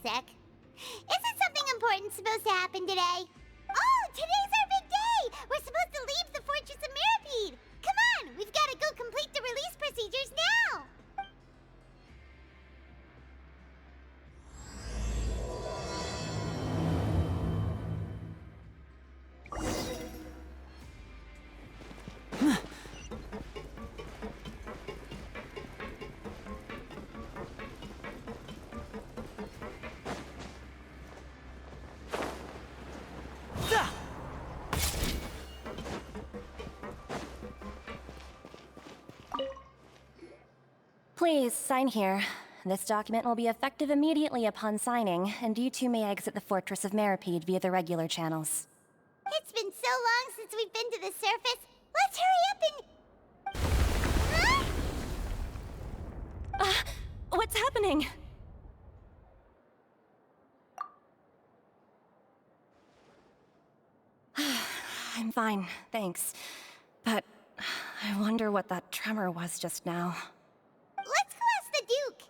sec. Isn't something important supposed to happen today? Oh, today's our big day! We're supposed to leave the Fortress of Mirapede! Come on, we've got to go complete the release procedures now! Please, sign here. This document will be effective immediately upon signing, and you two may exit the Fortress of Mirapede via the regular channels. It's been so long since we've been to the surface. Let's hurry up and... What's happening? I'm fine, thanks. But I wonder what that tremor was just now. Let's go ask the Duke!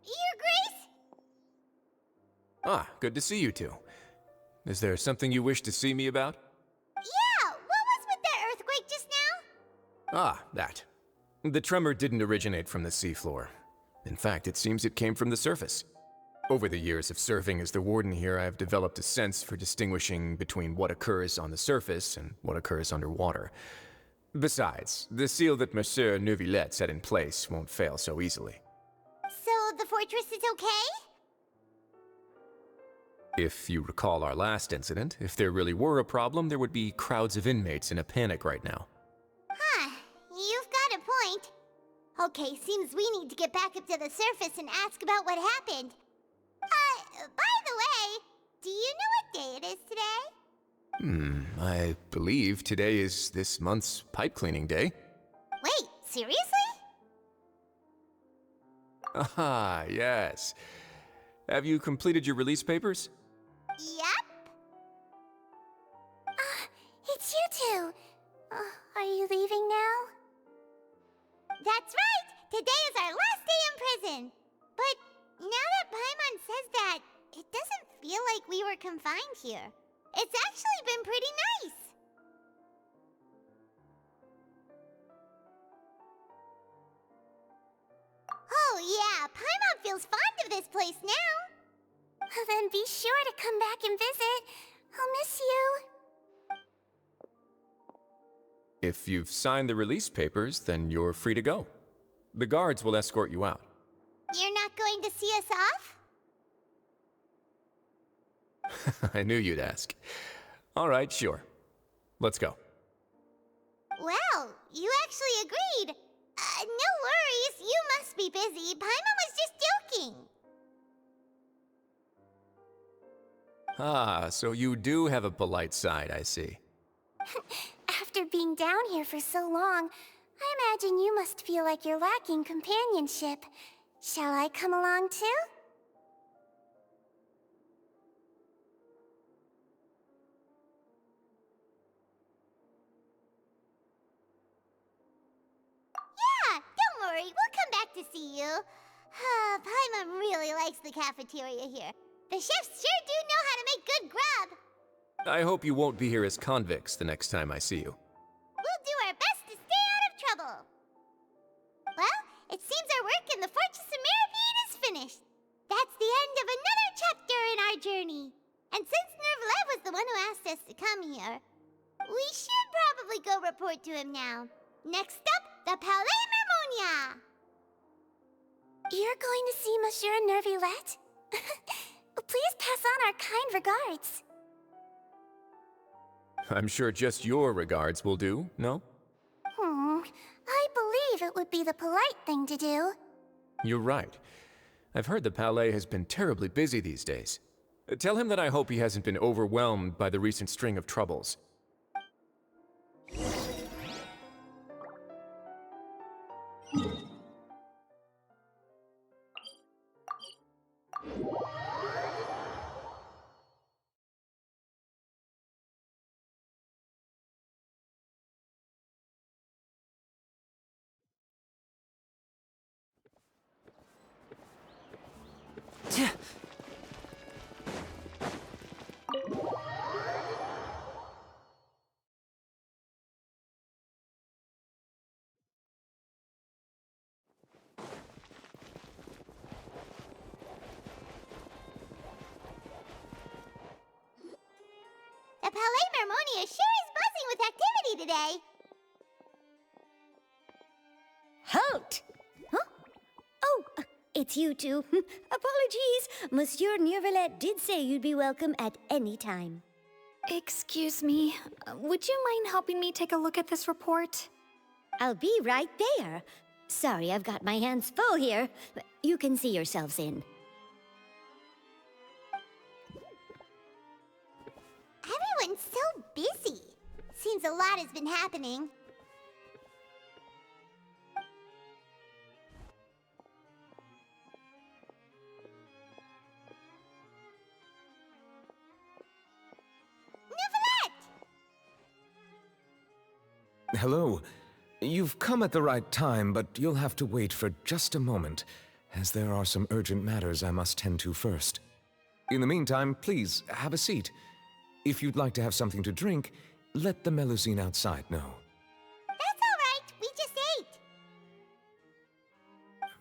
Your Grace? Ah, good to see you two. Is there something you wish to see me about? Yeah, what was with that earthquake just now? Ah, that. The tremor didn't originate from the seafloor. In fact, it seems it came from the surface. Over the years of serving as the warden here, I've developed a sense for distinguishing between what occurs on the surface and what occurs underwater. Besides, the seal that Monsieur Neuvillette set in place won't fail so easily. So the fortress is okay? If you recall our last incident, if there really were a problem, there would be crowds of inmates in a panic right now. Huh, you've got a point. Okay, seems we need to get back up to the surface and ask about what happened. By the way, do you know what day it is today? I believe today is this month's pipe cleaning day. Wait, seriously? Ah, yes. Have you completed your release papers? Yep. It's you two. Are you leaving now? That's right! Today is our last day in prison! But now that Paimon says that, it doesn't feel like we were confined here. It's actually been pretty nice! Oh yeah, Paimon feels fond of this place now! Then be sure to come back and visit. I'll miss you. If you've signed the release papers, then you're free to go. The guards will escort you out. You're not going to see us off? I knew you'd ask. All right, sure. Let's go. Well, you actually agreed. No worries, you must be busy. Paimon was just joking. Ah, so you do have a polite side, I see. After being down here for so long, I imagine you must feel like you're lacking companionship. Shall I come along too? Yeah, don't worry, we'll come back to see you. Paimon really likes the cafeteria here. The chefs sure do know how to make good grub. I hope you won't be here as convicts the next time I see you. We'll do our best to stay out of trouble. Well, it seems our work in the Fortress of Mirapede is finished. That's the end of another chapter in our journey. And since Neuvillette was the one who asked us to come here, we should probably go report to him now. Next up, the Palais Mermonia. You're going to see Monsieur Neuvillette? Please pass on our kind regards. I'm sure just your regards will do, no? I believe it would be the polite thing to do. You're right. I've heard the Palais has been terribly busy these days. Tell him that I hope he hasn't been overwhelmed by the recent string of troubles. The Palais Mermonia sure is buzzing with activity today. Halt! Huh? Oh, it's you two. Apologies. Monsieur Neuvillette did say you'd be welcome at any time. Excuse me, would you mind helping me take a look at this report? I'll be right there. Sorry, I've got my hands full here. You can see yourselves in. Everyone's so busy. Seems a lot has been happening. Hello. You've come at the right time, but you'll have to wait for just a moment, as there are some urgent matters I must tend to first. In the meantime, please, have a seat. If you'd like to have something to drink, let the Melusine outside know. That's all right. We just ate.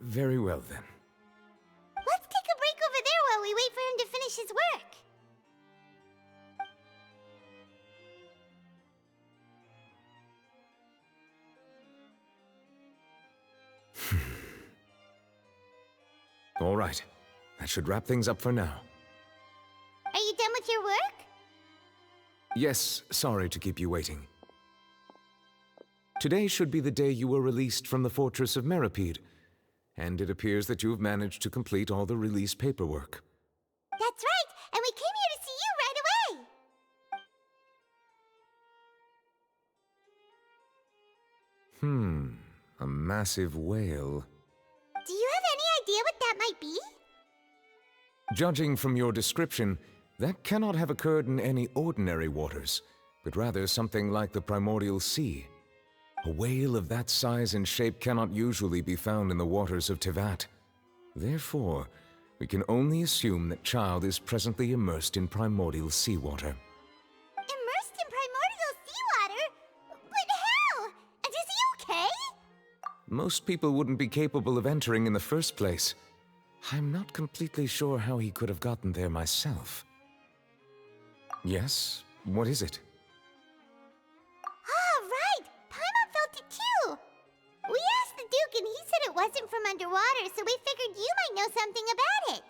Very well, then. Let's take a break over there while we wait for him to finish his work. All right. That should wrap things up for now. Are you done with your work? Yes, sorry to keep you waiting. Today should be the day you were released from the Fortress of Meripede, and it appears that you have managed to complete all the release paperwork. That's right, and we came here to see you right away. A massive whale. Do you have any idea what that might be? Judging from your description, that cannot have occurred in any ordinary waters, but rather something like the primordial sea. A whale of that size and shape cannot usually be found in the waters of Tevat. Therefore, we can only assume that Child is presently immersed in primordial seawater. Immersed in primordial seawater? But how? And is he okay? Most people wouldn't be capable of entering in the first place. I'm not completely sure how he could have gotten there myself. Yes? What is it? Ah, right! Paimon felt it too! We asked the Duke and he said it wasn't from underwater, so we figured you might know something about it.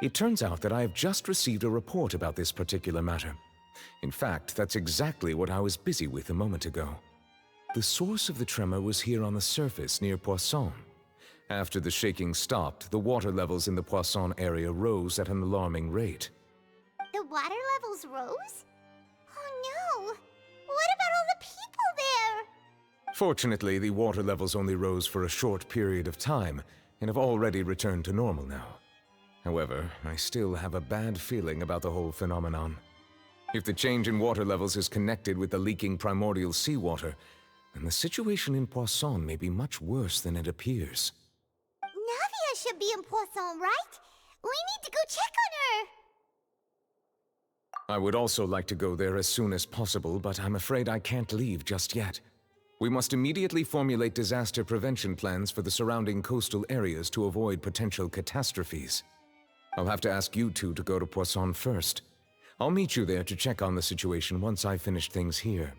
It turns out that I have just received a report about this particular matter. In fact, that's exactly what I was busy with a moment ago. The source of the tremor was here on the surface near Poisson. After the shaking stopped, the water levels in the Poisson area rose at an alarming rate. The water levels rose? Oh no! What about all the people there? Fortunately, the water levels only rose for a short period of time and have already returned to normal now. However, I still have a bad feeling about the whole phenomenon. If the change in water levels is connected with the leaking primordial seawater, then the situation in Poisson may be much worse than it appears. Navia should be in Poisson, right? We need to go check on her! I would also like to go there as soon as possible, but I'm afraid I can't leave just yet. We must immediately formulate disaster prevention plans for the surrounding coastal areas to avoid potential catastrophes. I'll have to ask you two to go to Poisson first. I'll meet you there to check on the situation once I finish things here.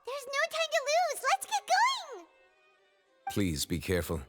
There's no time to lose! Let's get going! Please be careful.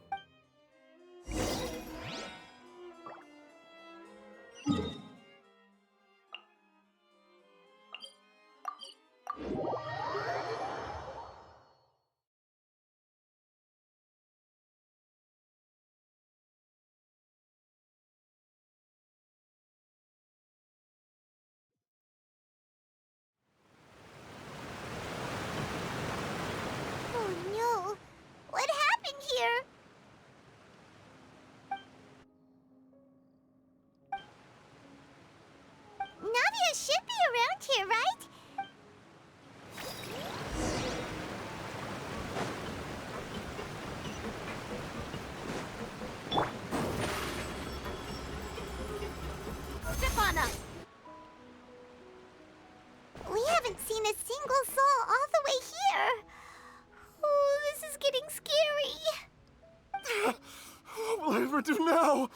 ever do now?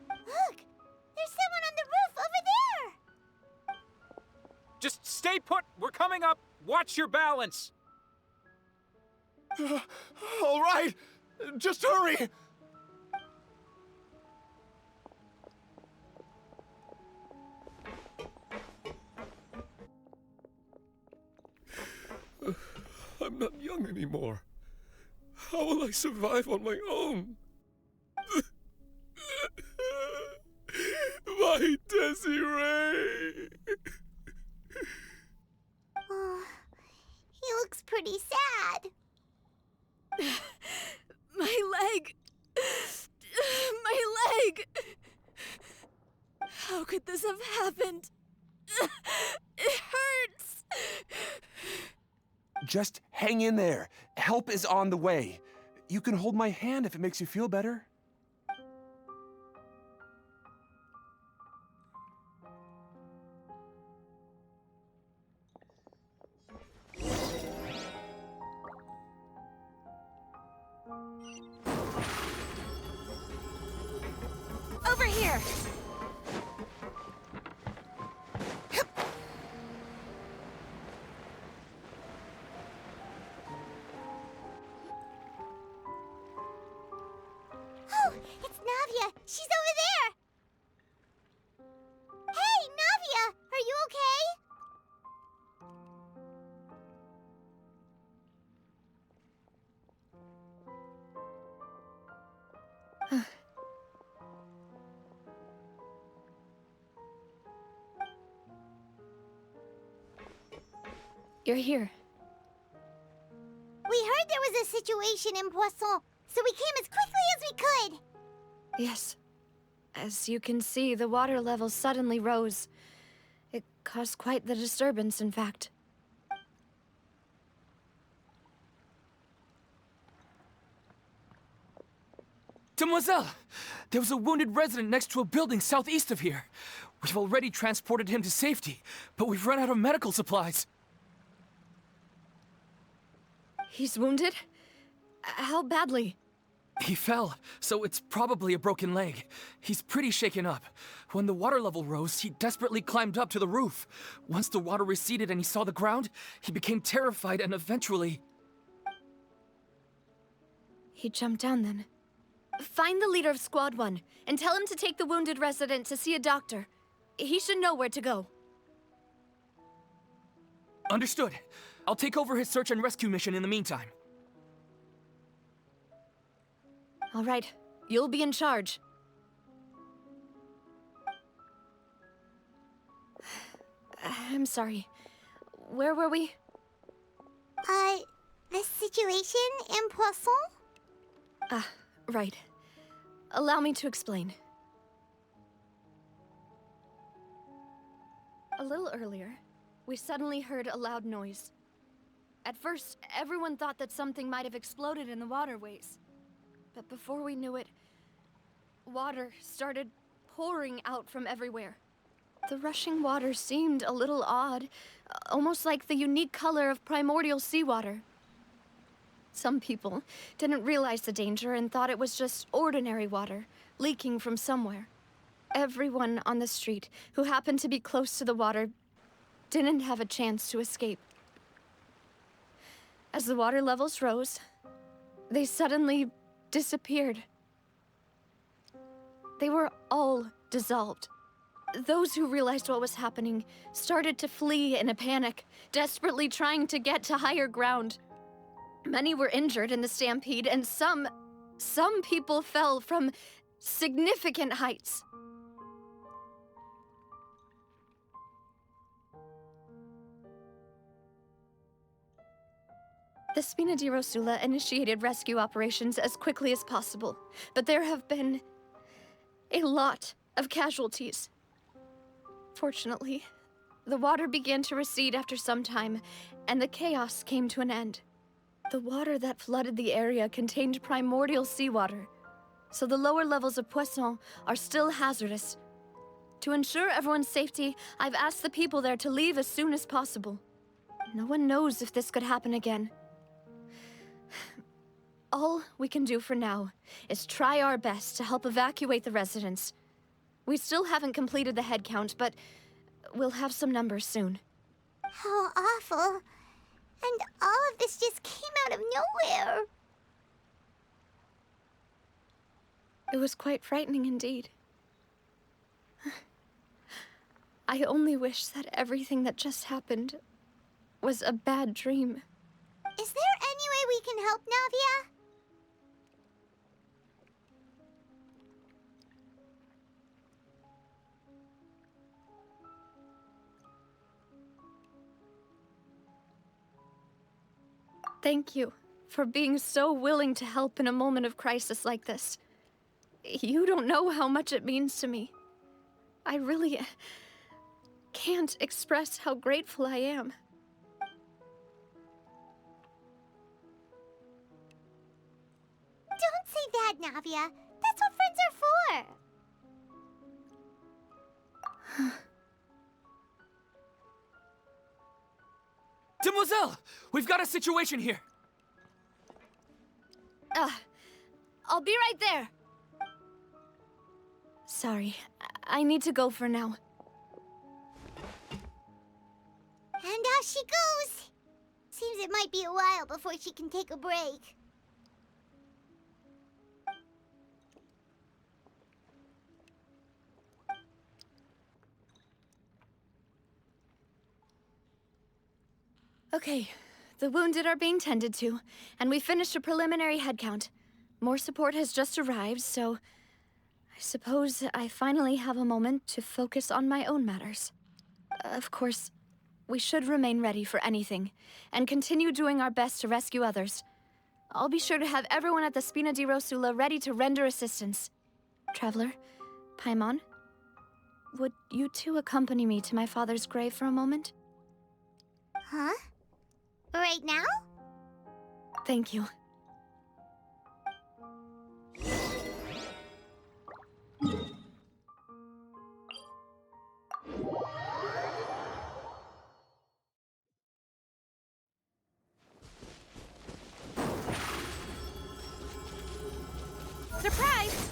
Look! There's someone on the roof over there! Just stay put. We're coming up. Watch your balance. All right, just hurry! I'm not young anymore. How will I survive on my own? My Desiree! Oh, he looks pretty sad. My leg! My leg! How could this have happened? It hurts! Just hang in there. Help is on the way. You can hold my hand if it makes you feel better. Over here! Oh, it's Navia! She's over there! Hey, Navia! Are you okay? You're here. We heard there was a situation in Poisson, so we came as quickly as we could. Yes. As you can see, the water level suddenly rose. It caused quite the disturbance, in fact. Demoiselle! There was a wounded resident next to a building southeast of here. We've already transported him to safety, but we've run out of medical supplies. He's wounded? How badly? He fell, so it's probably a broken leg. He's pretty shaken up. When the water level rose, he desperately climbed up to the roof. Once the water receded and he saw the ground, he became terrified and eventually... He jumped down then. Find the leader of Squad 1 and tell him to take the wounded resident to see a doctor. He should know where to go. Understood. I'll take over his search and rescue mission in the meantime. All right, you'll be in charge. I'm sorry. Where were we? The situation in Poisson? Ah, right. Allow me to explain. A little earlier, we suddenly heard a loud noise. At first, everyone thought that something might have exploded in the waterways. But before we knew it, water started pouring out from everywhere. The rushing water seemed a little odd, almost like the unique color of primordial seawater. Some people didn't realize the danger and thought it was just ordinary water, leaking from somewhere. Everyone on the street who happened to be close to the water didn't have a chance to escape. As the water levels rose, they suddenly disappeared. They were all dissolved. Those who realized what was happening started to flee in a panic, desperately trying to get to higher ground. Many were injured in the stampede, and some people fell from significant heights. The Spina di Rosula initiated rescue operations as quickly as possible, but there have been a lot of casualties. Fortunately, the water began to recede after some time, and the chaos came to an end. The water that flooded the area contained primordial seawater, so the lower levels of Poisson are still hazardous. To ensure everyone's safety, I've asked the people there to leave as soon as possible. No one knows if this could happen again. All we can do for now is try our best to help evacuate the residents. We still haven't completed the head count, but we'll have some numbers soon. How awful. And all of this just came out of nowhere. It was quite frightening indeed. I only wish that everything that just happened was a bad dream. Is there any way we can help, Navia? Thank you for being so willing to help in a moment of crisis like this. You don't know how much it means to me. I really can't express how grateful I am. Don't say that, Navia. That's what friends are for. Demoiselle! We've got a situation here! I'll be right there. Sorry, I need to go for now. And off she goes. Seems it might be a while before she can take a break. Okay, the wounded are being tended to, and we finished a preliminary head count. More support has just arrived, so I suppose I finally have a moment to focus on my own matters. Of course, we should remain ready for anything, and continue doing our best to rescue others. I'll be sure to have everyone at the Spina di Rosula ready to render assistance. Traveler, Paimon, would you two accompany me to my father's grave for a moment? Huh? Right now? Thank you. Surprise!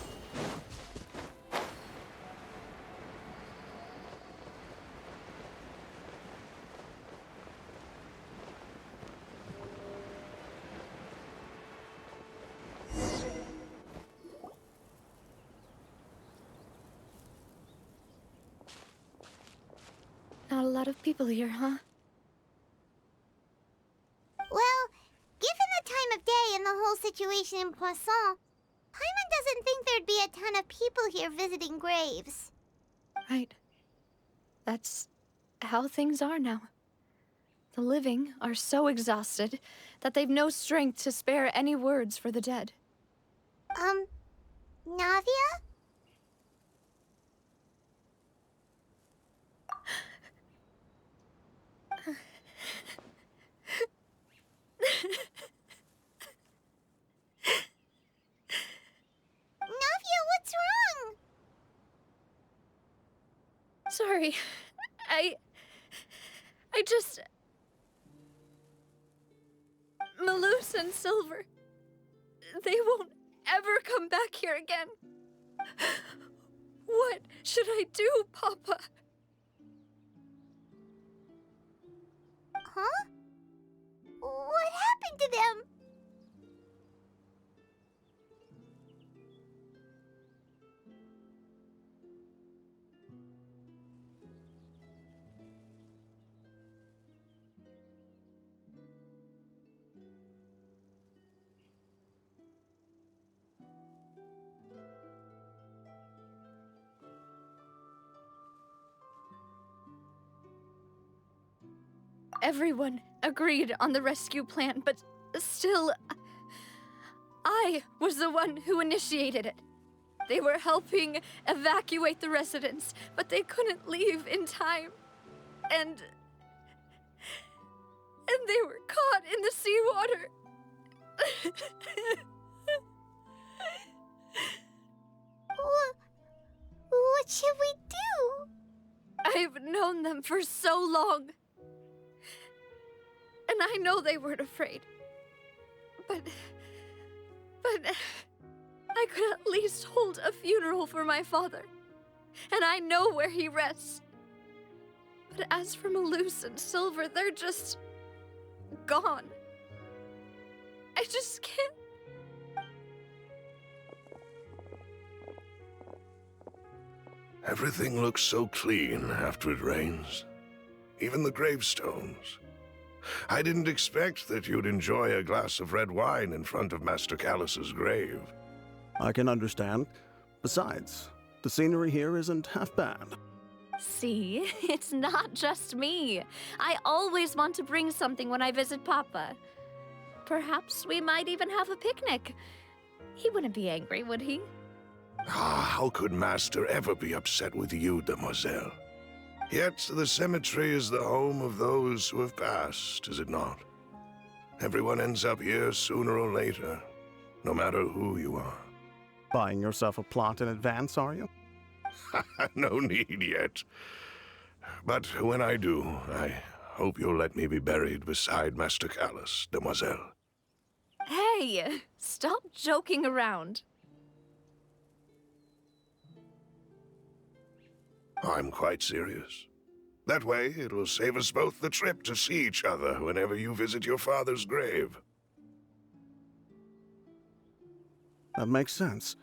Not a lot of people here, huh? Well, given the time of day and the whole situation in Poisson, Paimon doesn't think there'd be a ton of people here visiting graves. Right. That's how things are now. The living are so exhausted that they've no strength to spare any words for the dead. Navia? Navia, what's wrong? Sorry. I just... Malus and Silver. They won't ever come back here again. What should I do, Papa? Huh? What happened to them? Everyone agreed on the rescue plan, but still, I was the one who initiated it. They were helping evacuate the residents, but they couldn't leave in time. And they were caught in the seawater. What should we do? I've known them for so long. And I know they weren't afraid. But But I could at least hold a funeral for my father. And I know where he rests. But as for Malus and Silver, they're just gone. I just can't. Everything looks so clean after it rains. Even the gravestones. I didn't expect that you'd enjoy a glass of red wine in front of Master Callus's grave. I can understand. Besides, the scenery here isn't half bad. See, it's not just me. I always want to bring something when I visit Papa. Perhaps we might even have a picnic. He wouldn't be angry, would he? How could Master ever be upset with you, demoiselle? Yet the cemetery is the home of those who have passed, is it not? Everyone ends up here sooner or later, no matter who you are. Buying yourself a plot in advance, are you? No need yet. But when I do, I hope you'll let me be buried beside Master Callus, demoiselle. Hey, stop joking around. I'm quite serious. That way, it'll save us both the trip to see each other whenever you visit your father's grave. That makes sense.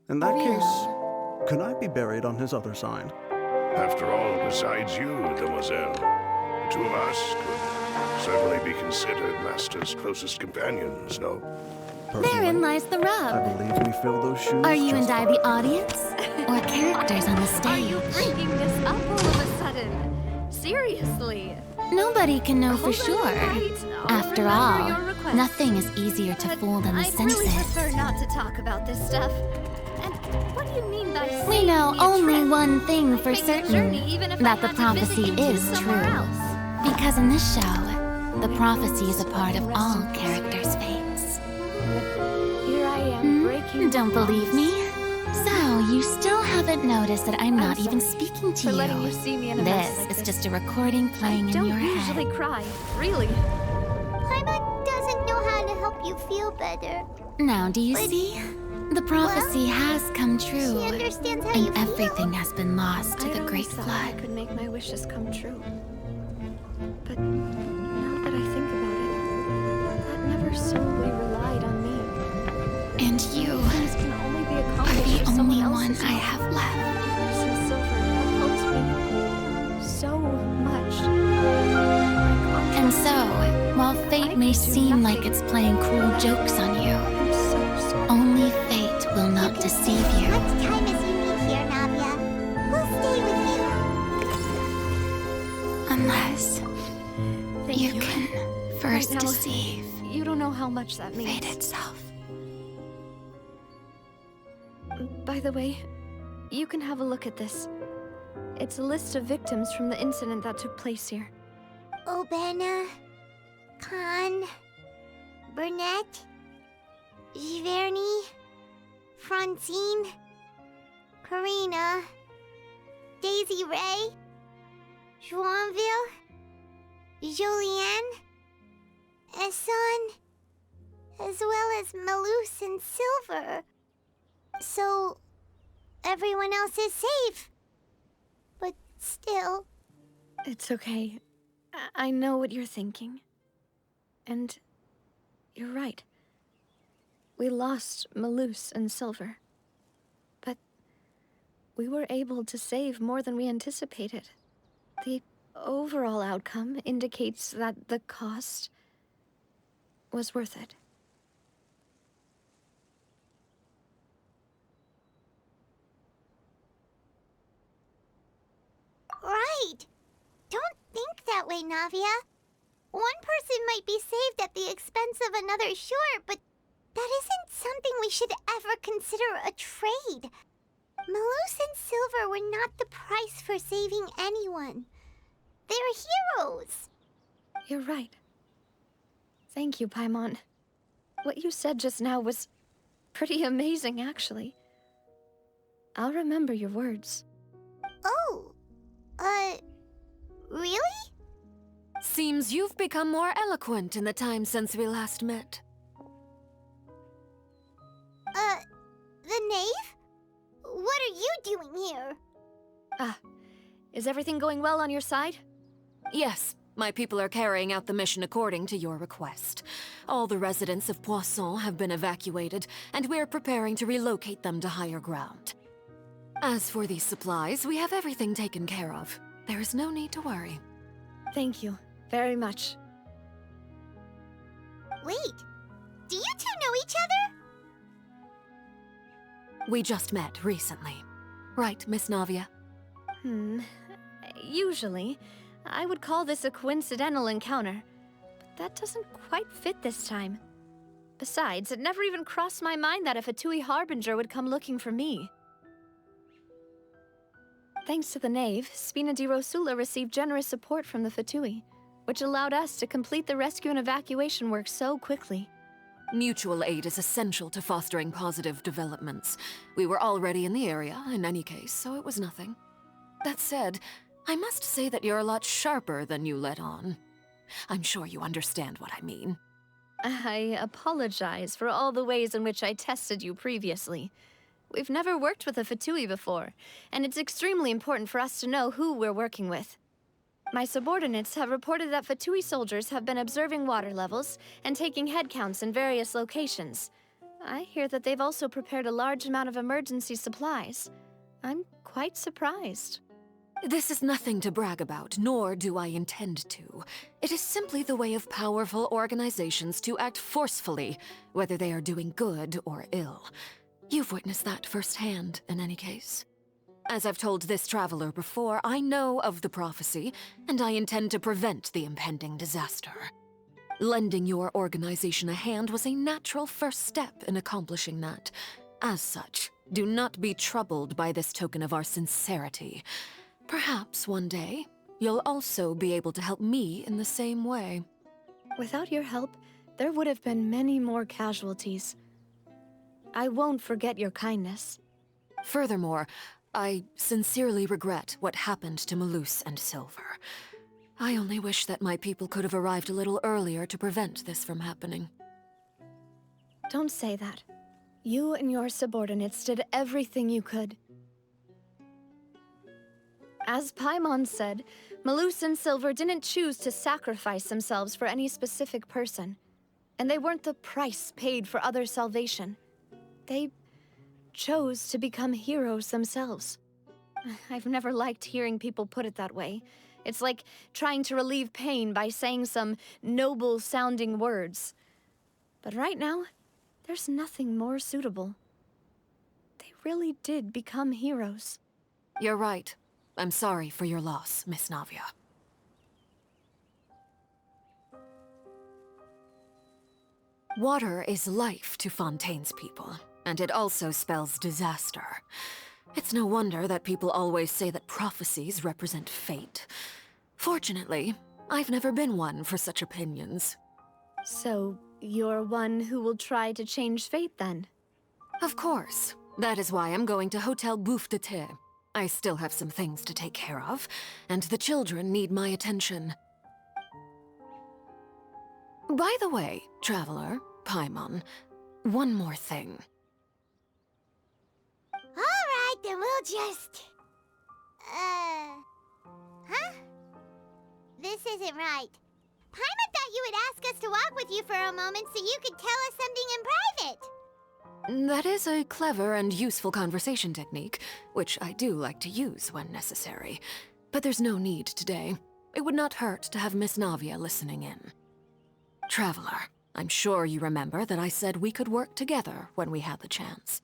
In that case, could I be buried on his other side? After all, besides you, demoiselle, the two of us could certainly be considered Master's closest companions, no? Therein lies the rub. I believe we fill those shoes. Are you and I the audience? Or characters on the stage? Are you bringing this up all of a sudden? Seriously? Nobody can know for sure. After all, your request. nothing is easier to fool than the I'd senses. really prefer not to talk about this stuff. And what do you mean by We saving know me a only trip? one thing I'd for make a certain, journey even if I that the had to visit prophecy you two is somewhere true. else. Because in this show, the prophecy is a part of all characters' fates. Here I am breaking. Don't believe me? So, you still haven't noticed that I'm not even sorry speaking to for you. letting you see me in a mess This like is this. just a recording playing in your I don't usually head. cry, really. Paimon doesn't know how to help you feel better. Now, do you But- see? The prophecy has come true. She understands how And you feel. everything has been lost to I the always Great thought I Flood. could make my wishes come true. But now that I think about it, that never solely relied on me. And you Things can only be are accomplished the if someone only else one is I helping. have left. Since Silver helped me so much. And so, while fate may seem like it's playing cruel jokes on you, I'm so sorry. only fate will not deceive you. Much time as you need here, Navia. We'll stay with you. Unless Thank you you. can first Right now, deceive You don't know how much that means. fate itself. By the way, you can have a look at this. It's a list of victims from the incident that took place here. Obena, Khan, Burnett, Giverny, Francine, Karina, Daisy Ray, Joinville, Julianne, Esson, as well as Malus and Silver. So, everyone else is safe. But still... It's okay. I know what you're thinking. And you're right. We lost Malus and Silver. But we were able to save more than we anticipated. The overall outcome indicates that the cost was worth it. Right. Don't think that way, Navia. One person might be saved at the expense of another, sure, but that isn't something we should ever consider a trade. Malus and Silver were not the price for saving anyone. They're heroes. You're right. Thank you, Paimon. What you said just now was pretty amazing, actually. I'll remember your words. Oh, really? Seems you've become more eloquent in the time since we last met. The knave? What are you doing here? Is everything going well on your side? Yes, my people are carrying out the mission according to your request. All the residents of Poisson have been evacuated, and we're preparing to relocate them to higher ground. As for these supplies, we have everything taken care of. There is no need to worry. Thank you very much. Wait, do you two know each other? We just met recently. Right, Miss Navia? Usually, I would call this a coincidental encounter, but that doesn't quite fit this time. Besides, it never even crossed my mind that a Fatui Harbinger would come looking for me. Thanks to the Knave, Spina di Rosula received generous support from the Fatui, which allowed us to complete the rescue and evacuation work so quickly. Mutual aid is essential to fostering positive developments. We were already in the area, in any case, so it was nothing. That said, I must say that you're a lot sharper than you let on. I'm sure you understand what I mean. I apologize for all the ways in which I tested you previously. We've never worked with a Fatui before, and it's extremely important for us to know who we're working with. My subordinates have reported that Fatui soldiers have been observing water levels and taking head counts in various locations. I hear that they've also prepared a large amount of emergency supplies. I'm quite surprised. This is nothing to brag about, nor do I intend to. It is simply the way of powerful organizations to act forcefully, whether they are doing good or ill. You've witnessed that firsthand, in any case. As I've told this traveler before, I know of the prophecy, and I intend to prevent the impending disaster. Lending your organization a hand was a natural first step in accomplishing that. As such, do not be troubled by this token of our sincerity. Perhaps one day, you'll also be able to help me in the same way. Without your help, there would have been many more casualties. I won't forget your kindness. Furthermore, I sincerely regret what happened to Malus and Silver. I only wish that my people could have arrived a little earlier to prevent this from happening. Don't say that. You and your subordinates did everything you could. As Paimon said, Malus and Silver didn't choose to sacrifice themselves for any specific person. And they weren't the price paid for other salvation. They chose to become heroes themselves. I've never liked hearing people put it that way. It's like trying to relieve pain by saying some noble-sounding words. But right now, there's nothing more suitable. They really did become heroes. You're right. I'm sorry for your loss, Miss Navia. Water is life to Fontaine's people, and it also spells disaster. It's no wonder that people always say that prophecies represent fate. Fortunately, I've never been one for such opinions. So, you're one who will try to change fate, then? Of course. That is why I'm going to Hotel Bouffe de Thé. I still have some things to take care of, and the children need my attention. By the way, Traveler, Paimon, one more thing. Alright, then we'll just... Huh? This isn't right. Paimon thought you would ask us to walk with you for a moment so you could tell us something in private. That is a clever and useful conversation technique, which I do like to use when necessary. But there's no need today. It would not hurt to have Miss Navia listening in. Traveler, I'm sure you remember that I said we could work together when we had the chance.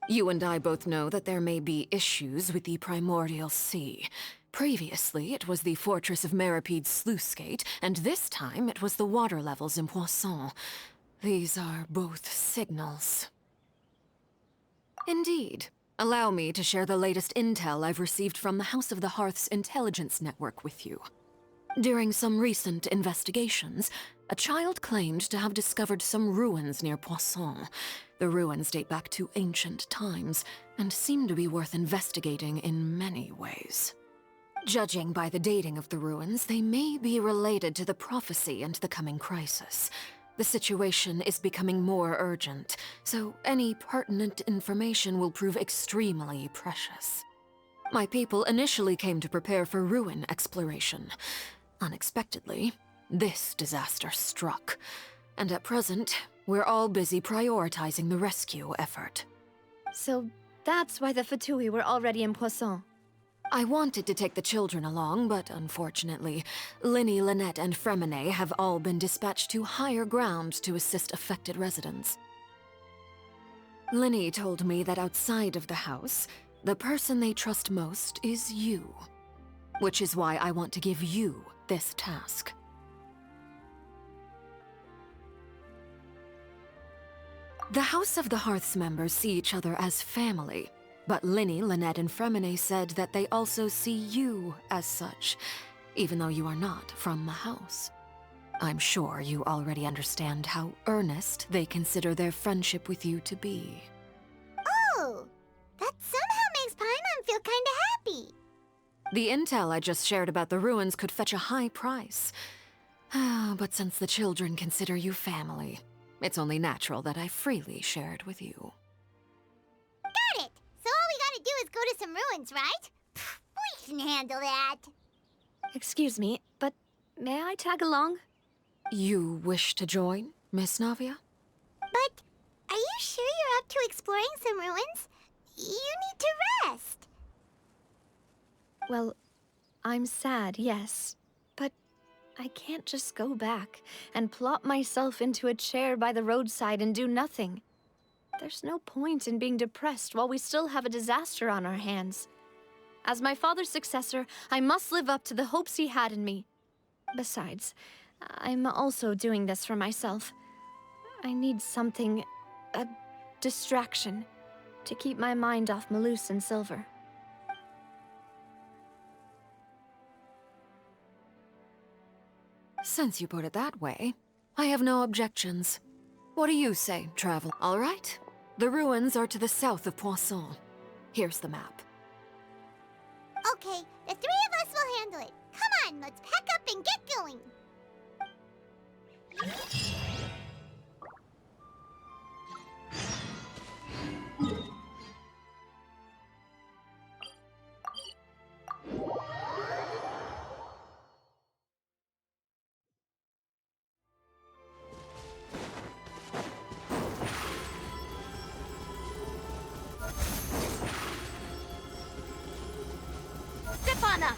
You and I both know that there may be issues with the Primordial Sea. Previously, it was the Fortress of Meripede's sluice gate, and this time it was the water levels in Poisson. These are both signals. Indeed. Allow me to share the latest intel I've received from the House of the Hearth's intelligence network with you. During some recent investigations, a child claimed to have discovered some ruins near Poisson. The ruins date back to ancient times, and seem to be worth investigating in many ways. Judging by the dating of the ruins, they may be related to the prophecy and the coming crisis. The situation is becoming more urgent, so any pertinent information will prove extremely precious. My people initially came to prepare for ruin exploration. Unexpectedly, this disaster struck, and at present, we're all busy prioritizing the rescue effort. So that's why the Fatui were already in Poisson. I wanted to take the children along, but unfortunately, Linny, Lynette, and Fremine have all been dispatched to higher ground to assist affected residents. Linny told me that outside of the house, the person they trust most is you. Which is why I want to give you this task. The House of the Hearth's members see each other as family, but Linny, Lynette, and Fremine said that they also see you as such, even though you are not from the house. I'm sure you already understand how earnest they consider their friendship with you to be. Oh, that somehow makes Paimon feel kinda happy. The intel I just shared about the ruins could fetch a high price. But since the children consider you family, it's only natural that I freely share it with you. Got it! So all we gotta do is go to some ruins, right? Pfft, we can handle that. Excuse me, but may I tag along? You wish to join, Miss Navia? But are you sure you're up to exploring some ruins? You need to rest. Well, I'm sad, yes. But I can't just go back and plop myself into a chair by the roadside and do nothing. There's no point in being depressed while we still have a disaster on our hands. As my father's successor, I must live up to the hopes he had in me. Besides, I'm also doing this for myself. I need something, a distraction, to keep my mind off Malus and Silver. Since you put it that way, I have no objections. What do you say, travel? All right? The ruins are to the south of Poisson. Here's the map. Okay, the three of us will handle it. Come on, let's pack up and get going. Stefana!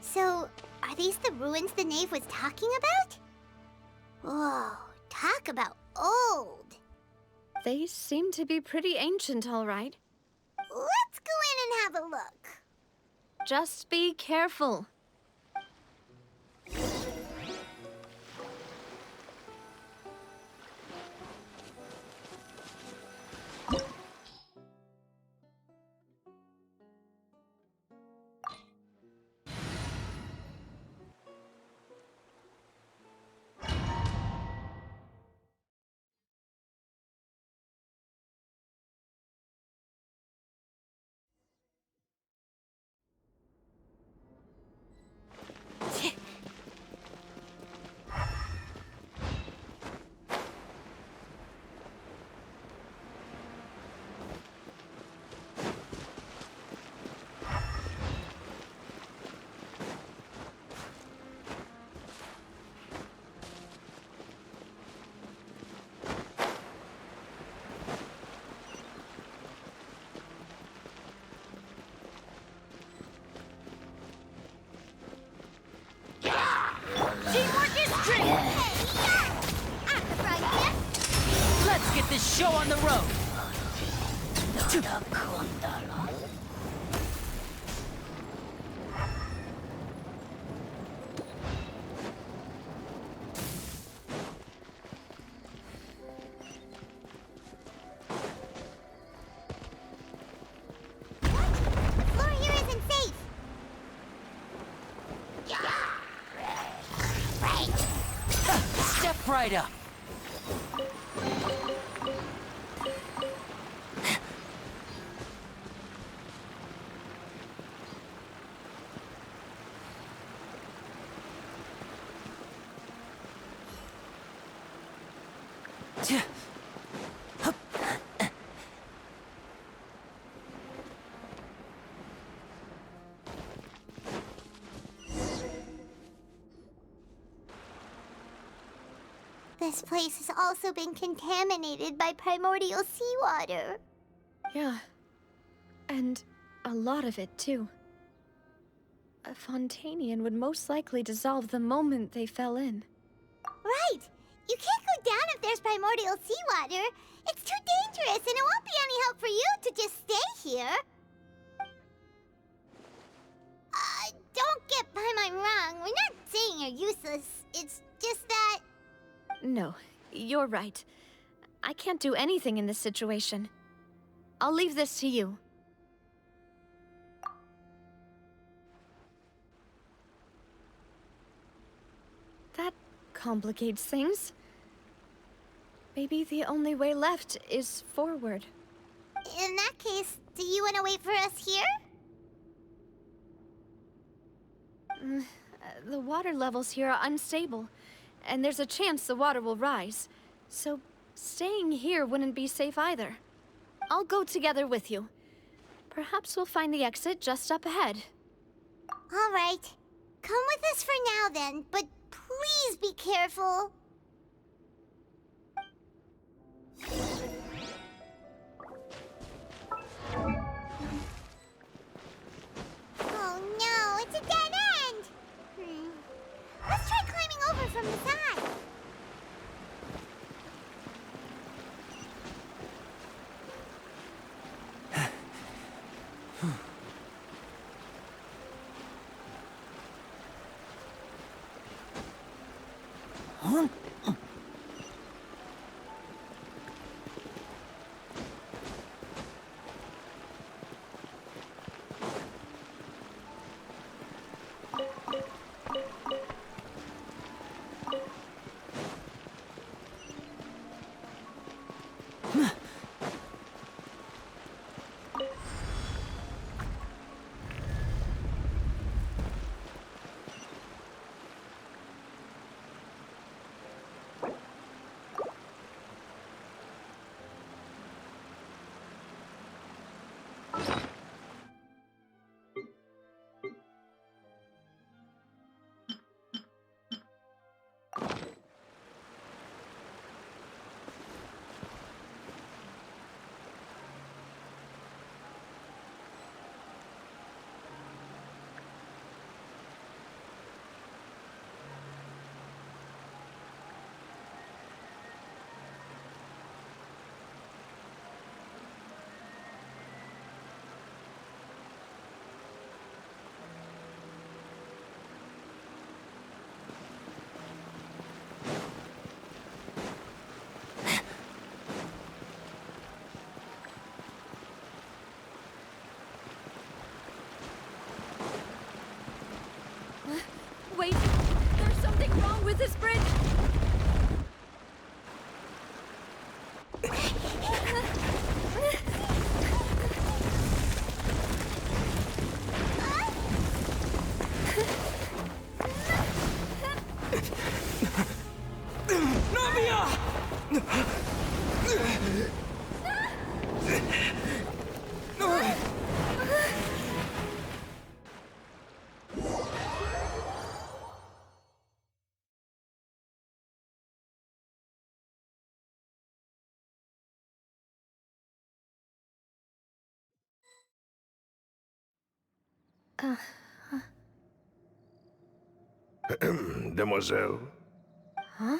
So, are these the ruins the knave was talking about? Whoa, talk about old. They seem to be pretty ancient, all right. Let's go in and have a look. Just be careful. Teamwork is strength! Let's get this show on the road! right up. This place has also been contaminated by primordial seawater. Yeah. And a lot of it, too. A Fontanian would most likely dissolve the moment they fell in. Right! You can't go down if there's primordial seawater. It's too dangerous, and it won't be any help for you to just stay here. Don't get Paimon wrong. We're not saying you're useless. It's just that... No, you're right. I can't do anything in this situation. I'll leave this to you. That complicates things. Maybe the only way left is forward. In that case, do you want to wait for us here? The water levels here are unstable, and there's a chance the water will rise. So staying here wouldn't be safe either. I'll go together with you. Perhaps we'll find the exit just up ahead. All right. Come with us for now then, but please be careful. Oh no, it's a dead end! Let's try climbing over from the side. Wait, there's something wrong with this bridge! Demoiselle? Huh?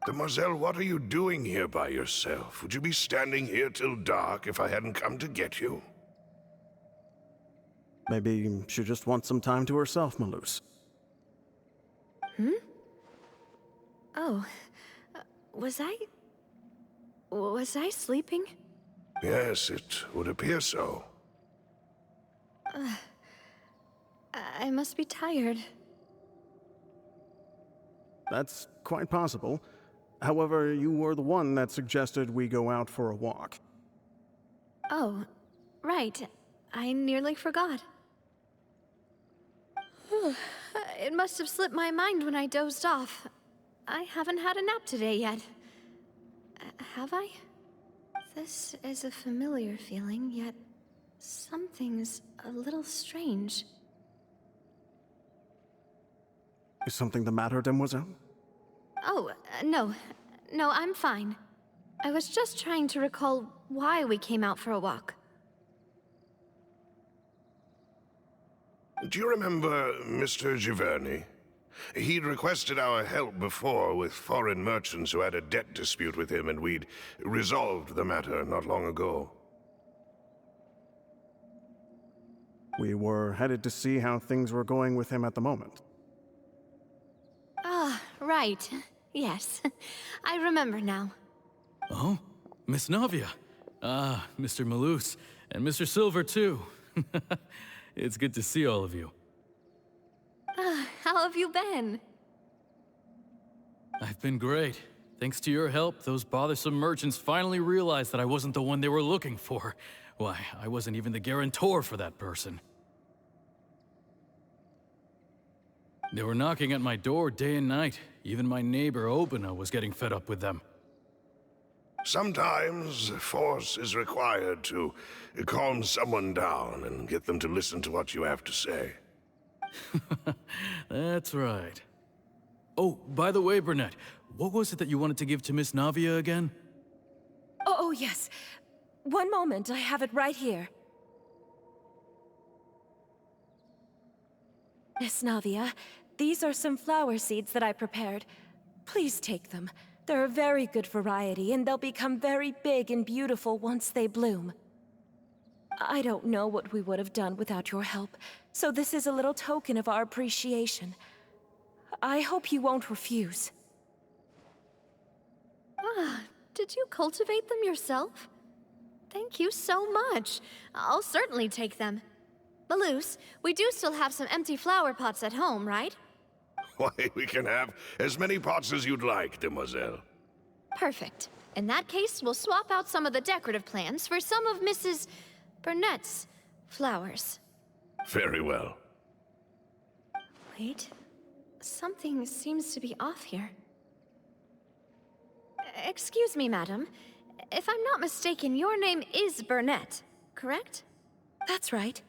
Demoiselle, what are you doing here by yourself? Would you be standing here till dark if I hadn't come to get you? Maybe she just wants some time to herself, Malus. Hmm? Oh. Was I sleeping? Yes, it would appear so. I must be tired. That's quite possible. However, you were the one that suggested we go out for a walk. Oh, right. I nearly forgot. It must have slipped my mind when I dozed off. I haven't had a nap today yet. Have I? This is a familiar feeling, yet something's a little strange. Is something the matter, Demoiselle? Oh, no. No, I'm fine. I was just trying to recall why we came out for a walk. Do you remember Mr. Giverny? He'd requested our help before with foreign merchants who had a debt dispute with him, and we'd resolved the matter not long ago. We were headed to see how things were going with him at the moment. Ah, right. Yes. I remember now. Oh, Miss Navia. Ah, Mr. Malus, and Mr. Silver, too. It's good to see all of you. How have you been? I've been great. Thanks to your help, those bothersome merchants finally realized that I wasn't the one they were looking for. Why, I wasn't even the guarantor for that person. They were knocking at my door day and night. Even my neighbor, Obina, was getting fed up with them. Sometimes force is required to calm someone down and get them to listen to what you have to say. That's right. Oh, by the way, Burnett, what was it that you wanted to give to Miss Navia again? Oh, yes. One moment, I have it right here. Miss Navia, these are some flower seeds that I prepared. Please take them. They're a very good variety, and they'll become very big and beautiful once they bloom. I don't know what we would have done without your help, so this is a little token of our appreciation. I hope you won't refuse. Ah, did you cultivate them yourself? Thank you so much. I'll certainly take them. Malus, we do still have some empty flower pots at home, right? Why, we can have as many pots as you'd like, Demoiselle. Perfect. In that case, we'll swap out some of the decorative plants for some of Mrs. Burnett's flowers. Very well. Wait. Something seems to be off here. Excuse me, madam. If I'm not mistaken, your name is Burnett, correct? That's right.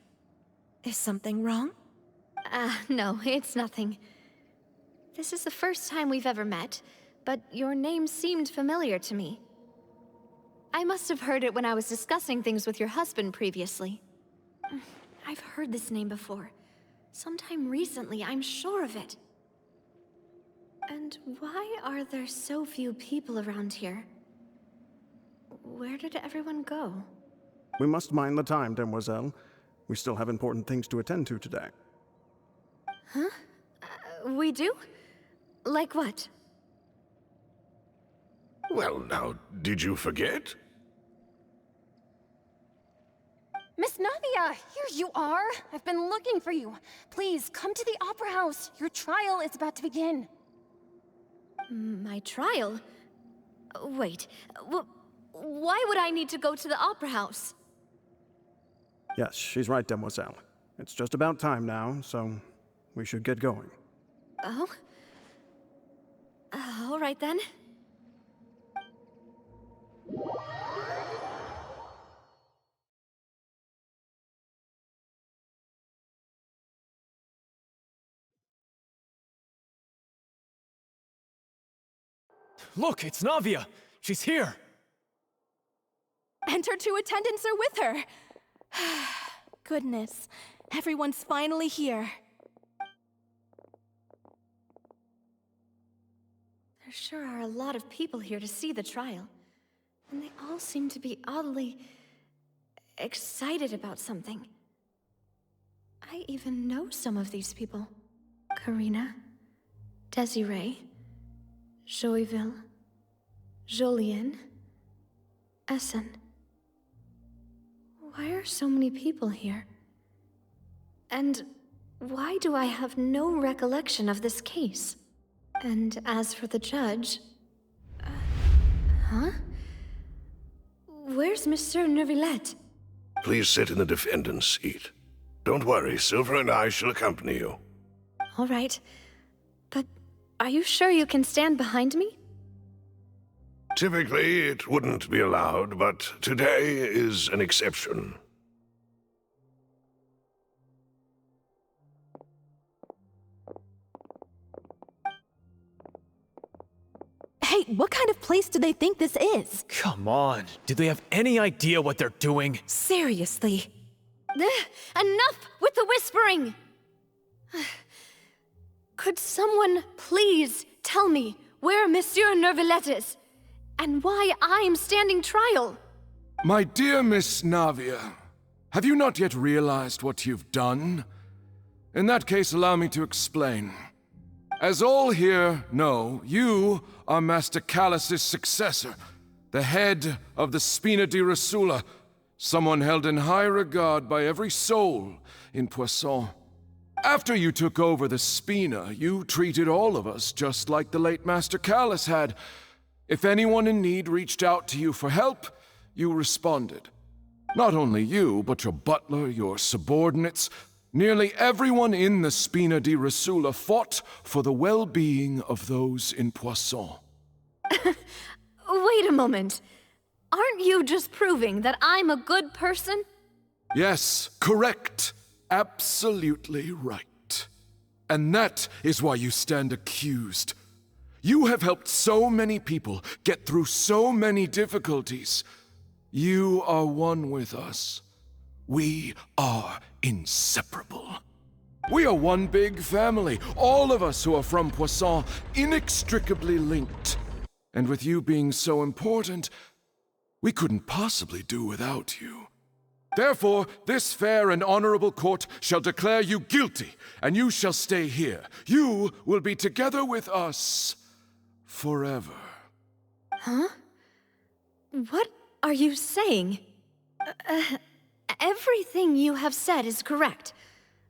Is something wrong? No, it's nothing. This is the first time we've ever met, but your name seemed familiar to me. I must have heard it when I was discussing things with your husband previously. I've heard this name before. Sometime recently, I'm sure of it. And why are there so few people around here? Where did everyone go? We must mind the time, Demoiselle. We still have important things to attend to today. Huh? We do? Like what? Well, now, did you forget? Miss Navia, here you are. I've been looking for you. Please, come to the Opera House. Your trial is about to begin. My trial? Wait, why would I need to go to the Opera House? Yes, she's right, Demoiselle. It's just about time now, so we should get going. Oh? All right then. Look, it's Navia! She's here! And her two attendants are with her! Goodness, everyone's finally here. There sure are a lot of people here to see the trial. And they all seem to be oddly excited about something. I even know some of these people. Karina, Desiree, Joyville, Jolien, Essen. Why are so many people here? And why do I have no recollection of this case? And as for the judge... huh? Where's Monsieur Neuvillette? Please sit in the defendant's seat. Don't worry, Silver and I shall accompany you. All right. But are you sure you can stand behind me? Typically, it wouldn't be allowed, but today is an exception. Hey, what kind of place do they think this is? Come on, do they have any idea what they're doing? Seriously. Enough with the whispering! Could someone please tell me where Monsieur Neuvillette is? And why I'm standing trial? My dear Miss Navia, have you not yet realized what you've done? In that case, allow me to explain. As all here know, you are Master Callus's successor, the head of the Spina di Rosula, someone held in high regard by every soul in Poisson. After you took over the Spina, you treated all of us just like the late Master Callus had. If anyone in need reached out to you for help, you responded. Not only you, but your butler, your subordinates, nearly everyone in the Spina di Rosula fought for the well-being of those in Poisson. Wait a moment. Aren't you just proving that I'm a good person? Yes, correct. Absolutely right. And that is why you stand accused. You have helped so many people get through so many difficulties. You are one with us. We are inseparable. We are one big family, all of us who are from Poisson, inextricably linked. And with you being so important, we couldn't possibly do without you. Therefore, this fair and honorable court shall declare you guilty, and you shall stay here. You will be together with us forever. Huh? What are you saying? Everything you have said is correct.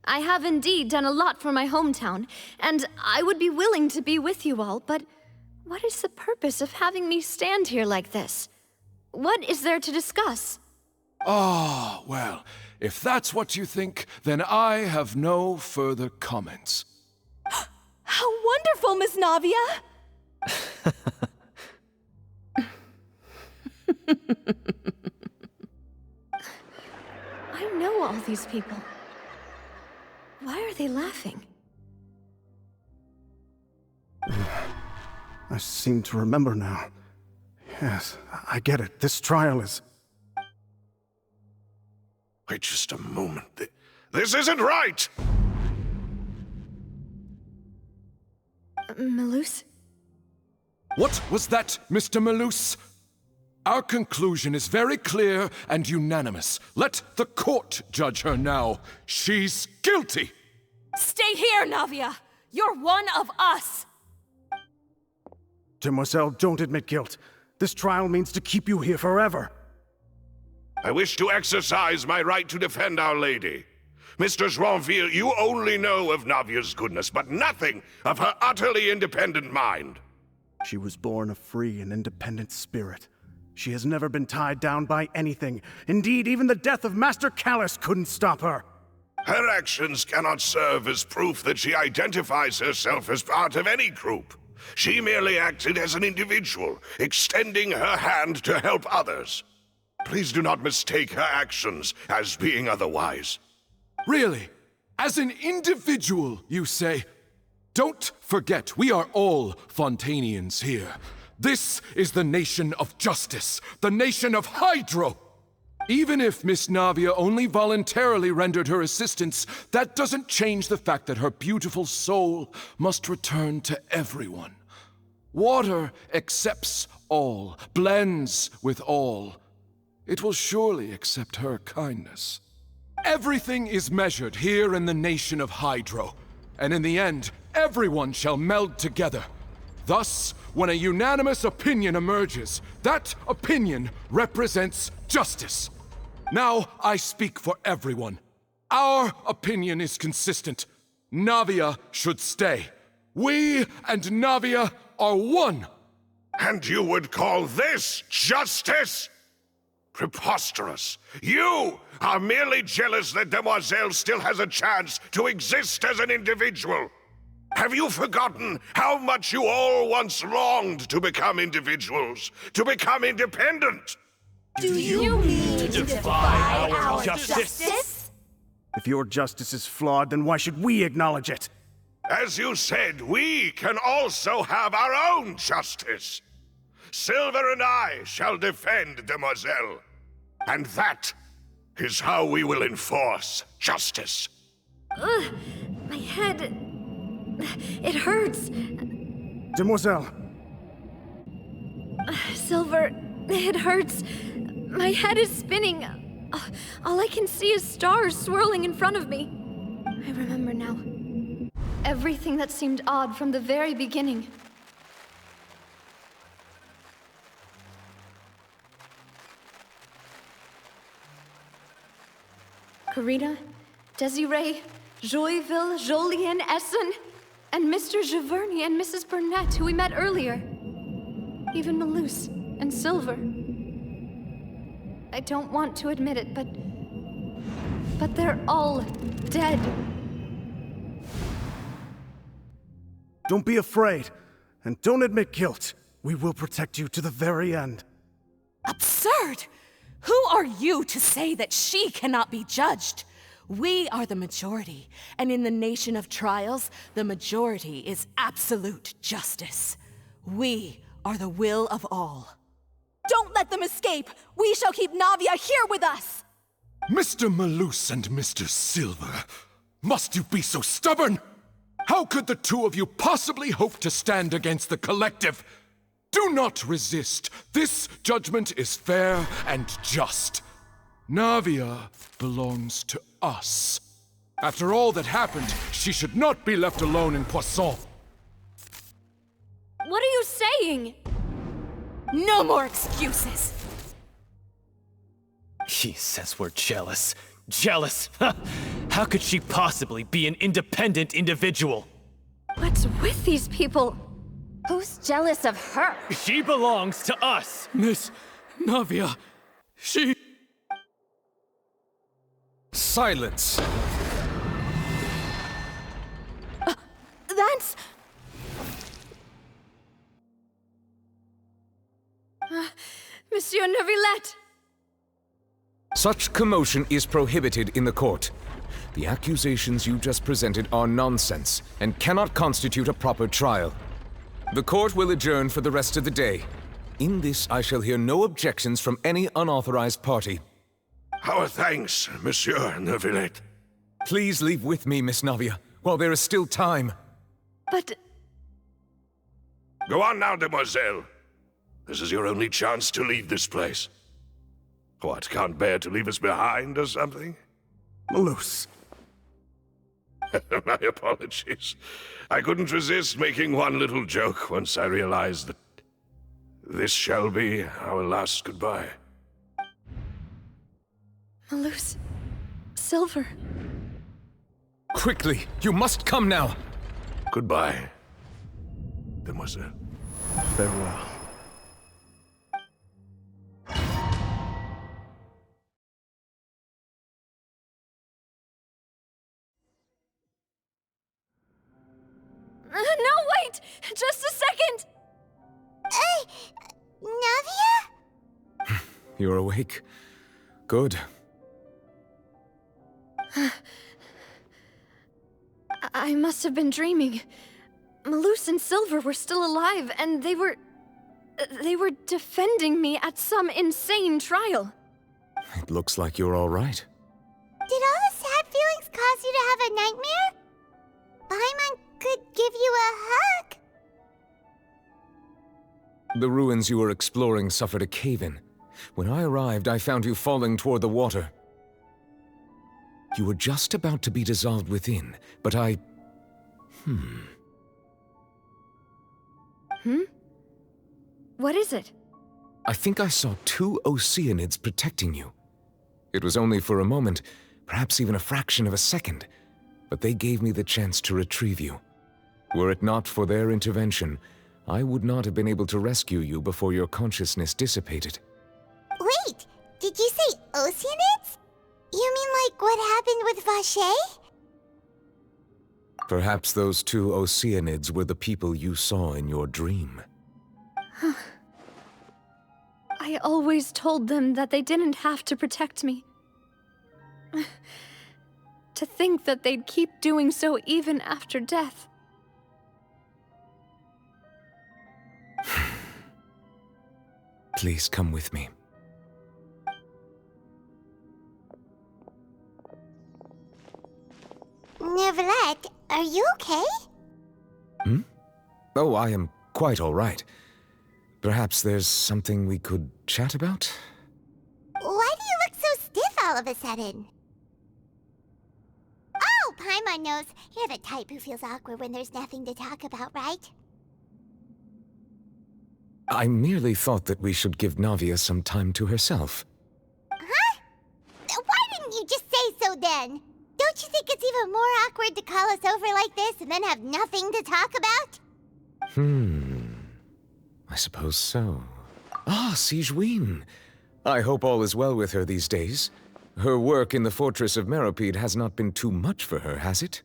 I have indeed done a lot for my hometown, and I would be willing to be with you all, but what is the purpose of having me stand here like this? What is there to discuss? Ah, well, if that's what you think, then I have no further comments. How wonderful, Miss Navia! I know all these people. Why are they laughing? I seem to remember now. Yes, I get it. This trial is... Wait just a moment. This isn't right! Malus? What was that, Mr. Malus? Our conclusion is very clear and unanimous. Let the court judge her now. She's guilty! Stay here, Navia! You're one of us! Demoiselle, don't admit guilt. This trial means to keep you here forever. I wish to exercise my right to defend Our Lady. Mr. Joinville, you only know of Navia's goodness, but nothing of her utterly independent mind. She was born a free and independent spirit. She has never been tied down by anything. Indeed, even the death of Master Callus couldn't stop her. Her actions cannot serve as proof that she identifies herself as part of any group. She merely acted as an individual, extending her hand to help others. Please do not mistake her actions as being otherwise. Really? As an individual, you say? Don't forget, we are all Fontanians here. This is the nation of justice, the nation of Hydro. Even if Miss Navia only voluntarily rendered her assistance, that doesn't change the fact that her beautiful soul must return to everyone. Water accepts all, blends with all. It will surely accept her kindness. Everything is measured here in the nation of Hydro, and in the end, everyone shall meld together. Thus, when a unanimous opinion emerges, that opinion represents justice. Now I speak for everyone. Our opinion is consistent. Navia should stay. We and Navia are one. And you would call this justice? Preposterous. You are merely jealous that Demoiselle still has a chance to exist as an individual. Have you forgotten how much you all once longed to become individuals, to become independent? Do you mean to defy our justice? If your justice is flawed, then why should we acknowledge it? As you said, we can also have our own justice. Silver and I shall defend Demoiselle. And that is how we will enforce justice. Ugh, my head... it hurts. Demoiselle. Silver, it hurts. My head is spinning. All I can see is stars swirling in front of me. I remember now. Everything that seemed odd from the very beginning. Karina, Desiree, Joyville, Jolien, Essen, and Mr. Giverny and Mrs. Burnett, who we met earlier. Even Malus and Silver. I don't want to admit it, but they're all dead. Don't be afraid, and don't admit guilt. We will protect you to the very end. Absurd! Who are you to say that she cannot be judged? We are the majority, and in the nation of trials, the majority is absolute justice. We are the will of all. Don't let them escape! We shall keep Navia here with us! Mr. Malus and Mr. Silver, must you be so stubborn? How could the two of you possibly hope to stand against the collective? Do not resist. This judgment is fair and just. Navia belongs to us. After all that happened, she should not be left alone in Poisson. What are you saying? No more excuses! He says we're jealous. Jealous? How could she possibly be an independent individual? What's with these people? Who's jealous of her? She belongs to us! Miss Navia, she... Silence! That's... Monsieur Neuvillette! Such commotion is prohibited in the court. The accusations you just presented are nonsense and cannot constitute a proper trial. The court will adjourn for the rest of the day. In this, I shall hear no objections from any unauthorized party. Our thanks, Monsieur Neuvillette. Please leave with me, Miss Navia, while there is still time. But... Go on now, Demoiselle. This is your only chance to leave this place. What, can't bear to leave us behind or something? Malus. My apologies. I couldn't resist making one little joke once I realized that this shall be our last goodbye. Malus... Silver... Quickly, you must come now! Goodbye, Demoiselle. Farewell. No, wait! Just a second! Navia? You're awake. Good. I must have been dreaming. Malus and Silver were still alive, and they were defending me at some insane trial. It looks like you're all right. Did all the sad feelings cause you to have a nightmare? Paimon could give you a hug. The ruins you were exploring suffered a cave-in. When I arrived, I found you falling toward the water. You were just about to be dissolved within, but I... What is it? I think I saw two Oceanids protecting you. It was only for a moment. perhaps even a fraction of a second, but they gave me the chance to retrieve you. Were it not for their intervention, I would not have been able to rescue you before your consciousness dissipated. Wait, did you say Oceanids? You mean like what happened with Vache? Perhaps those two Oceanids were the people you saw in your dream. I always told them that they didn't have to protect me. To think that they'd keep doing so even after death. Please come with me. Neverlet, are you okay? Hmm? Oh, I am quite all right. Perhaps there's something we could chat about? Why do you look so stiff all of a sudden? Oh, Paimon knows. You're the type who feels awkward when there's nothing to talk about, right? I merely thought that we should give Navia some time to herself. Huh? Why didn't you just say so then? Don't you think it's even more awkward to call us over like this and then have nothing to talk about? I suppose so. Ah, Sigewinne. I hope all is well with her these days. Her work in the Fortress of Meropide has not been too much for her, has it?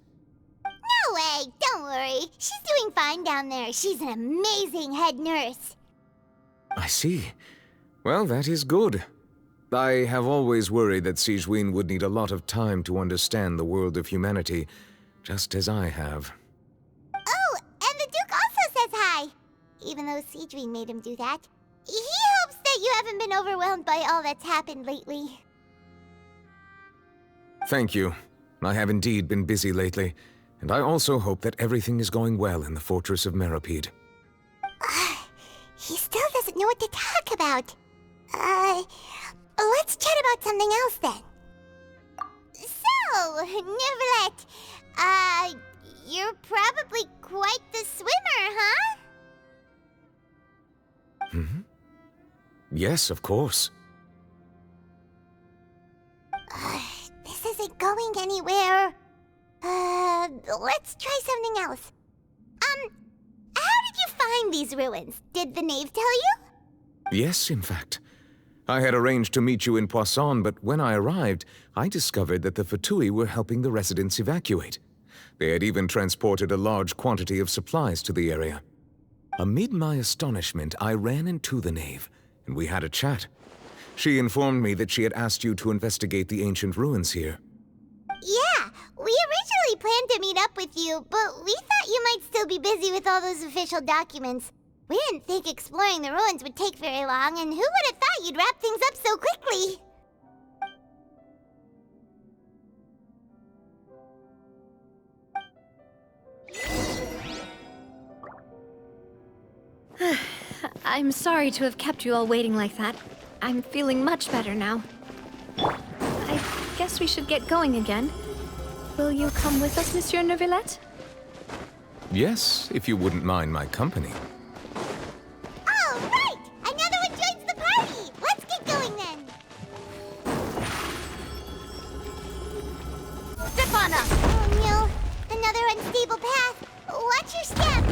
No way, don't worry. She's doing fine down there. She's an amazing head nurse. I see. Well, that is good. I have always worried that Sigewinne would need a lot of time to understand the world of humanity, just as I have. Oh, and the Duke also says hi. Even though Sigewinne made him do that. He hopes that you haven't been overwhelmed by all that's happened lately. Thank you. I have indeed been busy lately, and I also hope that everything is going well in the Fortress of Meropide. He still doesn't know what to talk about. Let's chat about something else then. So, Neverlet, you're probably quite the swimmer, huh? Yes, of course. This isn't going anywhere. Let's try something else. How did you find these ruins? Did the knave tell you? Yes, in fact. I had arranged to meet you in Poisson, but when I arrived, I discovered that the Fatui were helping the residents evacuate. They had even transported a large quantity of supplies to the area. Amid my astonishment, I ran into the knave, and we had a chat. She informed me that she had asked you to investigate the ancient ruins here. Yeah, we originally planned to meet up with you, but we thought you might still be busy with all those official documents. We didn't think exploring the ruins would take very long, and who would have thought you'd wrap things up so quickly? I'm sorry to have kept you all waiting like that. I'm feeling much better now. I guess we should get going again. Will you come with us, Monsieur Neuvillette? Yes, if you wouldn't mind my company. All right! Another one joins the party! Let's get going then! Step on up! Oh no, another unstable path. Watch your step!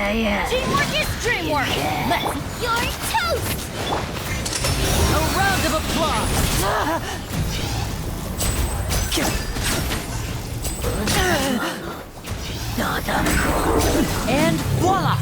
Teamwork is dreamwork! Let's... You're toast! A round of applause! And voila!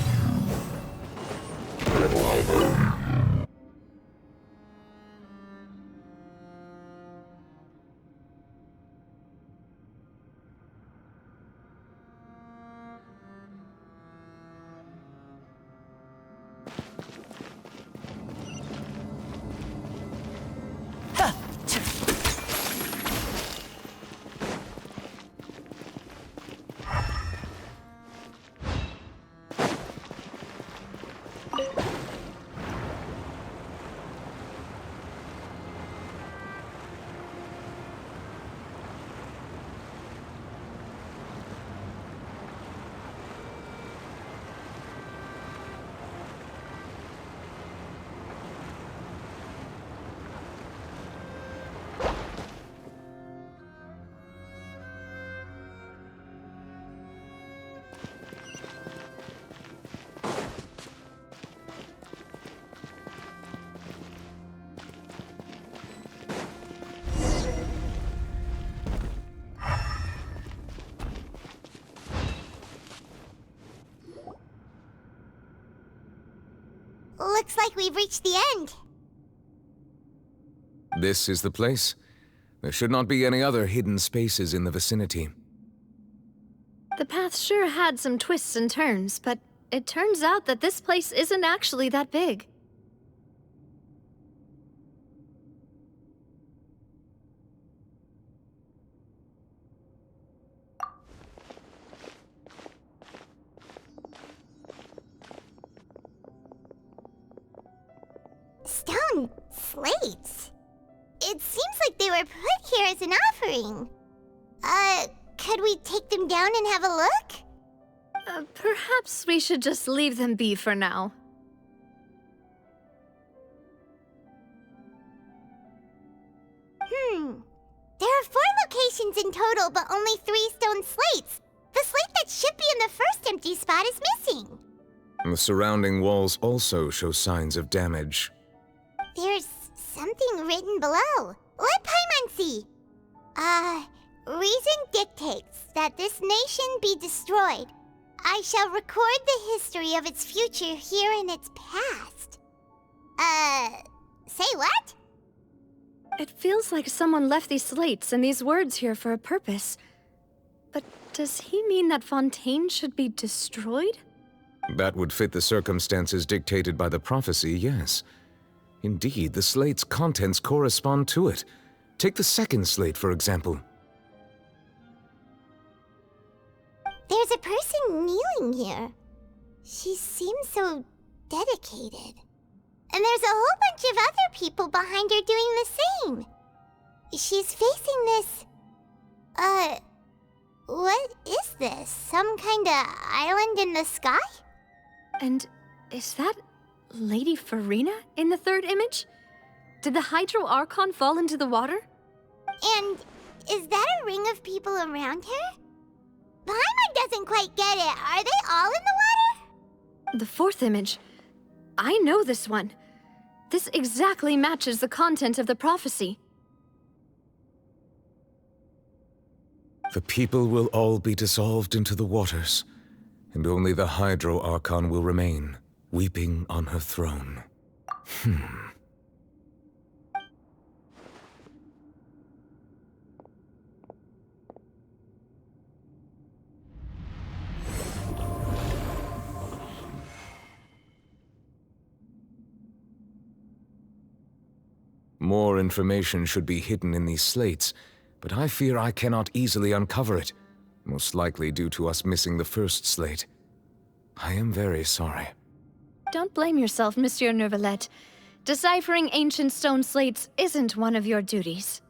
Looks like we've reached the end. This is the place. There should not be any other hidden spaces in the vicinity. The path sure had some twists and turns, but it turns out that this place isn't actually that big. Stone slates? It seems like they were put here as an offering. Could we take them down and have a look? Perhaps we should just leave them be for now. There are 4 locations in total, but only 3 stone slates. The slate that should be in the first empty spot is missing. The surrounding walls also show signs of damage. There's something written below. Let Paimon see. Reason dictates that this nation be destroyed. I shall record the history of its future here in its past. Say what? It feels like someone left these slates and these words here for a purpose. But does he mean that Fontaine should be destroyed? That would fit the circumstances dictated by the prophecy, yes. Indeed, the slate's contents correspond to it. Take the second slate, for example. There's a person kneeling here. She seems so dedicated. And there's a whole bunch of other people behind her doing the same. She's facing this... what is this? Some kind of island in the sky? And is that Lady Farina in the third image? Did the Hydro Archon fall into the water? And is that a ring of people around her? Paimon doesn't quite get it. Are they all in the water? The fourth image. I know this one. This exactly matches the content of the prophecy. The people will all be dissolved into the waters, and only the Hydro Archon will remain, weeping on her throne. More information should be hidden in these slates, but I fear I cannot easily uncover it, most likely due to us missing the first slate. I am very sorry. Don't blame yourself, Monsieur Neuvillette. Deciphering ancient stone slates isn't one of your duties.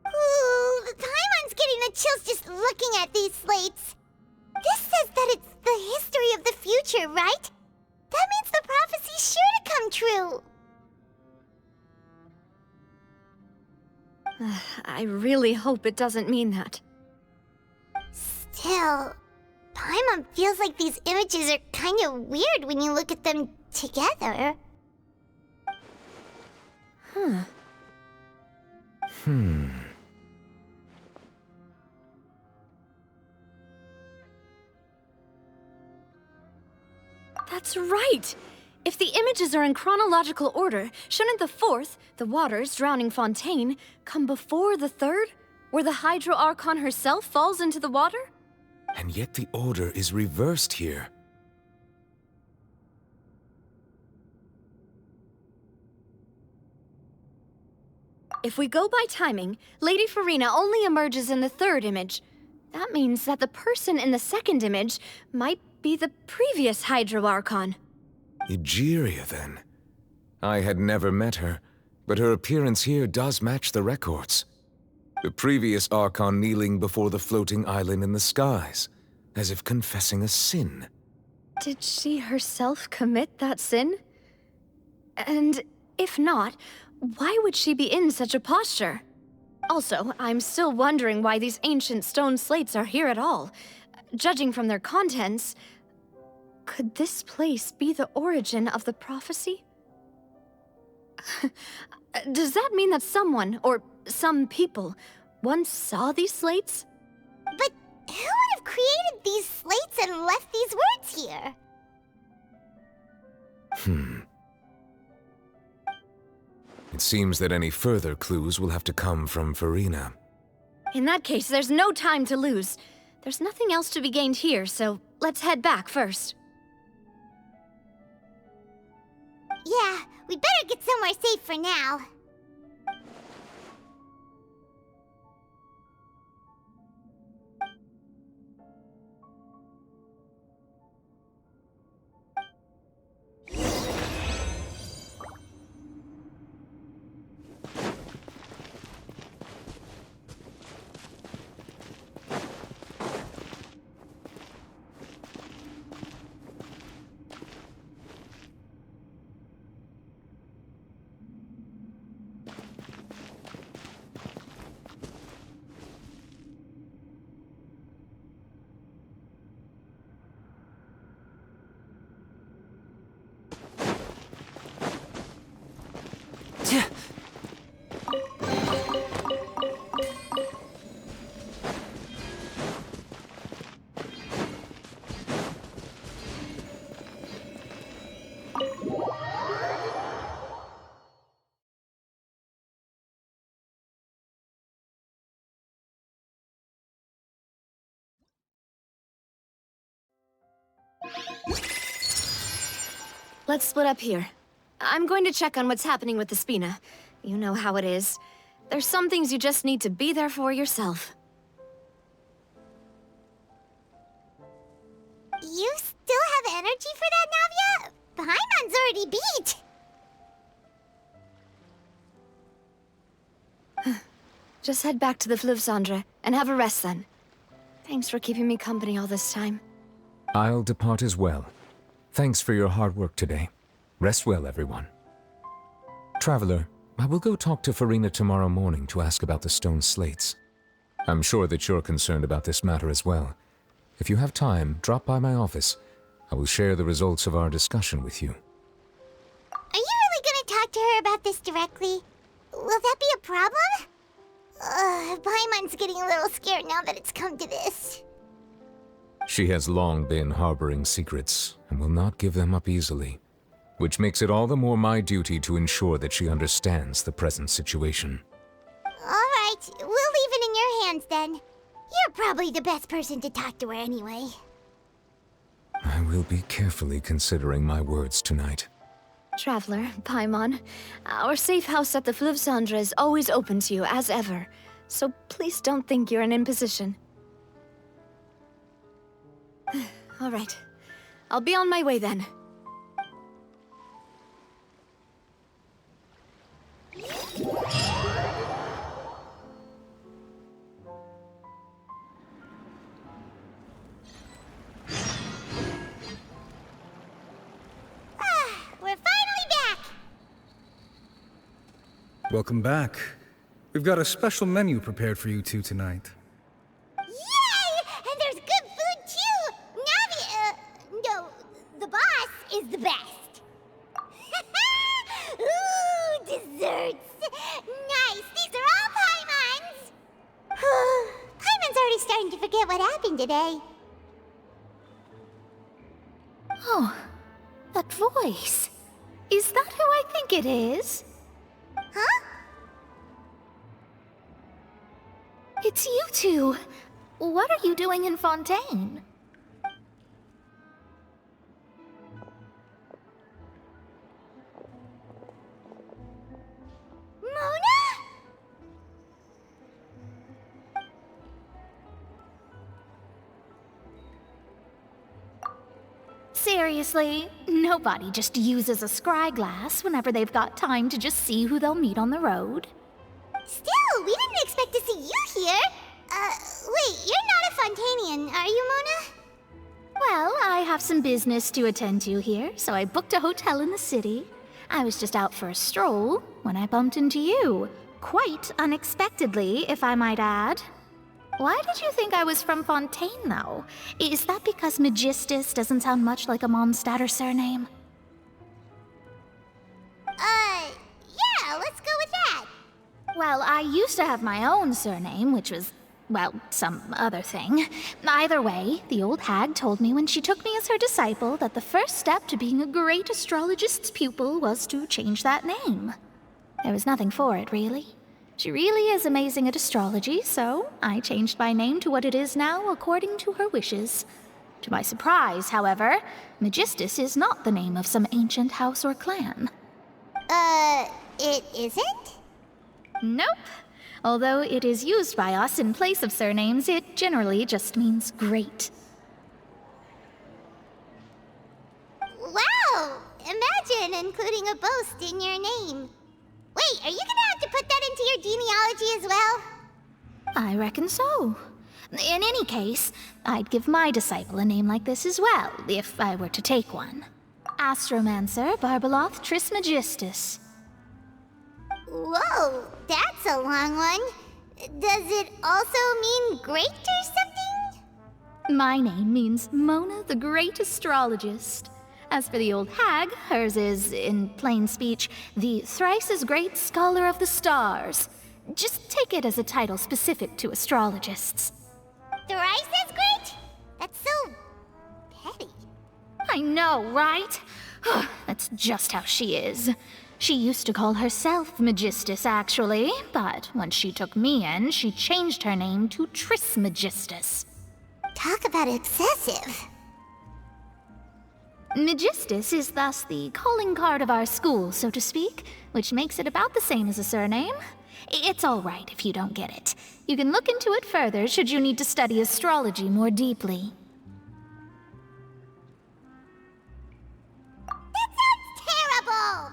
Ooh, Paimon's getting the chills just looking at these slates. This says that it's the history of the future, right? That means the prophecy's sure to come true. I really hope it doesn't mean that. Still, Paimon feels like these images are kind of weird when you look at them together. That's right! If the images are in chronological order, shouldn't the fourth, the waters drowning Fontaine, come before the third, where the Hydro Archon herself falls into the water? And yet the order is reversed here. If we go by timing, Lady Farina only emerges in the third image. That means that the person in the second image might be the previous Hydro Archon. Egeria, then. I had never met her, but her appearance here does match the records. The previous Archon kneeling before the floating island in the skies, as if confessing a sin. Did she herself commit that sin? And if not, why would she be in such a posture? Also, I'm still wondering why these ancient stone slates are here at all. Judging from their contents, could this place be the origin of the prophecy? Does that mean that someone, or some people, once saw these slates? But who would have created these slates and left these words here? It seems that any further clues will have to come from Farina. In that case, there's no time to lose. There's nothing else to be gained here, so let's head back first. Yeah, we better get somewhere safe for now. Let's split up here. I'm going to check on what's happening with the Spina. You know how it is. There's some things you just need to be there for yourself. You still have energy for that, Navia? Paimon's already beat. Just head back to the Fleuve Cendre and have a rest then. Thanks for keeping me company all this time. I'll depart as well. Thanks for your hard work today. Rest well, everyone. Traveler, I will go talk to Farina tomorrow morning to ask about the stone slates. I'm sure that you're concerned about this matter as well. If you have time, drop by my office. I will share the results of our discussion with you. Are you really gonna talk to her about this directly? Will that be a problem? Paimon's getting a little scared now that it's come to this. She has long been harboring secrets and will not give them up easily, which makes it all the more my duty to ensure that she understands the present situation. Alright, we'll leave it in your hands then. You're probably the best person to talk to her anyway. I will be carefully considering my words tonight. Traveler, Paimon, our safe house at the Fleuve Cendre is always open to you as ever, so please don't think you're an imposition. All right. I'll be on my way then. We're finally back! Welcome back. We've got a special menu prepared for you two tonight. Yay! And there's good food too! best. Ooh, desserts. Nice. These are all Paimon's. Paimon's already starting to forget what happened today. Oh, that voice. Is that who I think it is? Huh? It's you two. What are you doing in Fontaine? Mona? Seriously, nobody just uses a scry glass whenever they've got time to just see who they'll meet on the road. Still, we didn't expect to see you here. Wait, you're not a Fontanian, are you, Mona? Well, I have some business to attend to here, so I booked a hotel in the city. I was just out for a stroll when I bumped into you. Quite unexpectedly, if I might add. Why did you think I was from Fontaine, though? Is that because Magistus doesn't sound much like a Mondstadter surname? Yeah, let's go with that. Well, I used to have my own surname, which was, well, some other thing. Either way, the old hag told me when she took me as her disciple that the first step to being a great astrologist's pupil was to change that name. There was nothing for it, really. She really is amazing at astrology, so I changed my name to what it is now according to her wishes. To my surprise, however, Magistus is not the name of some ancient house or clan. It isn't? Nope. Although it is used by us in place of surnames, it generally just means great. Wow! Imagine including a boast in your name. Wait, are you gonna have to put that into your genealogy as well? I reckon so. In any case, I'd give my disciple a name like this as well, if I were to take one. Astromancer Barbeloth Trismegistus. Whoa, that's a long one. Does it also mean great or something? My name means Mona the Great Astrologist. As for the old hag, hers is, in plain speech, the thrice-as-great Scholar of the Stars. Just take it as a title specific to astrologists. Thrice as great? That's so petty. I know, right? That's just how she is. She used to call herself Magistus, actually, but when she took me in, she changed her name to Trismegistus. Talk about excessive. Magistus is thus the calling card of our school, so to speak, which makes it about the same as a surname. It's all right if you don't get it. You can look into it further should you need to study astrology more deeply. That sounds terrible!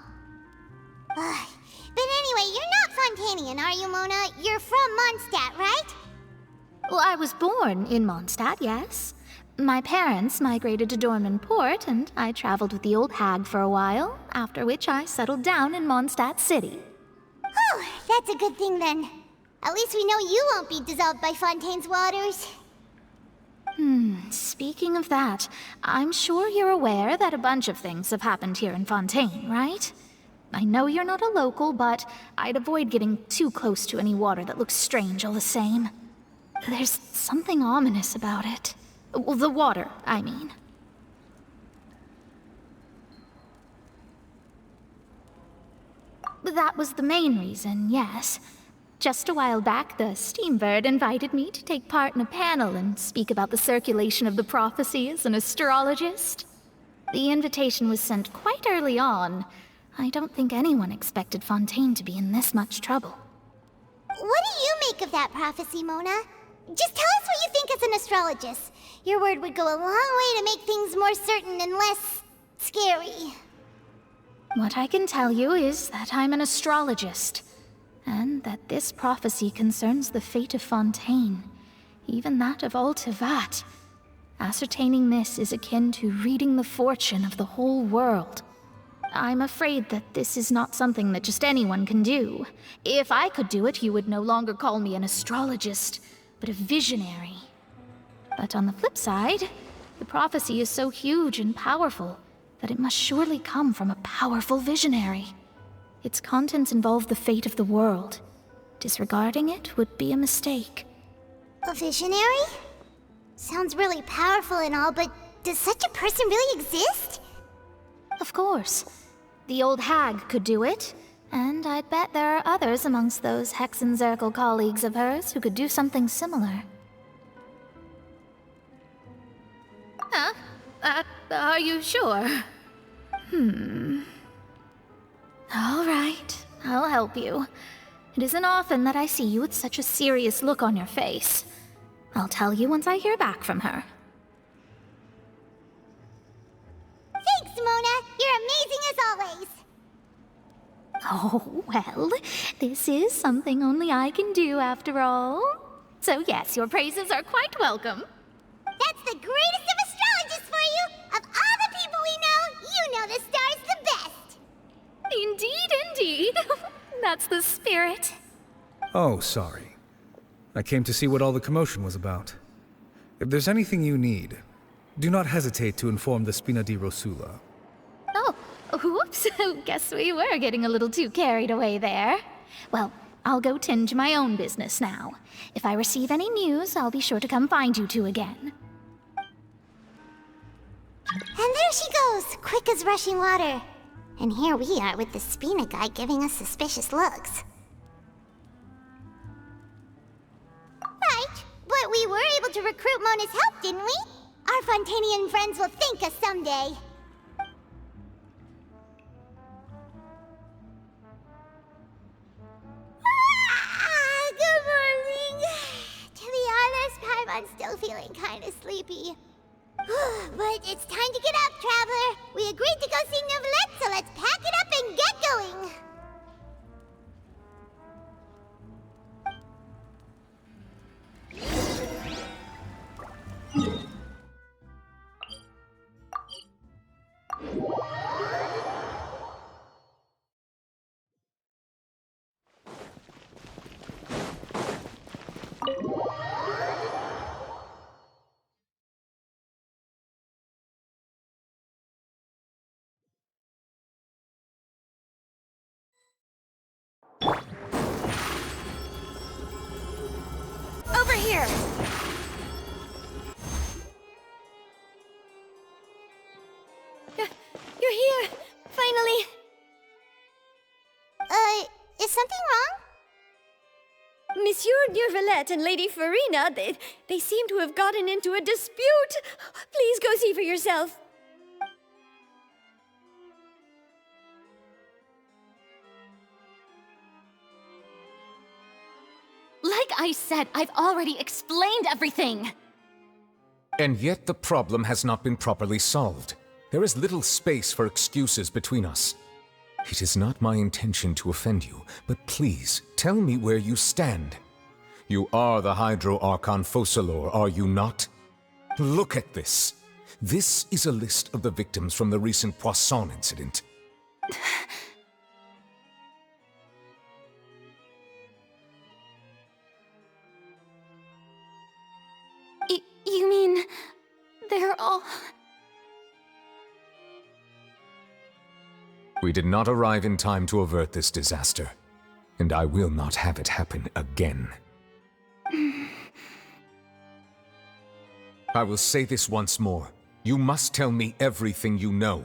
But anyway, you're not Fontanian, are you, Mona? You're from Mondstadt, right? Well, I was born in Mondstadt, yes. My parents migrated to Dorman Port, and I traveled with the old hag for a while, after which I settled down in Mondstadt City. Oh, that's a good thing then. At least we know you won't be dissolved by Fontaine's waters. Speaking of that, I'm sure you're aware that a bunch of things have happened here in Fontaine, right? I know you're not a local, but I'd avoid getting too close to any water that looks strange all the same. There's something ominous about it. Well, the water, I mean. That was the main reason, yes. Just a while back, the Steambird invited me to take part in a panel and speak about the circulation of the prophecy as an astrologist. The invitation was sent quite early on. I don't think anyone expected Fontaine to be in this much trouble. What do you make of that prophecy, Mona? Just tell us what you think as an astrologist. Your word would go a long way to make things more certain and less scary. What I can tell you is that I'm an astrologist, and that this prophecy concerns the fate of Fontaine, even that of all Tevat. Ascertaining this is akin to reading the fortune of the whole world. I'm afraid that this is not something that just anyone can do. If I could do it, you would no longer call me an astrologist, but a visionary. But on the flip side, the prophecy is so huge and powerful, that it must surely come from a powerful visionary. Its contents involve the fate of the world. Disregarding it would be a mistake. A visionary? Sounds really powerful and all, but does such a person really exist? Of course. The old hag could do it, and I'd bet there are others amongst those Hexenzirkel colleagues of hers who could do something similar. Huh? Are you sure? All right, I'll help you. It isn't often that I see you with such a serious look on your face. I'll tell you once I hear back from her. Thanks, Mona. You're amazing as always. Oh, well, this is something only I can do after all. So yes, your praises are quite welcome. That's the greatest of astrologists for you! Of all the people we know, you know the star's the best! Indeed, indeed. That's the spirit. Oh, sorry. I came to see what all the commotion was about. If there's anything you need, do not hesitate to inform the Spina di Rosula. Oh, whoops. Guess we were getting a little too carried away there. Well, I'll go tend to my own business now. If I receive any news, I'll be sure to come find you two again. And there she goes, quick as rushing water. And here we are with the Spina guy giving us suspicious looks. Right, but we were able to recruit Mona's help, didn't we? Our Fontanian friends will thank us someday. Good morning. To be honest, Paimon's still feeling kind of sleepy. But it's time to get up, Traveler. We agreed to go see Neuvillette, so let's pack it up and get going. Over here! You're here! Finally! Is something wrong? Monsieur Neuvillette and Lady Farina, they seem to have gotten into a dispute. Please go see for yourself. Like I said, I've already explained everything! And yet the problem has not been properly solved. There is little space for excuses between us. It is not my intention to offend you, but please, tell me where you stand. You are the Hydro Archon Focalor, are you not? Look at this. This is a list of the victims from the recent Poisson incident. You mean... they're all... We did not arrive in time to avert this disaster, and I will not have it happen again. I will say this once more. You must tell me everything you know.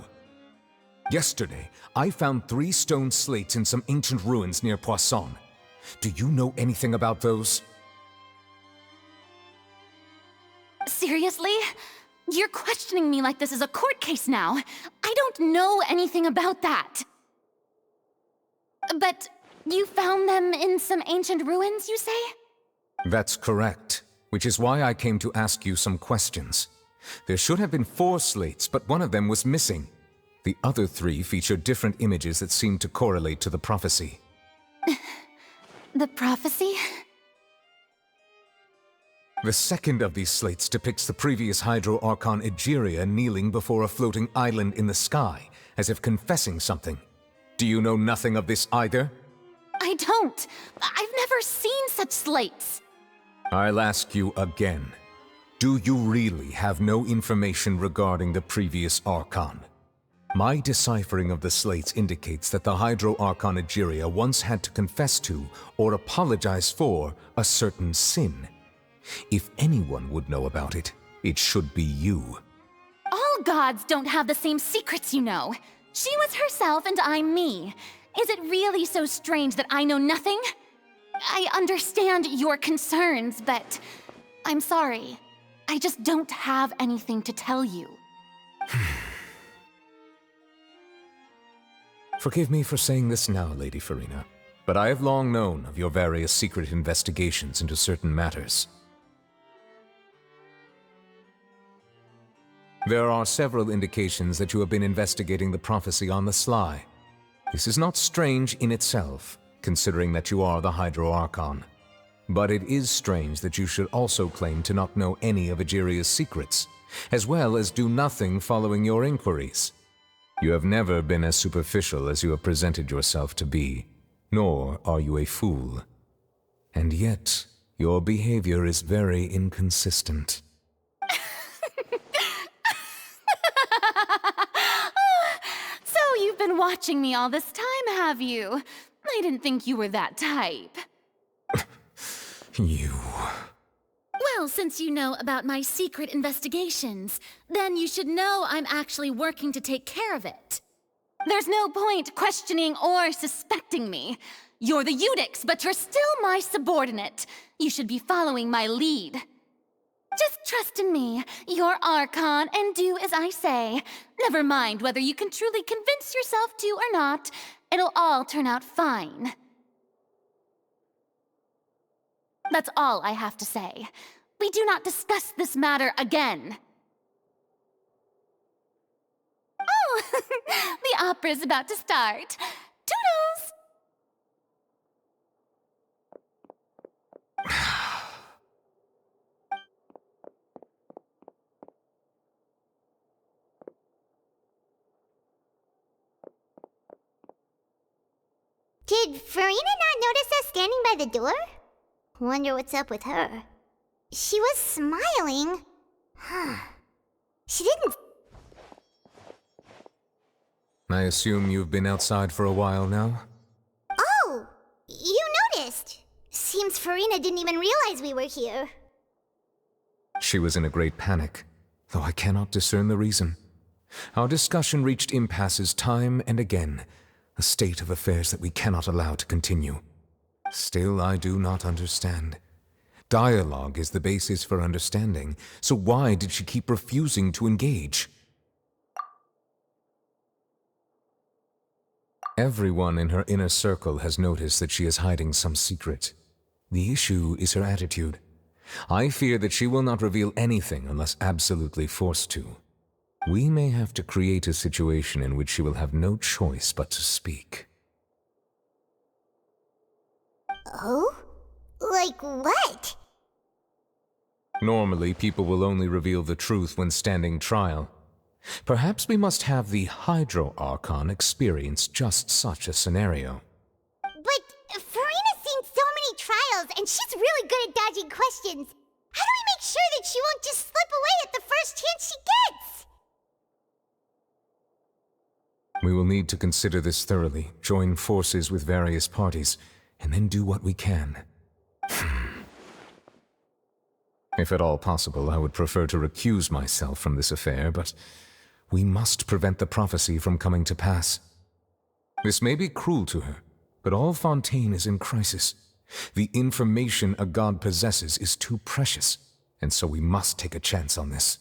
Yesterday, I found 3 stone slates in some ancient ruins near Poisson. Do you know anything about those? Seriously? You're questioning me like this is a court case now. I don't know anything about that. But you found them in some ancient ruins, you say? That's correct, which is why I came to ask you some questions. There should have been 4 slates, but one of them was missing. The other 3 feature different images that seem to correlate to the prophecy. The prophecy? The second of these slates depicts the previous Hydro Archon Egeria kneeling before a floating island in the sky, as if confessing something. Do you know nothing of this either? I don't. I've never seen such slates. I'll ask you again. Do you really have no information regarding the previous Archon? My deciphering of the slates indicates that the Hydro Archon Egeria once had to confess to, or apologize for, a certain sin. If anyone would know about it, it should be you. All gods don't have the same secrets, you know. She was herself and I'm me. Is it really so strange that I know nothing? I understand your concerns, but I'm sorry. I just don't have anything to tell you. Forgive me for saying this now, Lady Farina, but I have long known of your various secret investigations into certain matters. There are several indications that you have been investigating the prophecy on the sly. This is not strange in itself, considering that you are the Hydro Archon. But it is strange that you should also claim to not know any of Egeria's secrets, as well as do nothing following your inquiries. You have never been as superficial as you have presented yourself to be, nor are you a fool. And yet, your behavior is very inconsistent. So you've been watching me all this time, have you? I didn't think you were that type. You... Well, since you know about my secret investigations, then you should know I'm actually working to take care of it. There's no point questioning or suspecting me. You're the Eudix, but you're still my subordinate. You should be following my lead. Just trust in me, your Archon, and do as I say. Never mind whether you can truly convince yourself to or not. It'll all turn out fine. That's all I have to say. We do not discuss this matter again. Oh, the opera's about to start. Toodles! Did Farina not notice us standing by the door? Wonder what's up with her. She was smiling. She didn't... I assume you've been outside for a while now? Oh! You noticed! Seems Farina didn't even realize we were here. She was in a great panic, though I cannot discern the reason. Our discussion reached impasses time and again, a state of affairs that we cannot allow to continue. Still, I do not understand. Dialogue is the basis for understanding, so why did she keep refusing to engage? Everyone in her inner circle has noticed that she is hiding some secret. The issue is her attitude. I fear that she will not reveal anything unless absolutely forced to. We may have to create a situation in which she will have no choice but to speak. Oh? Like what? Normally, people will only reveal the truth when standing trial. Perhaps we must have the Hydro Archon experience just such a scenario. But Farina's seen so many trials, and she's really good at dodging questions. How do we make sure that she won't just slip away at the first chance she gets? We will need to consider this thoroughly, join forces with various parties, and then do what we can. If at all possible, I would prefer to recuse myself from this affair, but we must prevent the prophecy from coming to pass. This may be cruel to her, but all Fontaine is in crisis. The information a god possesses is too precious, and so we must take a chance on this.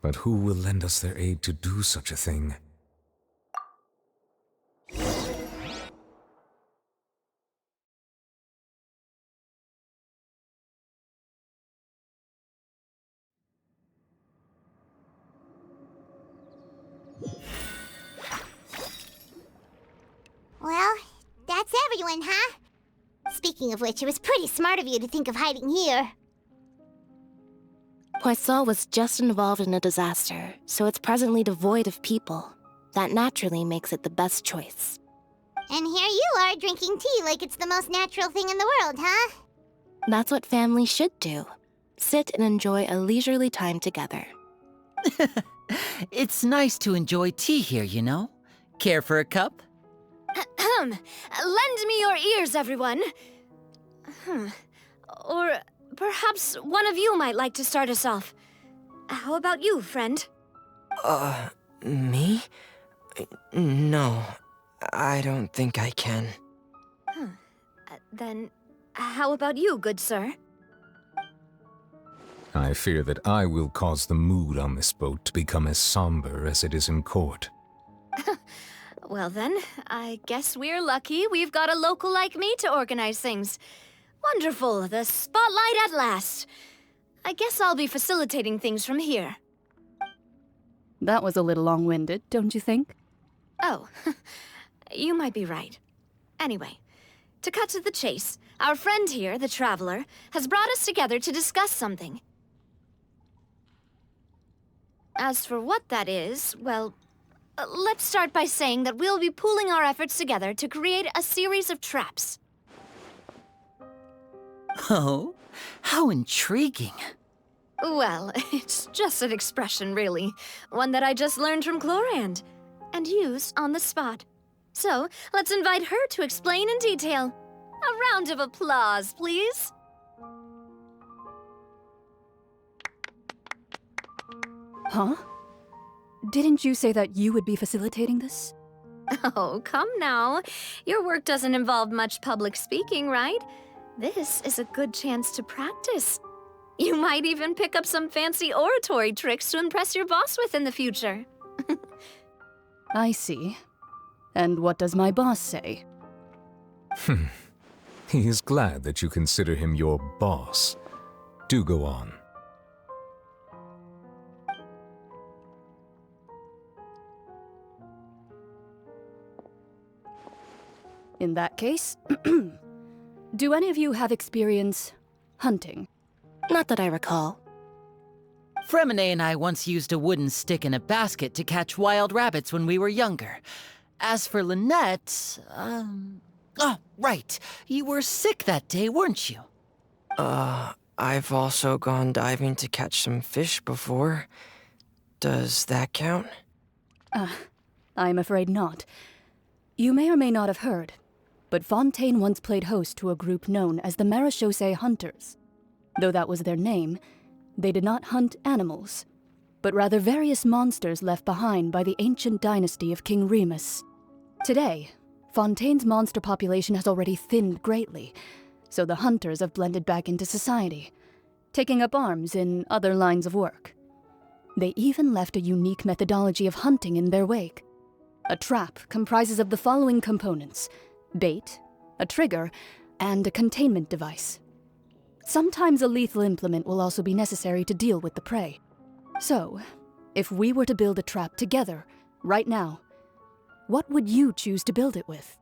But who will lend us their aid to do such a thing? Well, that's everyone, huh? Speaking of which, it was pretty smart of you to think of hiding here. Poisson was just involved in a disaster, so it's presently devoid of people. That naturally makes it the best choice. And here you are drinking tea like it's the most natural thing in the world, huh? That's what family should do. Sit and enjoy a leisurely time together. It's nice to enjoy tea here, you know? Care for a cup? Lend me your ears, everyone. Or perhaps one of you might like to start us off. How about you, friend? Me? No, I don't think I can. Then, how about you, good sir? I fear that I will cause the mood on this boat to become as somber as it is in court. Well then, I guess we're lucky we've got a local like me to organize things. Wonderful, the spotlight at last. I guess I'll be facilitating things from here. That was a little long-winded, don't you think? Oh, you might be right. Anyway, to cut to the chase, our friend here, the Traveler, has brought us together to discuss something. As for what that is, well, let's start by saying that we'll be pooling our efforts together to create a series of traps. Oh, how intriguing. Well, it's just an expression, really. One that I just learned from Chlorand, and used on the spot. So, let's invite her to explain in detail. A round of applause, please. Huh? Didn't you say that you would be facilitating this? Oh, come now. Your work doesn't involve much public speaking, right? This is a good chance to practice. You might even pick up some fancy oratory tricks to impress your boss with in the future. I see. And what does my boss say? He is glad that you consider him your boss. Do go on. In that case, do any of you have experience hunting? Not that I recall. Fremine and I once used a wooden stick in a basket to catch wild rabbits when we were younger. As for Lynette, oh, right. You were sick that day, weren't you? I've also gone diving to catch some fish before. Does that count? I'm afraid not. You may or may not have heard, but Fontaine once played host to a group known as the Marechaussee Hunters. Though that was their name, they did not hunt animals, but rather various monsters left behind by the ancient dynasty of King Remus. Today, Fontaine's monster population has already thinned greatly, so the hunters have blended back into society, taking up arms in other lines of work. They even left a unique methodology of hunting in their wake. A trap comprises of the following components: bait, a trigger, and a containment device. Sometimes a lethal implement will also be necessary to deal with the prey. So, if we were to build a trap together, right now, what would you choose to build it with?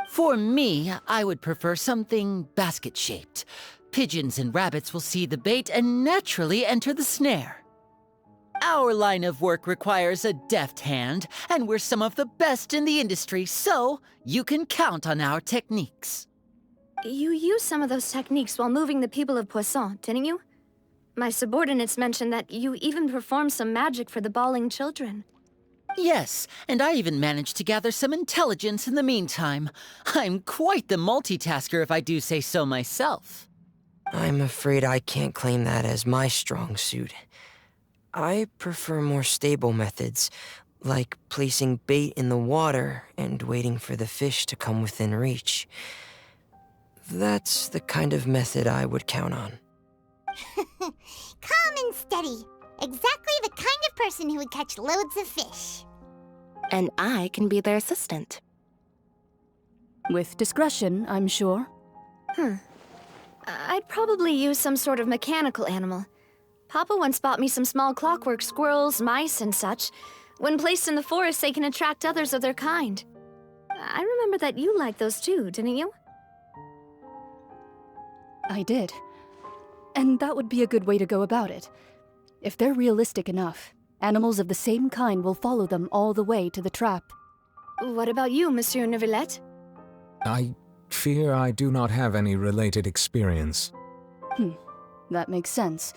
For me, I would prefer something basket-shaped. Pigeons and rabbits will see the bait and naturally enter the snare. Our line of work requires a deft hand, and we're some of the best in the industry, so you can count on our techniques. You used some of those techniques while moving the people of Poisson, didn't you? My subordinates mentioned that you even performed some magic for the bawling children. Yes, and I even managed to gather some intelligence in the meantime. I'm quite the multitasker if I do say so myself. I'm afraid I can't claim that as my strong suit. I prefer more stable methods, like placing bait in the water and waiting for the fish to come within reach. That's the kind of method I would count on. Calm and steady. Exactly the kind of person who would catch loads of fish. And I can be their assistant. With discretion, I'm sure. I'd probably use some sort of mechanical animal. Papa once bought me some small clockwork squirrels, mice, and such. When placed in the forest, they can attract others of their kind. I remember that you liked those too, didn't you? I did. And that would be a good way to go about it. If they're realistic enough, animals of the same kind will follow them all the way to the trap. What about you, Monsieur Neuvillette? I fear I do not have any related experience. That makes sense.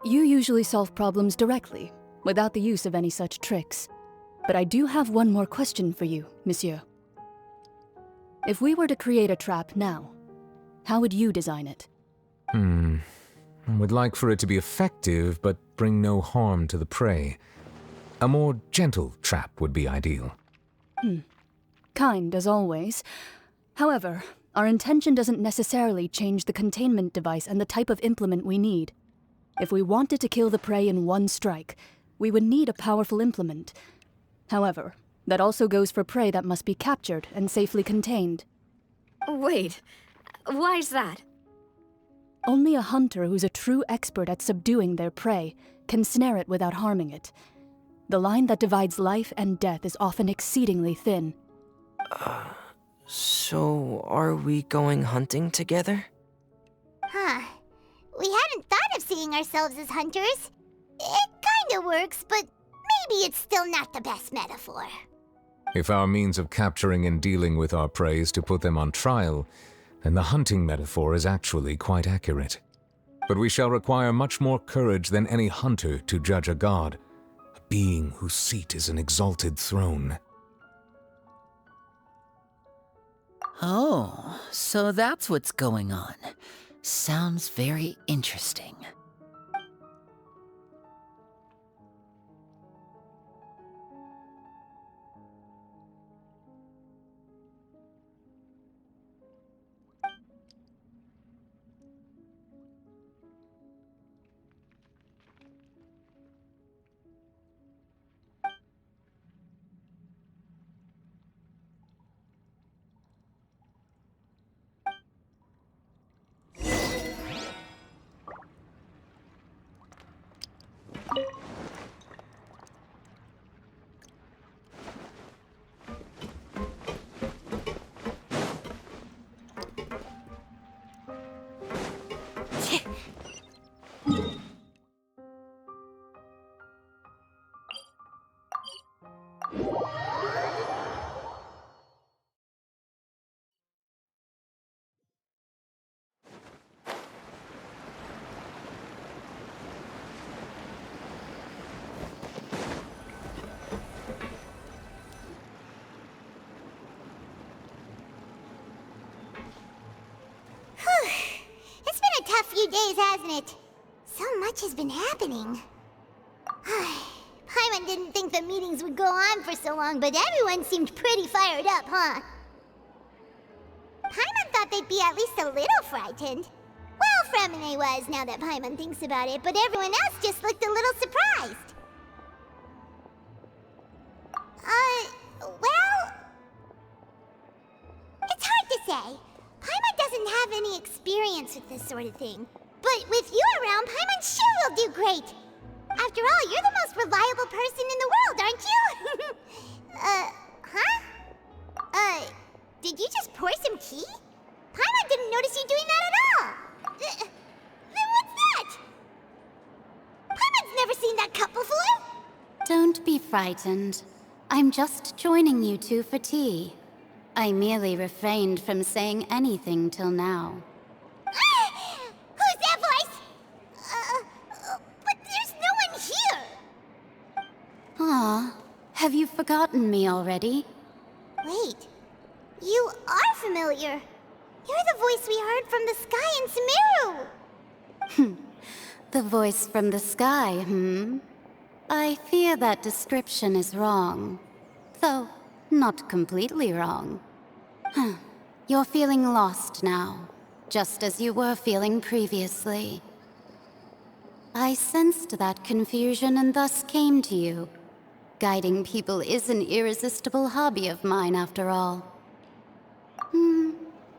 You usually solve problems directly, without the use of any such tricks. But I do have one more question for you, monsieur. If we were to create a trap now, how would you design it? I would like for it to be effective, but bring no harm to the prey. A more gentle trap would be ideal. Kind, as always. However, our intention doesn't necessarily change the containment device and the type of implement we need. If we wanted to kill the prey in one strike, we would need a powerful implement. However, that also goes for prey that must be captured and safely contained. Wait, why's that? Only a hunter who's a true expert at subduing their prey can snare it without harming it. The line that divides life and death is often exceedingly thin. So are we going hunting together? Huh. We hadn't thought of seeing ourselves as hunters. It kinda works, but maybe it's still not the best metaphor. If our means of capturing and dealing with our prey is to put them on trial, then the hunting metaphor is actually quite accurate. But we shall require much more courage than any hunter to judge a god, a being whose seat is an exalted throne. Oh, so that's what's going on. Sounds very interesting. It's been a tough few days, hasn't it? So much has been happening. Paimon didn't think the meetings would go on for so long, but everyone seemed pretty fired up, huh? Paimon thought they'd be at least a little frightened. Well, Fremine was, now that Paimon thinks about it, but everyone else just looked a little surprised. Well... It's hard to say. Paimon doesn't have any experience with this sort of thing. But with you around, Paimon sure will do great. After all, you're the most reliable person in the world, aren't you? Did you just pour some tea? Paimon didn't notice you doing that at all. Then what's that? Paimon's never seen that cup before. Don't be frightened. I'm just joining you two for tea. I merely refrained from saying anything till now. Who's that voice? But there's no one here. Aw, have you forgotten me already? Wait, you are familiar. You're the voice we heard from the sky in Sumeru. The voice from the sky, I fear that description is wrong. Though, not completely wrong. You're feeling lost now, just as you were feeling previously. I sensed that confusion and thus came to you. Guiding people is an irresistible hobby of mine, after all.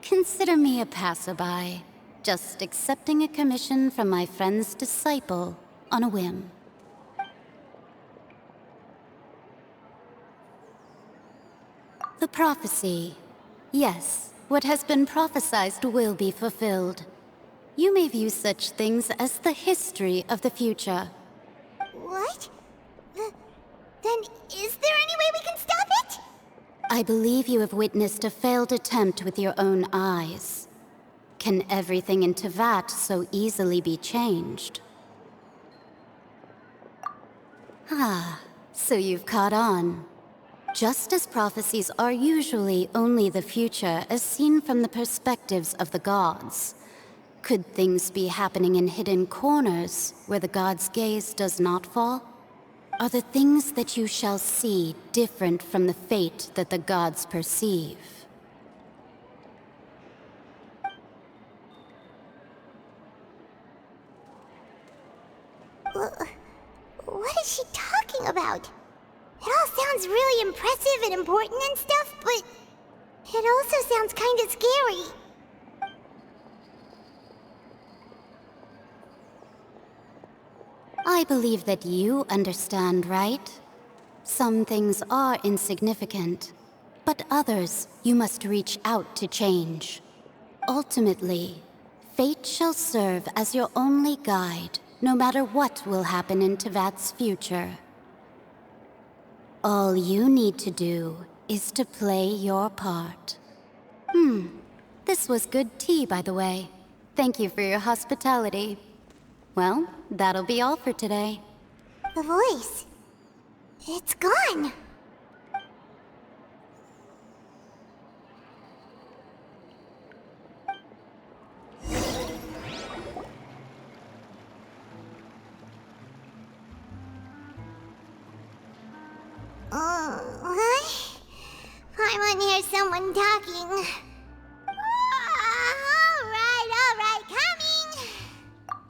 Consider me a passerby, just accepting a commission from my friend's disciple on a whim. The prophecy. Yes, what has been prophesied will be fulfilled. You may view such things as the history of the future. What? Then is there any way we can stop it? I believe you have witnessed a failed attempt with your own eyes. Can everything in Tevat so easily be changed? Ah, so you've caught on. Just as prophecies are usually only the future as seen from the perspectives of the gods, could things be happening in hidden corners where the gods' gaze does not fall? Are the things that you shall see different from the fate that the gods perceive? What is she talking about? It all sounds really impressive and important and stuff, but it also sounds kind of scary. I believe that you understand, right? Some things are insignificant, but others you must reach out to change. Ultimately, fate shall serve as your only guide, no matter what will happen in Tevat's future. All you need to do is to play your part. This was good tea, by the way. Thank you for your hospitality. Well, that'll be all for today. The voice. It's gone. What? I want to hear someone talking. All right, coming.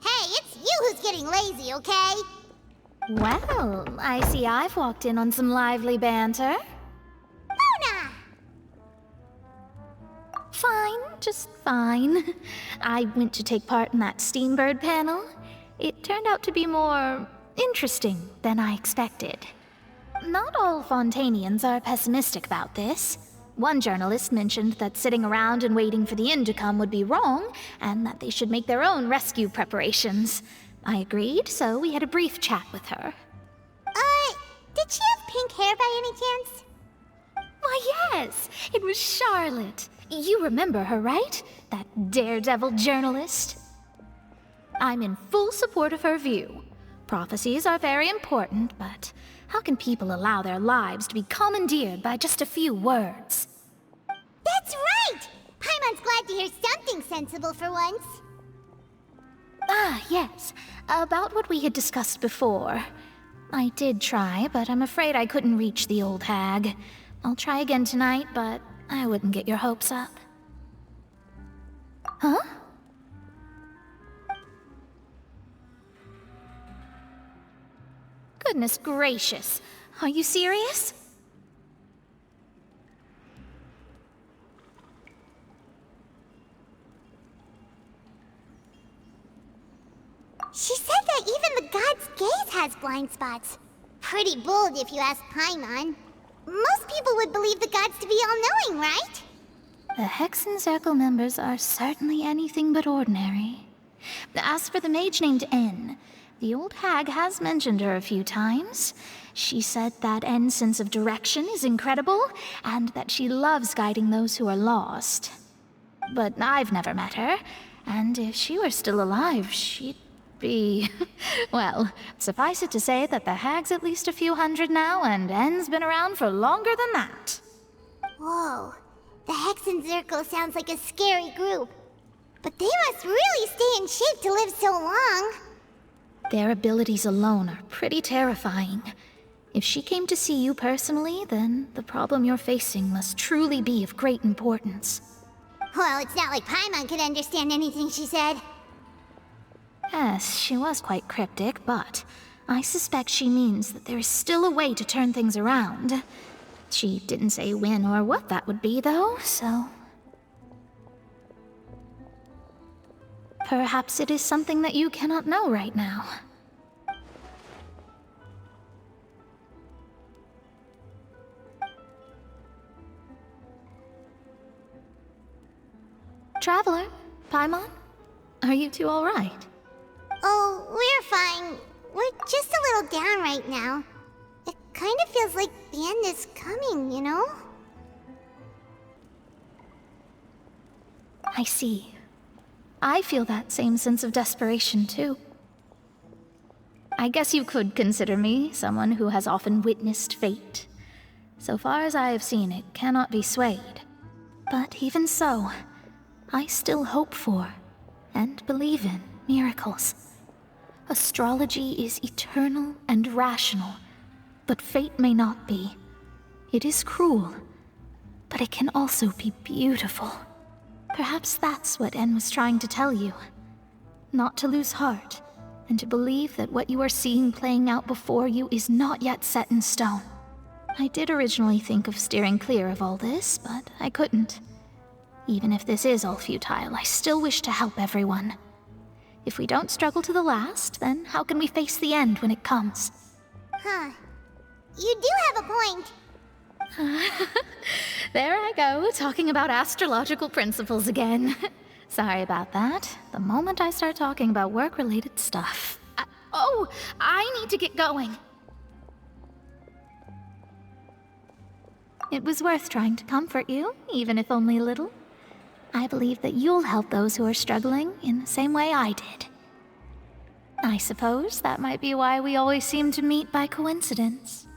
Hey, it's you who's getting lazy, okay? Well, I see I've walked in on some lively banter. Luna! Fine, just fine. I went to take part in that Steambird panel. It turned out to be more interesting than I expected. Not all Fontanians are pessimistic about this. One journalist mentioned that sitting around and waiting for the end to come would be wrong, and that they should make their own rescue preparations. I agreed, so we had a brief chat with her. Did she have pink hair by any chance? Why, yes! It was Charlotte. You remember her, right? That daredevil journalist? I'm in full support of her view. Prophecies are very important, but how can people allow their lives to be commandeered by just a few words? That's right! Paimon's glad to hear something sensible for once. Ah, yes. About what we had discussed before. I did try, but I'm afraid I couldn't reach the old hag. I'll try again tonight, but I wouldn't get your hopes up. Huh? Goodness gracious. Are you serious? She said that even the god's gaze has blind spots. Pretty bold if you ask Paimon. Most people would believe the gods to be all-knowing, right? The Hexen Circle members are certainly anything but ordinary. As for the mage named N, the old hag has mentioned her a few times. She said that N's sense of direction is incredible, and that she loves guiding those who are lost. But I've never met her, and if she were still alive, she'd be... well, suffice it to say that the hag's at least a few hundred now, and N's been around for longer than that. Whoa, the Hexen Circle sounds like a scary group. But they must really stay in shape to live so long. Their abilities alone are pretty terrifying. If she came to see you personally, then the problem you're facing must truly be of great importance. Well, it's not like Paimon could understand anything she said. Yes, she was quite cryptic, but I suspect she means that there is still a way to turn things around. She didn't say when or what that would be, though, so... perhaps it is something that you cannot know right now. Traveler, Paimon, are you two all right? Oh, we're fine. We're just a little down right now. It kind of feels like the end is coming, you know? I see. I feel that same sense of desperation, too. I guess you could consider me someone who has often witnessed fate. So far as I have seen, it cannot be swayed. But even so, I still hope for and believe in miracles. Astrology is eternal and rational, but fate may not be. It is cruel, but it can also be beautiful. Perhaps that's what En was trying to tell you. Not to lose heart, and to believe that what you are seeing playing out before you is not yet set in stone. I did originally think of steering clear of all this, but I couldn't. Even if this is all futile, I still wish to help everyone. If we don't struggle to the last, then how can we face the end when it comes? Huh. You do have a point. There I go, talking about astrological principles again. Sorry about that. The moment I start talking about work-related stuff. I need to get going. It was worth trying to comfort you, even if only a little. I believe that you'll help those who are struggling in the same way I did. I suppose that might be why we always seem to meet by coincidence.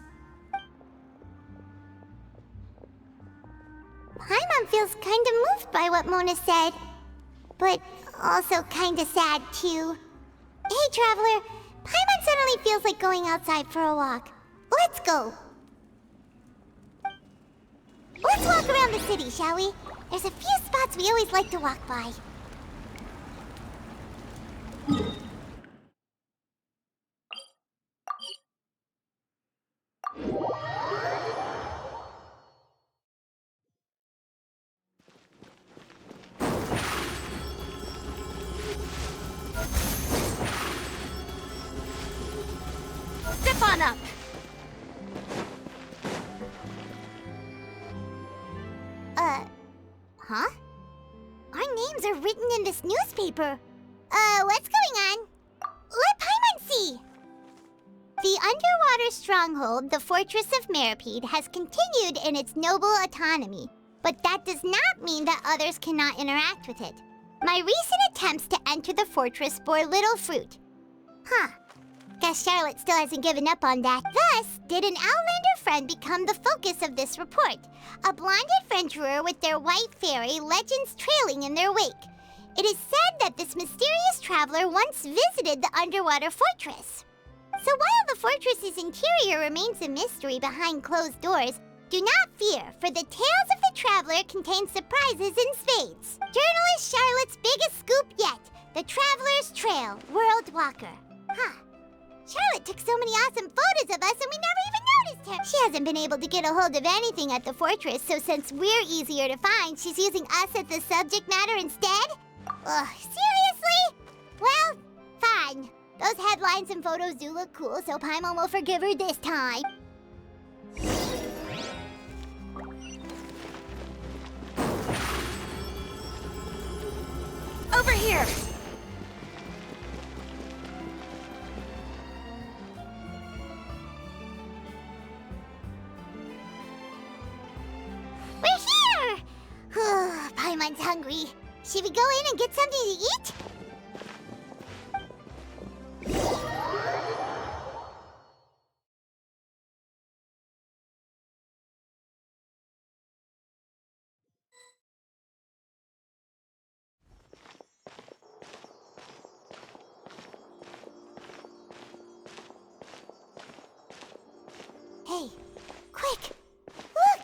Paimon feels kinda moved by what Mona said. But also kinda sad, too. Hey, Traveler. Paimon suddenly feels like going outside for a walk. Let's go. Let's walk around the city, shall we? There's a few spots we always like to walk by. Step on up! Huh? Our names are written in this newspaper. What's going on? Let Paimon see! The underwater stronghold, the Fortress of Meripede, has continued in its noble autonomy, but that does not mean that others cannot interact with it. My recent attempts to enter the fortress bore little fruit. Huh. Guess Charlotte still hasn't given up on that. Thus, did an Outlander friend become the focus of this report. A blonde adventurer with their white fairy, legends trailing in their wake. It is said that this mysterious traveler once visited the underwater fortress. So while the fortress's interior remains a mystery behind closed doors, do not fear, for the tales of the traveler contain surprises in spades. Journalist Charlotte's biggest scoop yet, the Traveler's Trail, World Walker. Huh. Charlotte took so many awesome photos of us and we never even noticed her. She hasn't been able to get a hold of anything at the fortress, so since we're easier to find, she's using us as the subject matter instead? Ugh, seriously? Well, fine. Those headlines and photos do look cool, so Paimon will forgive her this time. Over here! We're here! Paimon's hungry. Should we go in and get something to eat? Hey, quick! Look!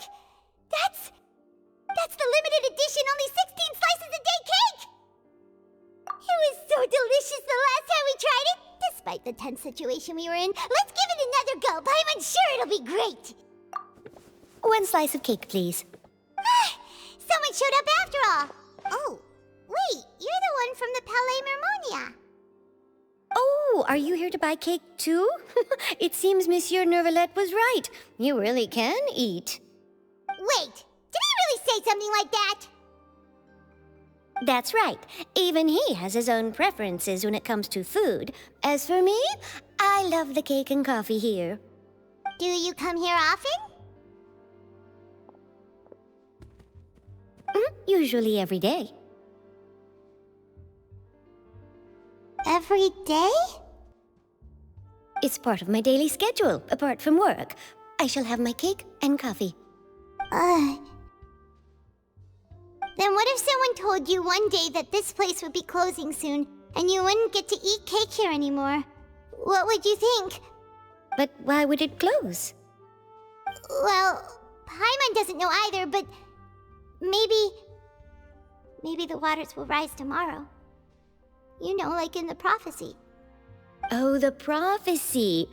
That's the limited edition only 16 slices a day cake! It was so delicious the last time we tried it! Despite the tense situation we were in, let's give it another go! Paimon's sure it'll be great! 1 slice of cake, please. Someone showed up after all! Oh, wait, you're the one from the Palais Mermonia. Oh, are you here to buy cake too? It seems Monsieur Nervalette was right. You really can eat. Wait, did he really say something like that? That's right. Even he has his own preferences when it comes to food. As for me, I love the cake and coffee here. Do you come here often? Usually every day. Every day? It's part of my daily schedule, apart from work. I shall have my cake and coffee. Then what if someone told you one day that this place would be closing soon, and you wouldn't get to eat cake here anymore? What would you think? But why would it close? Well, Paimon doesn't know either, but maybe the waters will rise tomorrow. You know, like in the prophecy. Oh, the prophecy.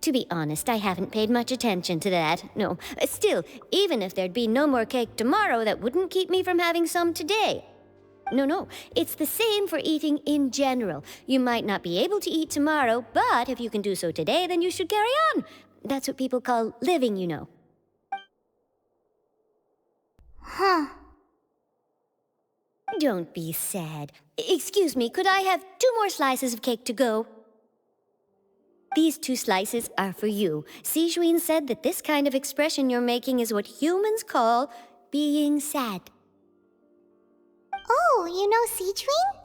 To be honest, I haven't paid much attention to that. No, still, even if there'd be no more cake tomorrow, that wouldn't keep me from having some today. No, it's the same for eating in general. You might not be able to eat tomorrow, but if you can do so today, then you should carry on. That's what people call living, you know. Huh. Don't be sad. Excuse me, could I have 2 more slices of cake to go? These 2 slices are for you. Sijuin said that this kind of expression you're making is what humans call being sad. Oh, you know Sijuin?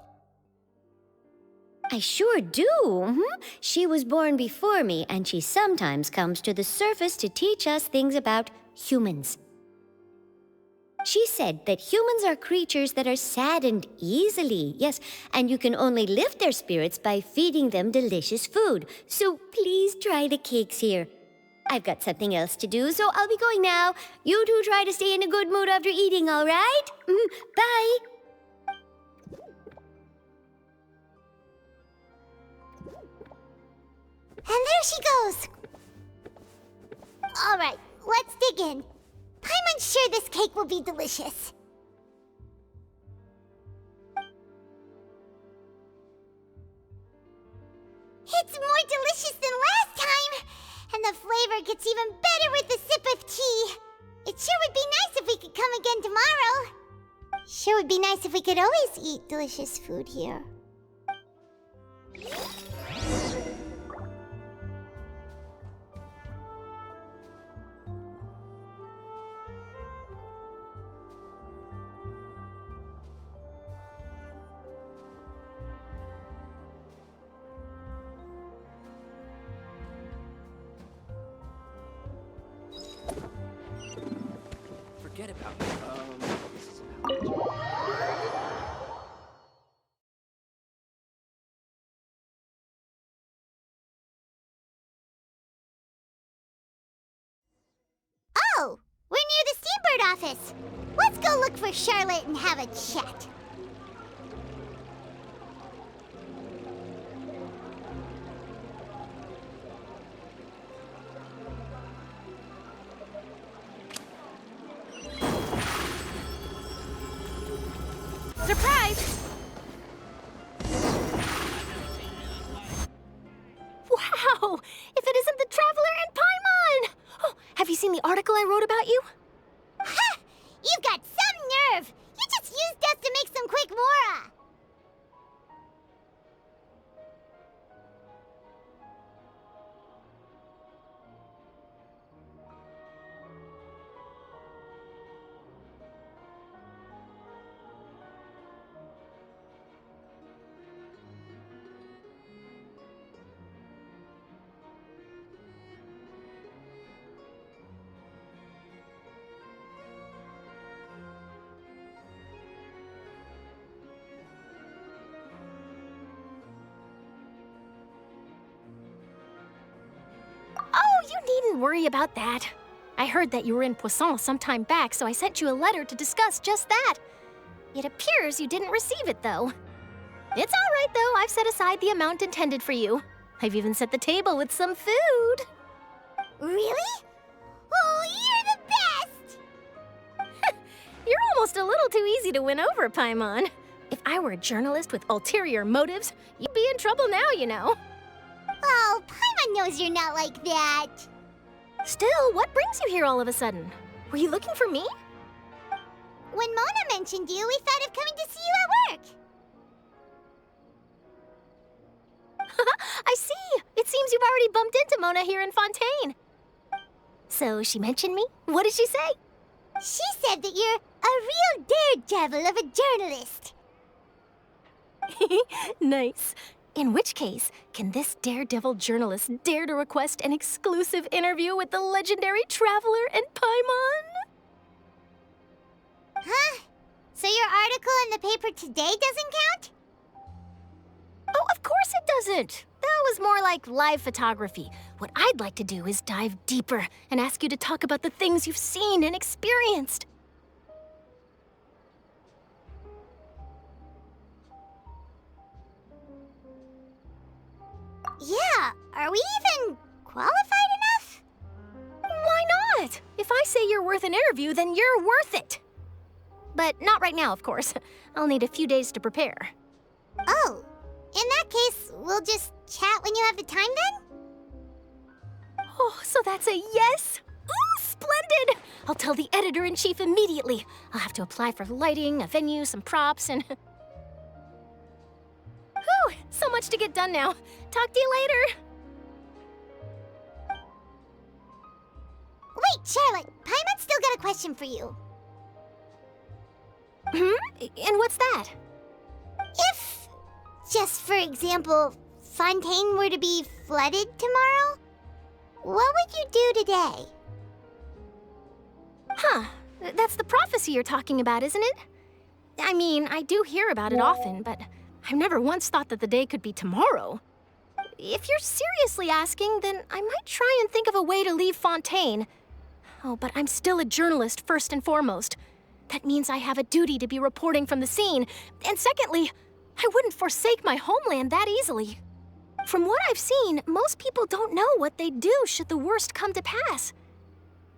I sure do. She was born before me, and she sometimes comes to the surface to teach us things about humans. She said that humans are creatures that are saddened easily, yes, and you can only lift their spirits by feeding them delicious food. So please try the cakes here. I've got something else to do, so I'll be going now. You two try to stay in a good mood after eating, all right? Bye. And there she goes. All right, let's dig in. Paimon's sure this cake will be delicious. It's more delicious than last time, and the flavor gets even better with a sip of tea. It sure would be nice if we could come again tomorrow. Sure would be nice if we could always eat delicious food here. Forget about Oh, we're near the Steambird office. Let's go look for Charlotte and have a chat. Surprise! Wow! If it isn't the Traveler and Paimon! Oh, have you seen the article I wrote about you? Ha! You've got some nerve! You just used us to make some quick mora! Oh, you needn't worry about that. I heard that you were in Poisson some time back, so I sent you a letter to discuss just that. It appears you didn't receive it, though. It's all right, though. I've set aside the amount intended for you. I've even set the table with some food. Really? Oh, you're the best! You're almost a little too easy to win over, Paimon. If I were a journalist with ulterior motives, you'd be in trouble now, you know. Oh, Paimon knows you're not like that. Still, what brings you here all of a sudden? Were you looking for me? When Mona mentioned you, we thought of coming to see you at work. I see. It seems you've already bumped into Mona here in Fontaine. So she mentioned me? What did she say? She said that you're a real daredevil of a journalist. Nice. In which case, can this daredevil journalist dare to request an exclusive interview with the legendary traveler and Paimon? Huh? So your article in the paper today doesn't count? Oh, of course it doesn't. That was more like live photography. What I'd like to do is dive deeper and ask you to talk about the things you've seen and experienced. Yeah, are we even qualified enough? Why not? If I say you're worth an interview, then you're worth it. But not right now, of course. I'll need a few days to prepare. Oh, in that case, we'll just chat when you have the time then? Oh, so that's a yes? Ooh, splendid! I'll tell the editor-in-chief immediately. I'll have to apply for lighting, a venue, some props, and... Whew, so much to get done now. Talk to you later. Wait, Charlotte, Paimon's still got a question for you. And what's that? If, just for example, Fontaine were to be flooded tomorrow, what would you do today? Huh, that's the prophecy you're talking about, isn't it? I mean, I do hear about it often, but I've never once thought that the day could be tomorrow. If you're seriously asking, then I might try and think of a way to leave Fontaine. Oh, but I'm still a journalist first and foremost. That means I have a duty to be reporting from the scene. And secondly, I wouldn't forsake my homeland that easily. From what I've seen, most people don't know what they'd do should the worst come to pass.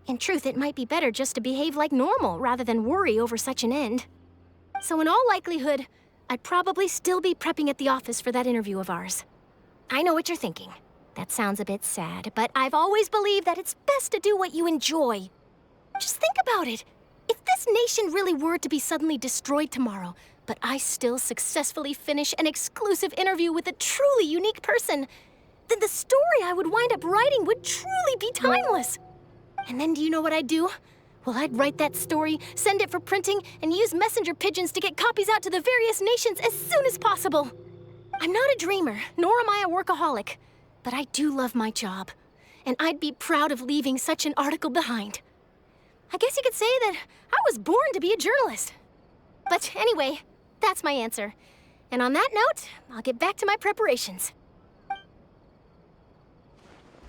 In truth, it might be better just to behave like normal rather than worry over such an end. So in all likelihood, I'd probably still be prepping at the office for that interview of ours. I know what you're thinking. That sounds a bit sad, but I've always believed that it's best to do what you enjoy. Just think about it. If this nation really were to be suddenly destroyed tomorrow, but I still successfully finish an exclusive interview with a truly unique person, then the story I would wind up writing would truly be timeless. And then do you know what I'd do? Well, I'd write that story, send it for printing, and use messenger pigeons to get copies out to the various nations as soon as possible. I'm not a dreamer, nor am I a workaholic, but I do love my job, and I'd be proud of leaving such an article behind. I guess you could say that I was born to be a journalist. But anyway, that's my answer. And on that note, I'll get back to my preparations.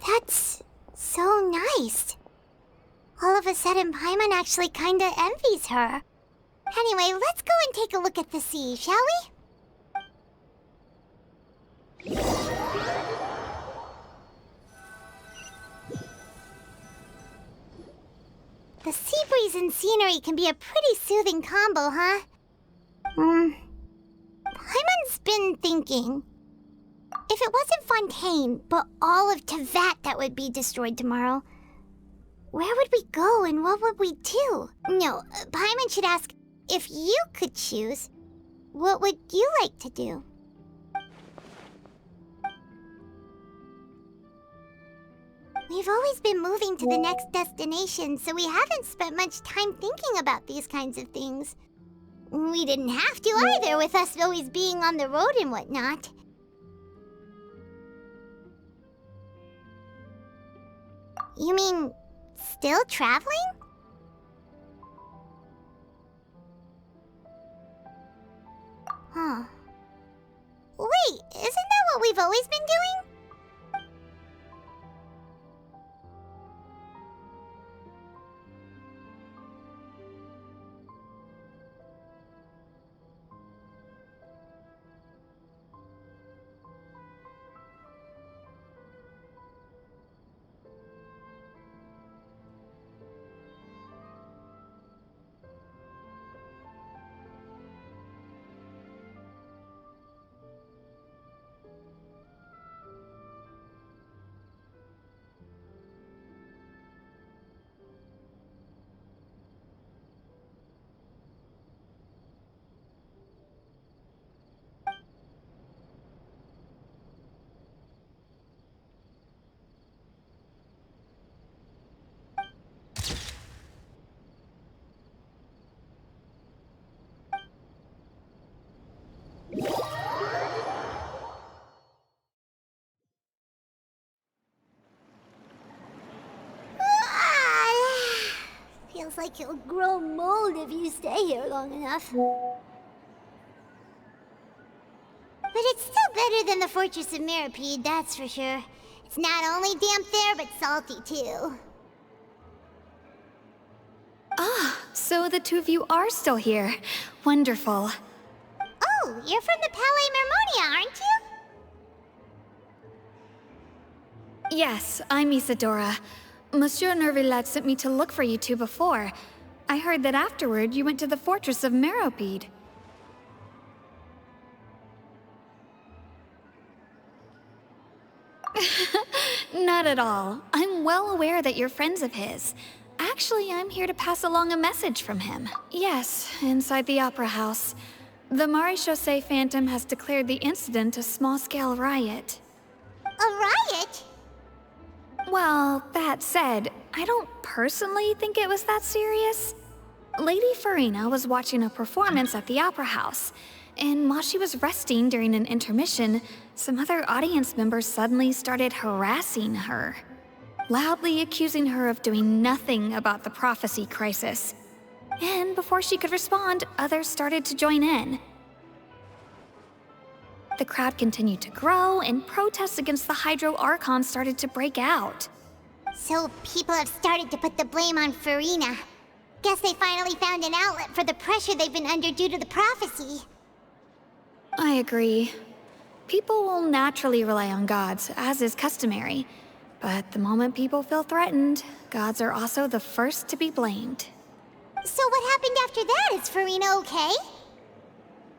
That's so nice. All of a sudden, Paimon actually kinda envies her. Anyway, let's go and take a look at the sea, shall we? The sea breeze and scenery can be a pretty soothing combo, huh? Paimon's been thinking. If it wasn't Fontaine, but all of Tevat that would be destroyed tomorrow, where would we go and what would we do? No, Paimon should ask, if you could choose, what would you like to do? We've always been moving to the next destination, so we haven't spent much time thinking about these kinds of things. We didn't have to either, with us always being on the road and whatnot. You mean, still traveling? Huh. Wait, isn't that what we've always been doing? like you'll grow mold if you stay here long enough. But it's still better than the Fortress of Mirapede, that's for sure. It's not only damp there, but salty too. Ah, so the two of you are still here. Wonderful. Oh, you're from the Palais Mermonia, aren't you? Yes, I'm Isadora. Monsieur Nervillat sent me to look for you two before. I heard that afterward you went to the Fortress of Meropide. Not at all. I'm well aware that you're friends of his. Actually, I'm here to pass along a message from him. Yes, inside the Opera House. The Maréchaussée Phantom has declared the incident a small-scale riot. A riot? Well, that said, I don't personally think it was that serious. Lady Farina was watching a performance at the Opera House, and while she was resting during an intermission, some other audience members suddenly started harassing her, loudly accusing her of doing nothing about the prophecy crisis. And before she could respond, others started to join in. The crowd continued to grow, and protests against the Hydro Archon started to break out. So people have started to put the blame on Farina. Guess they finally found an outlet for the pressure they've been under due to the prophecy. I agree. People will naturally rely on gods, as is customary. But the moment people feel threatened, gods are also the first to be blamed. So what happened after that? Is Farina okay?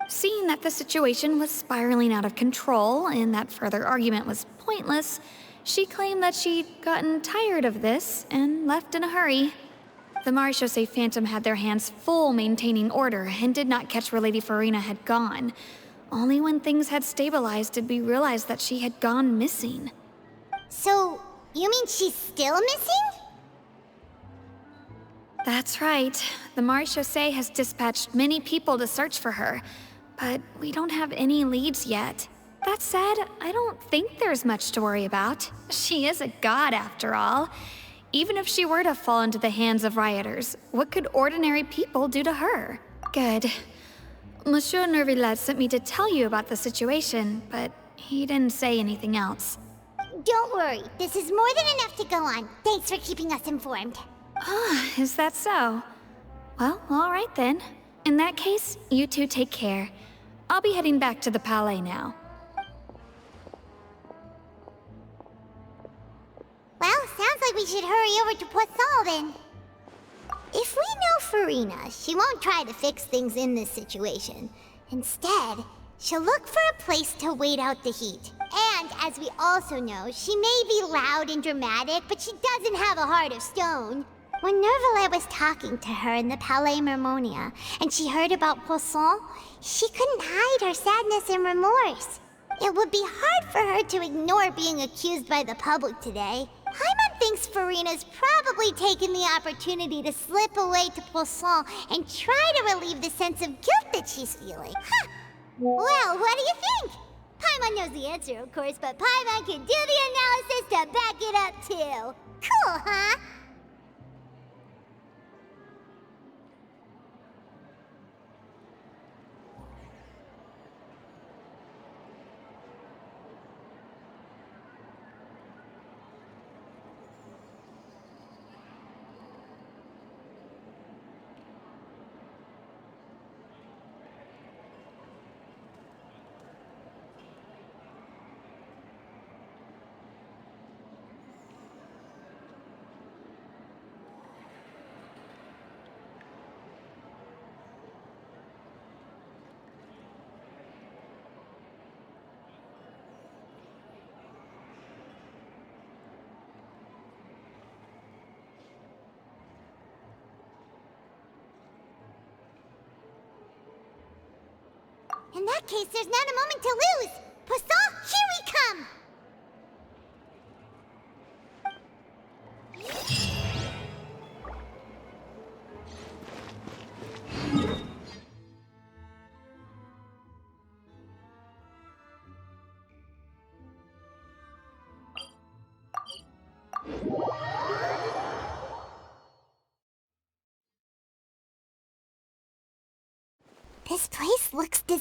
Seeing that the situation was spiraling out of control and that further argument was pointless, she claimed that she'd gotten tired of this and left in a hurry. The Maréchaussée Phantom had their hands full maintaining order and did not catch where Lady Farina had gone. Only when things had stabilized did we realize that she had gone missing. So, you mean she's still missing? That's right. The Maréchaussée has dispatched many people to search for her, but we don't have any leads yet. That said, I don't think there's much to worry about. She is a god, after all. Even if she were to fall into the hands of rioters, what could ordinary people do to her? Good. Monsieur Nervillat sent me to tell you about the situation, but he didn't say anything else. Don't worry, this is more than enough to go on. Thanks for keeping us informed. Ah, is that so? Well, all right then. In that case, you two take care. I'll be heading back to the Palais now. Well, sounds like we should hurry over to Poisson then. If we know Farina, she won't try to fix things in this situation. Instead, she'll look for a place to wait out the heat. And as we also know, she may be loud and dramatic, but she doesn't have a heart of stone. When Nervillat was talking to her in the Palais Mermonia, and she heard about Poisson, she couldn't hide her sadness and remorse. It would be hard for her to ignore being accused by the public today. Paimon thinks Farina's probably taken the opportunity to slip away to Poisson and try to relieve the sense of guilt that she's feeling. Huh. Well, what do you think? Paimon knows the answer, of course, but Paimon can do the analysis to back it up too. Cool, huh? In that case, there's not a moment to lose! Poisson, here we come!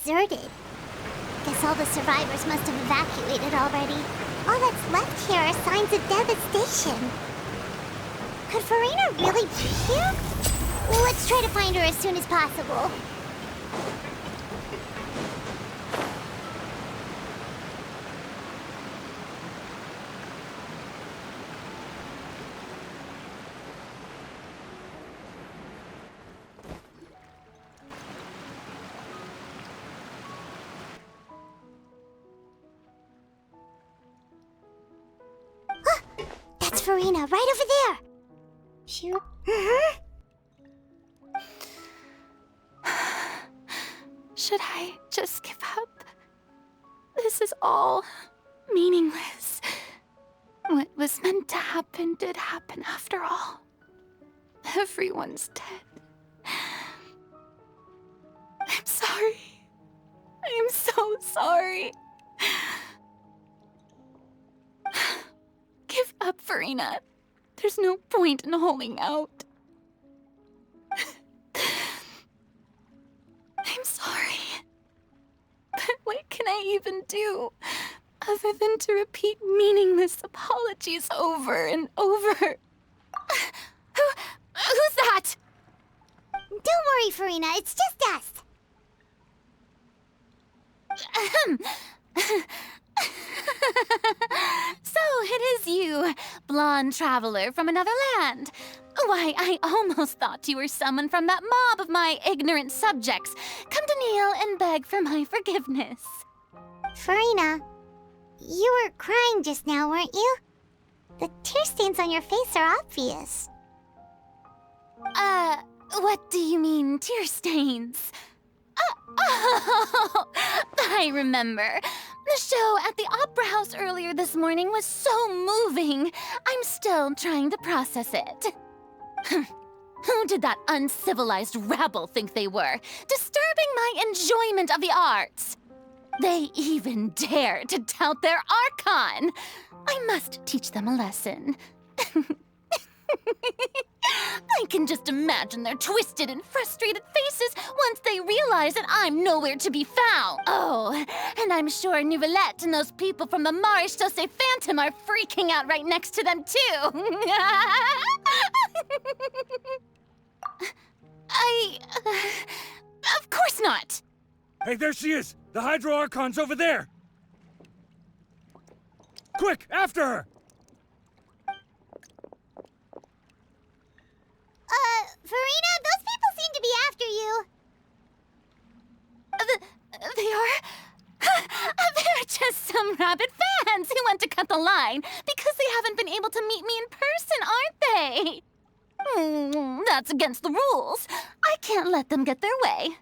deserted. Guess all the survivors must have evacuated already. All that's left here are signs of devastation. Could Farina really be here? Let's try to find her as soon as possible. That's Farina, right over there. Phew. Should I just give up? This is all meaningless. What was meant to happen did happen after all. Everyone's dead. I'm sorry. I'm so sorry. Give up, Farina. There's no point in holding out. I'm sorry. But what can I even do other than to repeat meaningless apologies over and over? Who's that? Don't worry, Farina. It's just us. So it is you, blonde traveler from another land. Why, I almost thought you were someone from that mob of my ignorant subjects, come to kneel and beg for my forgiveness. Farina, you were crying just now, weren't you? The tear stains on your face are obvious. What do you mean, tear stains? Oh, I remember. The show at the Opera House earlier this morning was so moving. I'm still trying to process it. Who did that uncivilized rabble think they were, disturbing my enjoyment of the arts? They even dare to tout their Archon. I must teach them a lesson. I can just imagine their twisted and frustrated faces once they realize that I'm nowhere to be found. Oh, and I'm sure Nouvellette and those people from the Maréchaussée Phantom are freaking out right next to them, too. Of course not. Hey, there she is! The Hydro Archon's over there! Quick, after her! Farina, those people seem to be after you. They are? They're just some rabid fans who want to cut the line because they haven't been able to meet me in person, aren't they? That's against the rules. I can't let them get their way.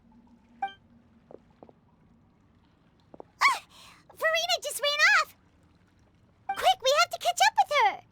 Farina just ran off! Quick, we have to catch up with her!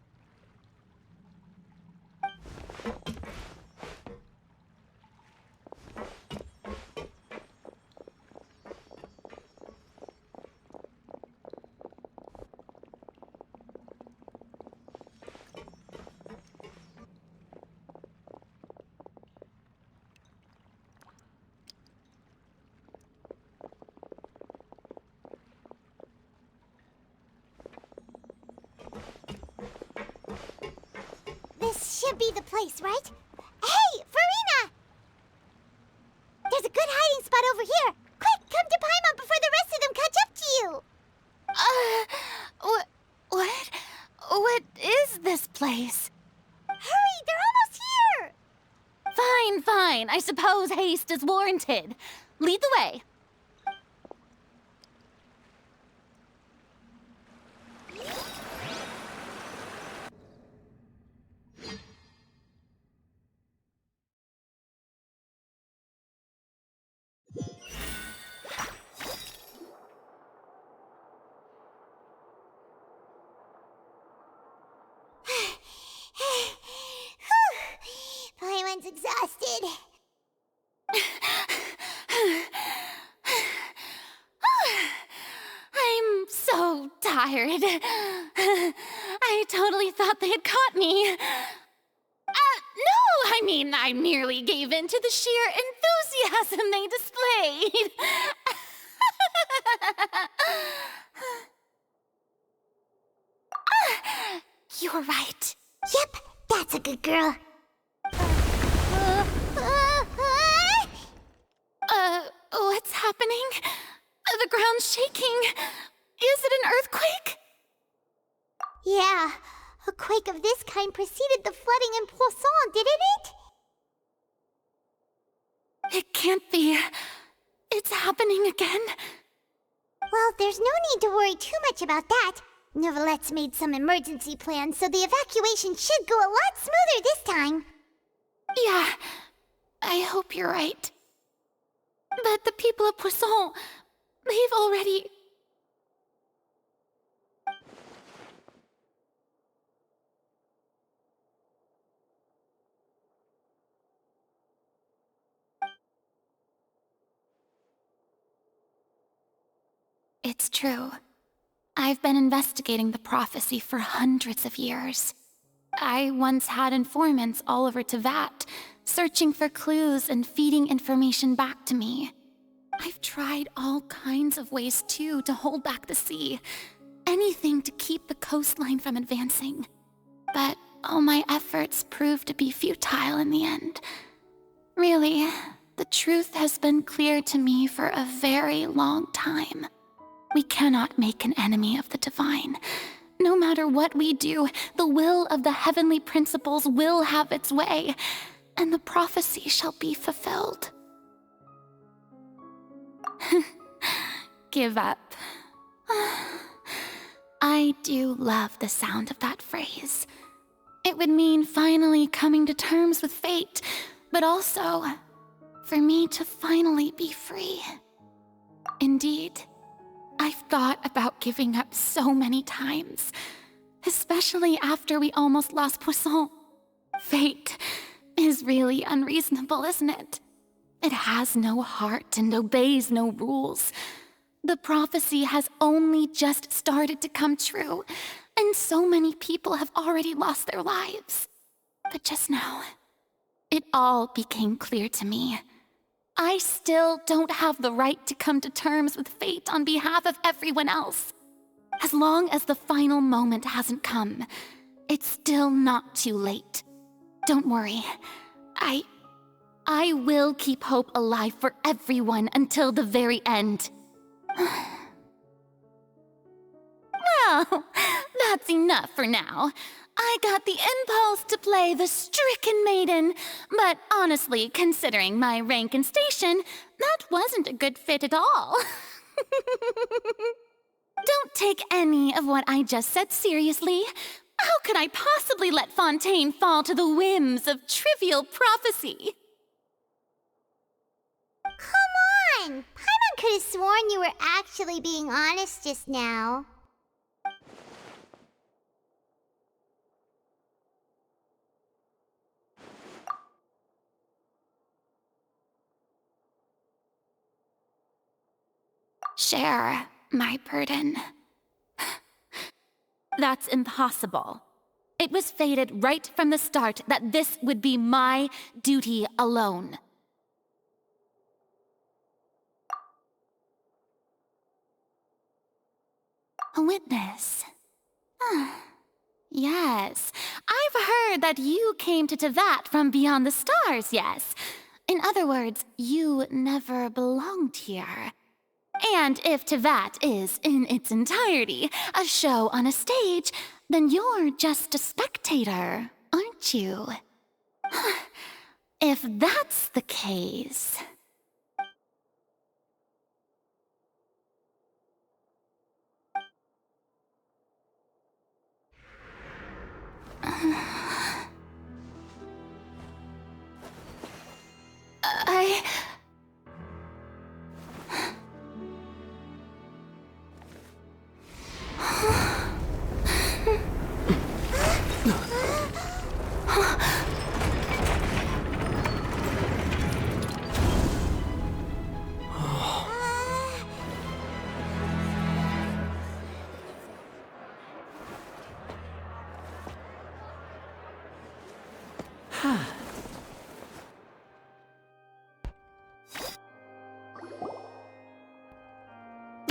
This should be the place, right? Hey, Farina! There's a good hiding spot over here. Quick, come to Paimon before the rest of them catch up to you. What is this place? Hurry, they're almost here. Fine. I suppose haste is warranted. Lead the way. Paimon's exhausted. I'm so tired. I totally thought they had caught me. No, I mean, I merely gave in to the sheer enthusiasm they displayed. You're right. Yep, that's a good girl. What's happening? The ground's shaking. Is it an earthquake? Yeah, a quake of this kind preceded the flooding in Poisson, didn't it? It can't be. It's happening again. Well, there's no need to worry too much about that. Novelette's made some emergency plans, so the evacuation should go a lot smoother this time. Yeah, I hope you're right. But the people of Poisson, they've already... It's true. I've been investigating the prophecy for hundreds of years. I once had informants all over Tevat, searching for clues and feeding information back to me. I've tried all kinds of ways, too, to hold back the sea. Anything to keep the coastline from advancing. But all my efforts proved to be futile in the end. Really, the truth has been clear to me for a very long time. We cannot make an enemy of the divine. No matter what we do, the will of the heavenly principles will have its way, and the prophecy shall be fulfilled. Give up. I do love the sound of that phrase. It would mean finally coming to terms with fate, but also for me to finally be free. Indeed, I've thought about giving up so many times, especially after we almost lost Poisson. Fate is really unreasonable, isn't it? It has no heart and obeys no rules. The prophecy has only just started to come true, and so many people have already lost their lives. But just now, it all became clear to me. I still don't have the right to come to terms with fate on behalf of everyone else. As long as the final moment hasn't come, it's still not too late. Don't worry. I will keep hope alive for everyone until the very end. Well, that's enough for now. I got the impulse to play the stricken maiden, but honestly, considering my rank and station, that wasn't a good fit at all. Don't take any of what I just said seriously. How could I possibly let Fontaine fall to the whims of trivial prophecy? Come on! Paimon could have sworn you were actually being honest just now. Share my burden. That's impossible. It was fated right from the start that this would be my duty alone. A witness. Yes, I've heard that you came to Tevat from beyond the stars, yes. In other words, you never belonged here. And if Tevat is, in its entirety, a show on a stage, then you're just a spectator, aren't you? If that's the case...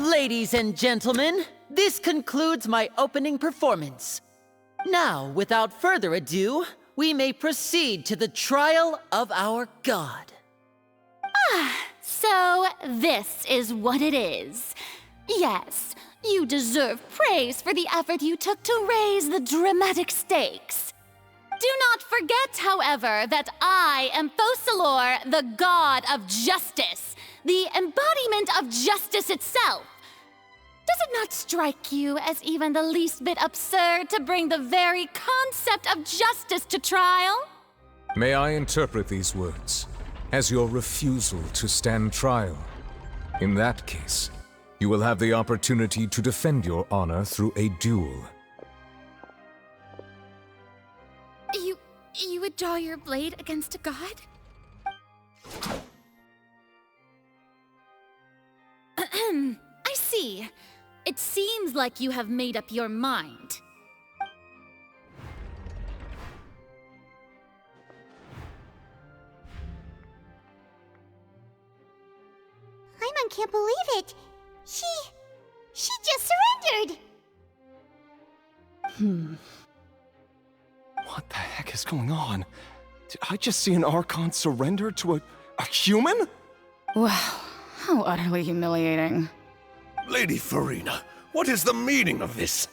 Ladies and gentlemen, this concludes my opening performance. Now, without further ado, we may proceed to the trial of our god. So this is what it is. Yes, you deserve praise for the effort you took to raise the dramatic stakes. Do not forget, however, that I am Focalor, the god of justice, the embodiment of justice itself. Does it not strike you as even the least bit absurd to bring the very concept of justice to trial? May I interpret these words as your refusal to stand trial? In that case, you will have the opportunity to defend your honor through a duel. You would draw your blade against a god? I see. It seems like you have made up your mind. Paimon can't believe it. She just surrendered. What the heck is going on? Did I just see an Archon surrender to a human? Wow, how utterly humiliating. Lady Farina, what is the meaning of this?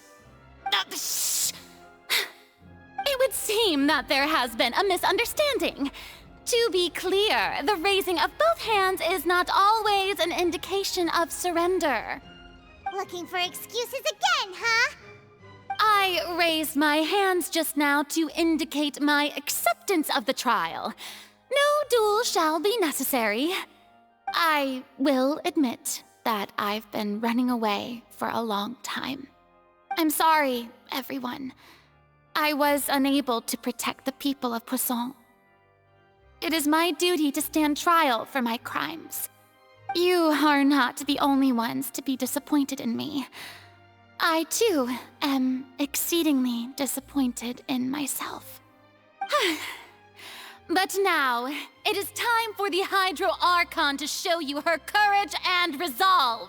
Shh! It would seem that there has been a misunderstanding. To be clear, the raising of both hands is not always an indication of surrender. Looking for excuses again, huh? I raised my hands just now to indicate my acceptance of the trial. No duel shall be necessary. I will admit that I've been running away for a long time. I'm sorry, everyone. I was unable to protect the people of Poisson. It is my duty to stand trial for my crimes. You are not the only ones to be disappointed in me. I, too, am exceedingly disappointed in myself. But now, it is time for the Hydro Archon to show you her courage and resolve.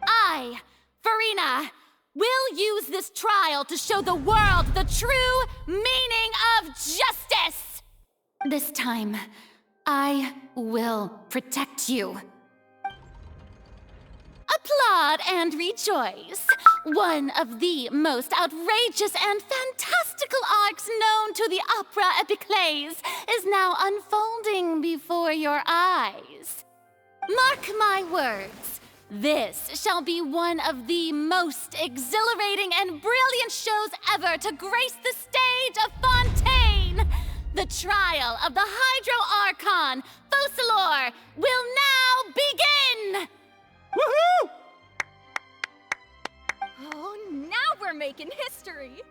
I, Farina, will use this trial to show the world the true meaning of justice! This time, I will protect you. Applaud and rejoice. One of the most outrageous and fantastical arcs known to the opera epiclese is now unfolding before your eyes. Mark my words, this shall be one of the most exhilarating and brilliant shows ever to grace the stage of Fontaine. The trial of the Hydro Archon, Focalor, will now begin! Woohoo! Oh, now we're making history!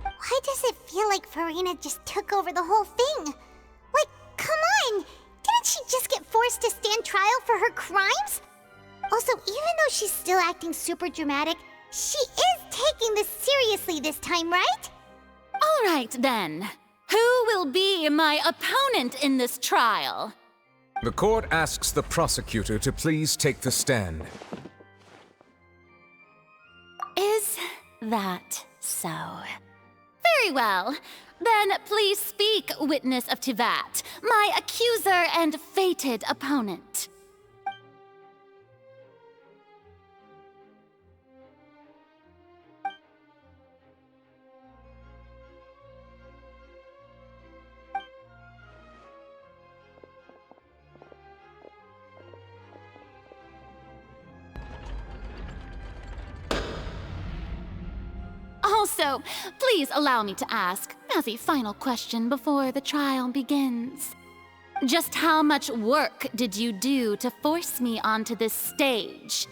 Why does it feel like Farina just took over the whole thing? Like, come on! Didn't she just get forced to stand trial for her crimes? Also, even though she's still acting super dramatic, she is taking this seriously this time, right? All right, then. Who will be my opponent in this trial? The court asks the prosecutor to please take the stand. Is that so? Very well. Then please speak, witness of Tivat, my accuser and fated opponent. Also, please allow me to ask, as a final question before the trial begins. Just how much work did you do to force me onto this stage?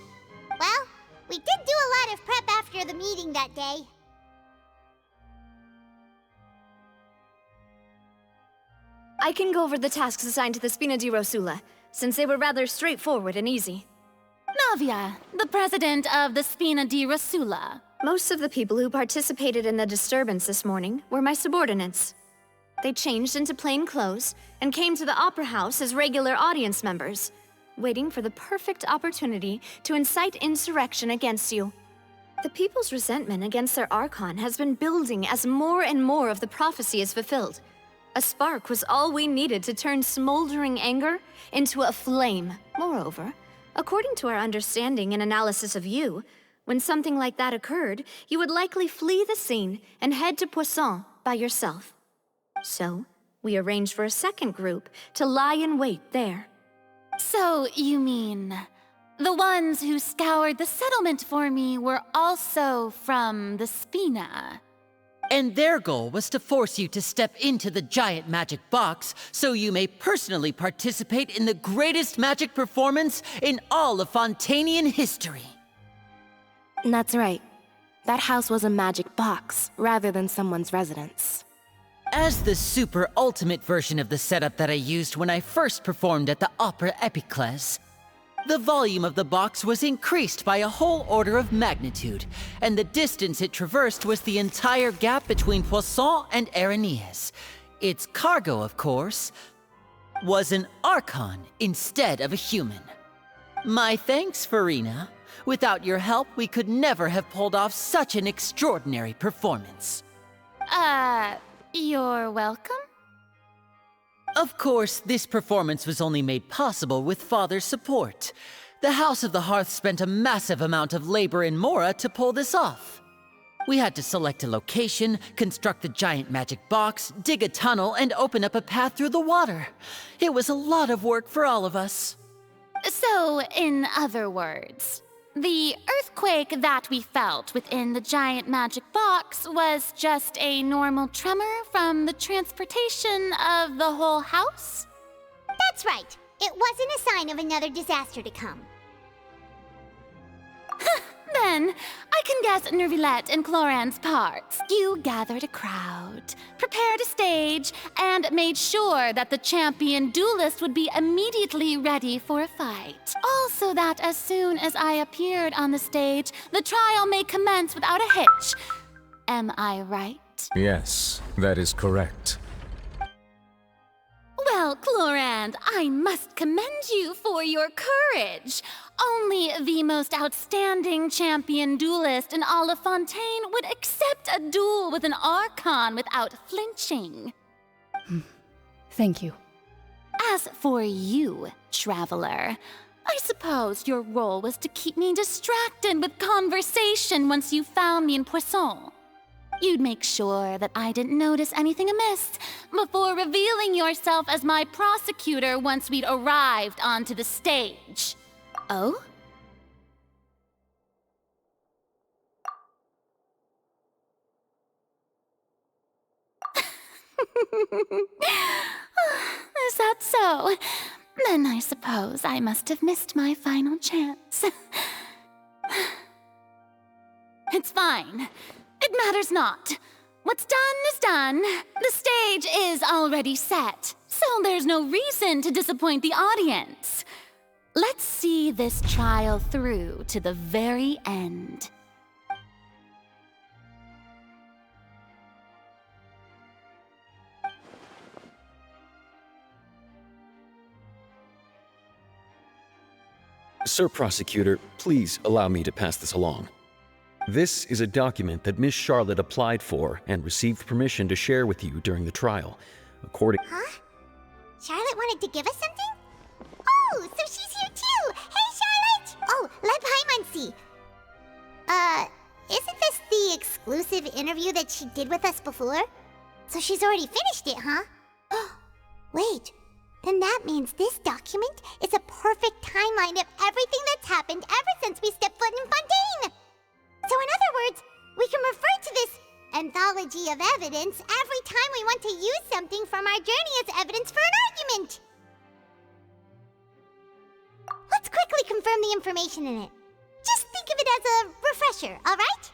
Well, we did do a lot of prep after the meeting that day. I can go over the tasks assigned to the Spina di Rosula, since they were rather straightforward and easy. Navia, the president of the Spina di Rosula. Most of the people who participated in the disturbance this morning were my subordinates. They changed into plain clothes and came to the Opera House as regular audience members, waiting for the perfect opportunity to incite insurrection against you. The people's resentment against their Archon has been building as more and more of the prophecy is fulfilled. A spark was all we needed to turn smoldering anger into a flame. Moreover, according to our understanding and analysis of you, when something like that occurred, you would likely flee the scene and head to Poisson by yourself. So, we arranged for a second group to lie in wait there. So, you mean... the ones who scoured the settlement for me were also from the Spina? And their goal was to force you to step into the giant magic box so you may personally participate in the greatest magic performance in all of Fontanian history. That's right. That house was a magic box, rather than someone's residence. As the super ultimate version of the setup that I used when I first performed at the Opera Epiclese, the volume of the box was increased by a whole order of magnitude, and the distance it traversed was the entire gap between Poisson and Areneas. Its cargo, of course, was an Archon instead of a human. My thanks, Farina. Without your help, we could never have pulled off such an extraordinary performance. You're welcome? Of course, this performance was only made possible with Father's support. The House of the Hearth spent a massive amount of labor in Mora to pull this off. We had to select a location, construct a giant magic box, dig a tunnel, and open up a path through the water. It was a lot of work for all of us. So, in other words, the earthquake that we felt within the giant magic box was just a normal tremor from the transportation of the whole house? That's right. It wasn't a sign of another disaster to come. Then, I can guess Nervilette and Cloran's parts. You gathered a crowd, prepared a stage, and made sure that the champion duelist would be immediately ready for a fight. Also that as soon as I appeared on the stage, the trial may commence without a hitch. Am I right? Yes, that is correct. Well, Clorand, I must commend you for your courage. Only the most outstanding champion duelist in all of Fontaine would accept a duel with an Archon without flinching. Thank you. As for you, Traveler, I suppose your role was to keep me distracted with conversation once you found me in Poisson. You'd make sure that I didn't notice anything amiss before revealing yourself as my prosecutor once we'd arrived onto the stage. Oh? Is that so? Then I suppose I must have missed my final chance. It's fine. It matters not. What's done is done. The stage is already set, so there's no reason to disappoint the audience. Let's see this trial through to the very end. Sir Prosecutor, please allow me to pass this along. This is a document that Miss Charlotte applied for and received permission to share with you during the trial. According— Huh? Charlotte wanted to give us something? Oh, so she's here too! Hey, Charlotte! Oh, let Paimon see. Isn't this the exclusive interview that she did with us before? So she's already finished it, huh? Wait, then that means this document is a perfect timeline of everything that's happened ever since we stepped foot in Fontaine! So in other words, we can refer to this anthology of evidence every time we want to use something from our journey as evidence for an argument. Let's quickly confirm the information in it. Just think of it as a refresher, alright?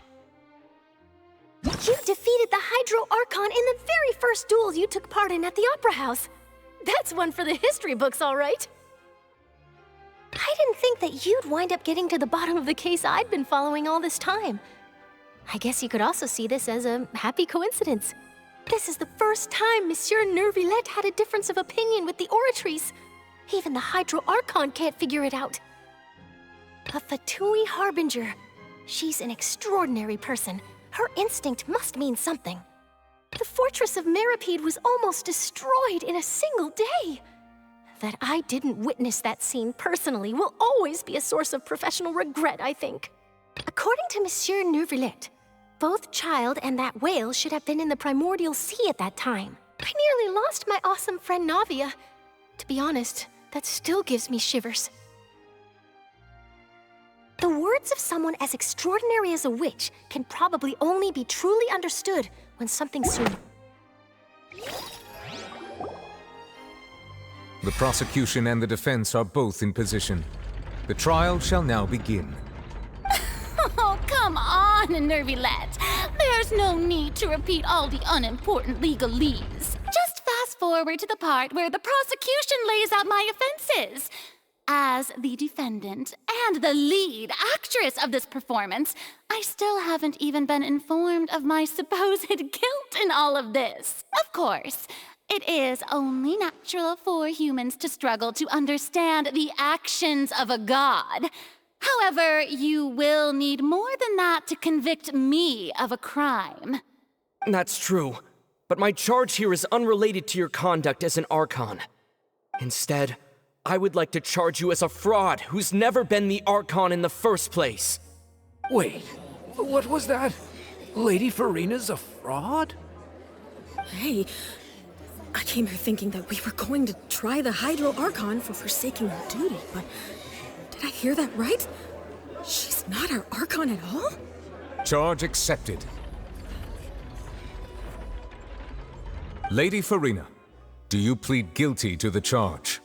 You defeated the Hydro Archon in the very first duel you took part in at the Opera House. That's one for the history books, all right. I didn't think that you'd wind up getting to the bottom of the case I'd been following all this time. I guess you could also see this as a happy coincidence. This is the first time Monsieur Nervilette had a difference of opinion with the Oratrice. Even the Hydro Archon can't figure it out. A Fatui Harbinger. She's an extraordinary person. Her instinct must mean something. The fortress of Meripede was almost destroyed in a single day. That I didn't witness that scene personally will always be a source of professional regret, I think. According to Monsieur Neuvillette, both Child and that whale should have been in the primordial sea at that time. I nearly lost my awesome friend Navia. To be honest, that still gives me shivers. The words of someone as extraordinary as a witch can probably only be truly understood when something so... The prosecution and the defense are both in position. The trial shall now begin. Oh, come on, Neuvillette. There's no need to repeat all the unimportant legalese. Just fast forward to the part where the prosecution lays out my offenses. As the defendant and the lead actress of this performance, I still haven't even been informed of my supposed guilt in all of this. Of course, it is only natural for humans to struggle to understand the actions of a god. However, you will need more than that to convict me of a crime. That's true, but my charge here is unrelated to your conduct as an Archon. Instead, I would like to charge you as a fraud who's never been the Archon in the first place. Wait, what was that? Lady Farina's a fraud? Hey, I came here thinking that we were going to try the Hydro Archon for forsaking her duty, but did I hear that right? She's not our Archon at all? Charge accepted. Lady Farina, do you plead guilty to the charge?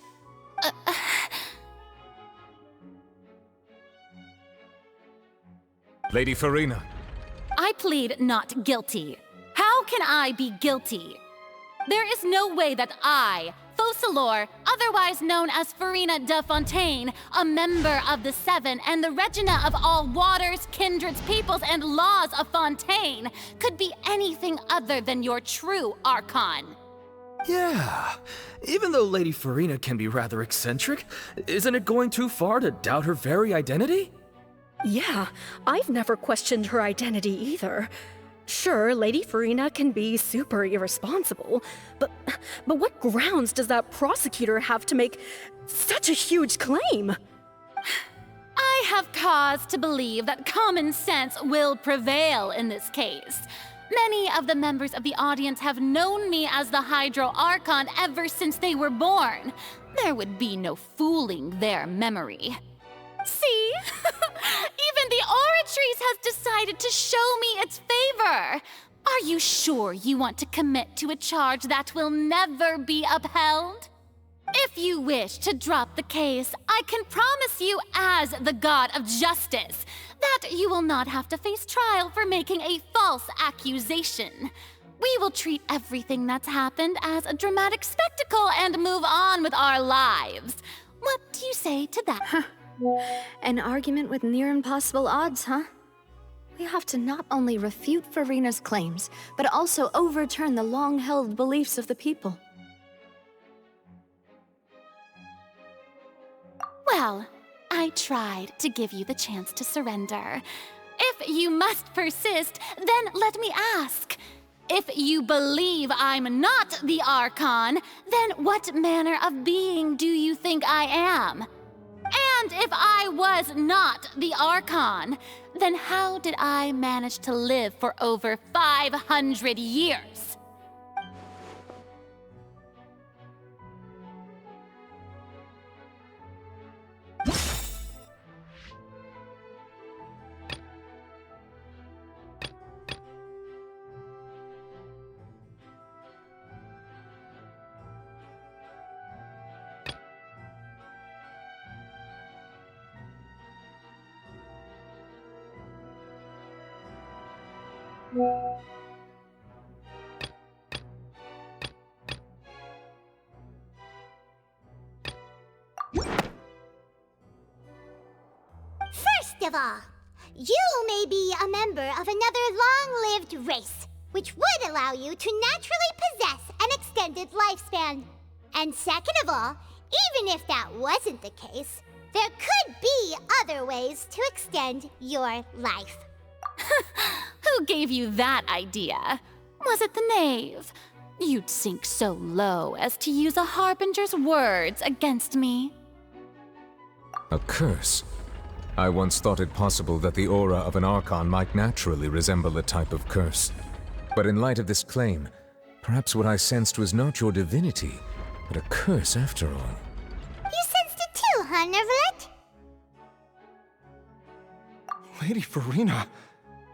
Lady Farina. I plead not guilty. How can I be guilty? There is no way that I, Focalor, otherwise known as Farina de Fontaine, a member of the Seven and the Regina of all waters, kindreds, peoples, and laws of Fontaine, could be anything other than your true Archon. Yeah, even though Lady Farina can be rather eccentric, isn't it going too far to doubt her very identity? Yeah, I've never questioned her identity either. Sure, Lady Farina can be super irresponsible, but what grounds does that prosecutor have to make such a huge claim? I have cause to believe that common sense will prevail in this case. Many of the members of the audience have known me as the Hydro Archon ever since they were born. There would be no fooling their memory. See? Even the Oratrice has decided to show me its favor. Are you sure you want to commit to a charge that will never be upheld? If you wish to drop the case, I can promise you as the God of Justice that you will not have to face trial for making a false accusation. We will treat everything that's happened as a dramatic spectacle and move on with our lives. What do you say to that? An argument with near impossible odds, huh? We have to not only refute Farina's claims, but also overturn the long-held beliefs of the people. Well, I tried to give you the chance to surrender. If you must persist, then let me ask. If you believe I'm not the Archon, then what manner of being do you think I am? And if I was not the Archon, then how did I manage to live for over 500 years? First of all, you may be a member of another long-lived race, which would allow you to naturally possess an extended lifespan. And second of all, even if that wasn't the case, there could be other ways to extend your life. Who gave you that idea? Was it the knave? You'd sink so low as to use a harbinger's words against me. A curse? I once thought it possible that the aura of an Archon might naturally resemble a type of curse. But in light of this claim, perhaps what I sensed was not your divinity, but a curse after all. You sensed it too, huh, Nervalet? Lady Farina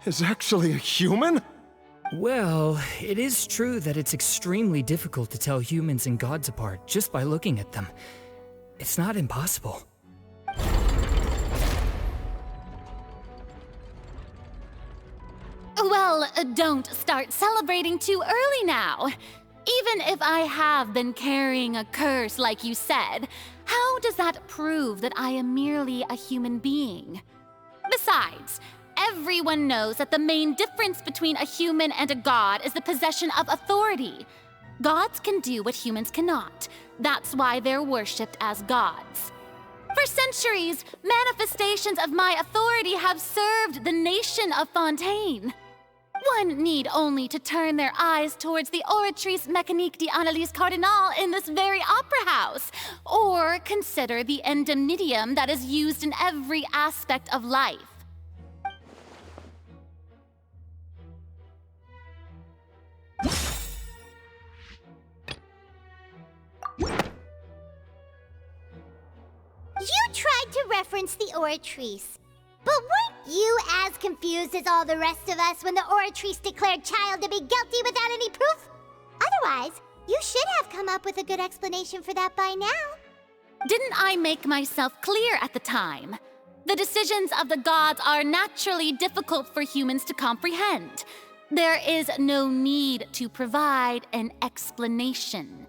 is actually a human? Well, it is true that it's extremely difficult to tell humans and gods apart just by looking at them. It's not impossible. Well, don't start celebrating too early now. Even if I have been carrying a curse like you said, how does that prove that I am merely a human being? Besides, everyone knows that the main difference between a human and a god is the possession of authority. Gods can do what humans cannot. That's why they're worshipped as gods. For centuries, manifestations of my authority have served the nation of Fontaine. One need only to turn their eyes towards the Oratrice Mécanique d'Analyse Cardinal in this very opera house, or consider the indemnitium that is used in every aspect of life. You tried to reference the Oratrice. But weren't you as confused as all the rest of us when the Oratrice declared Child to be guilty without any proof? Otherwise, you should have come up with a good explanation for that by now. Didn't I make myself clear at the time? The decisions of the gods are naturally difficult for humans to comprehend. There is no need to provide an explanation.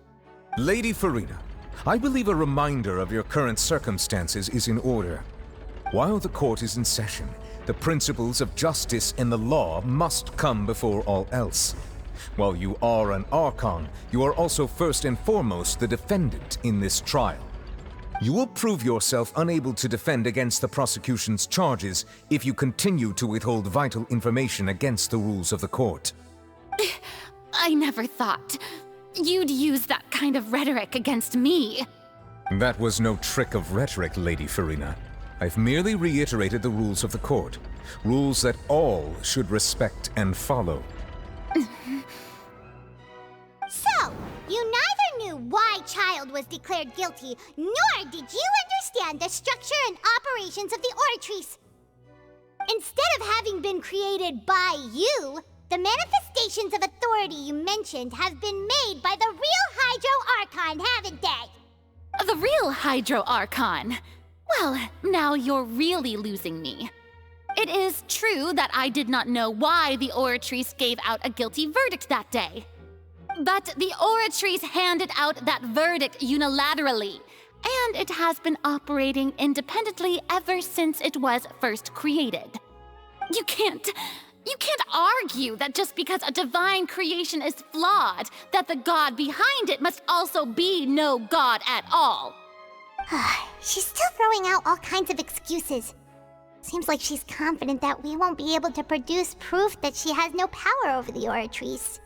Lady Farina, I believe a reminder of your current circumstances is in order. While the court is in session, the principles of justice and the law must come before all else. While you are an Archon, you are also first and foremost the defendant in this trial. You will prove yourself unable to defend against the prosecution's charges if you continue to withhold vital information against the rules of the court. I never thought you'd use that kind of rhetoric against me. That was no trick of rhetoric, Lady Farina. I've merely reiterated the rules of the court. Rules that all should respect and follow. So, you neither knew why Child was declared guilty, nor did you understand the structure and operations of the Oratrice. Instead of having been created by you, the manifestations of authority you mentioned have been made by the real Hydro Archon, haven't they? The real Hydro Archon? Well, now you're really losing me. It is true that I did not know why the Oratrice gave out a guilty verdict that day. But the Oratrice handed out that verdict unilaterally, and it has been operating independently ever since it was first created. You can't argue that just because a divine creation is flawed, that the god behind it must also be no god at all. She's still throwing out all kinds of excuses. Seems like she's confident that we won't be able to produce proof that she has no power over the Oratrice.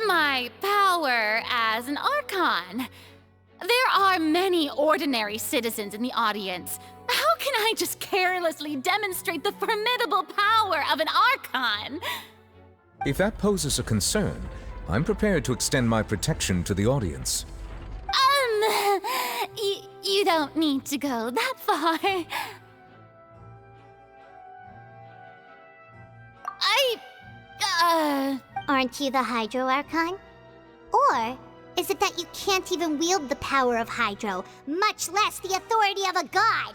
My power as an Archon. There are many ordinary citizens in the audience. How can I just carelessly demonstrate the formidable power of an Archon? If that poses a concern, I'm prepared to extend my protection to the audience. You don't need to go that far. Aren't you the Hydro Archon? Or is it that you can't even wield the power of Hydro, much less the authority of a god?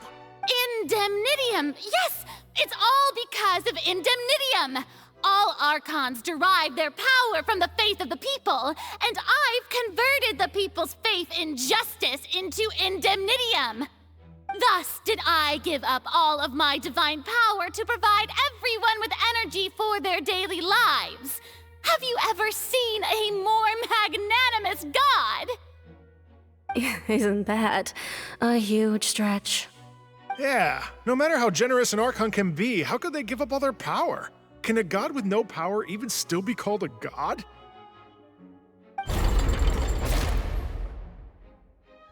Indemnitium! Yes! It's all because of Indemnitium! All Archons derive their power from the faith of the people, and I've converted the people's faith in justice into Indemnitium. Thus did I give up all of my divine power to provide everyone with energy for their daily lives. Have you ever seen a more magnanimous god? Isn't that a huge stretch? Yeah, no matter how generous an Archon can be, how could they give up all their power? Can a god with no power even still be called a god?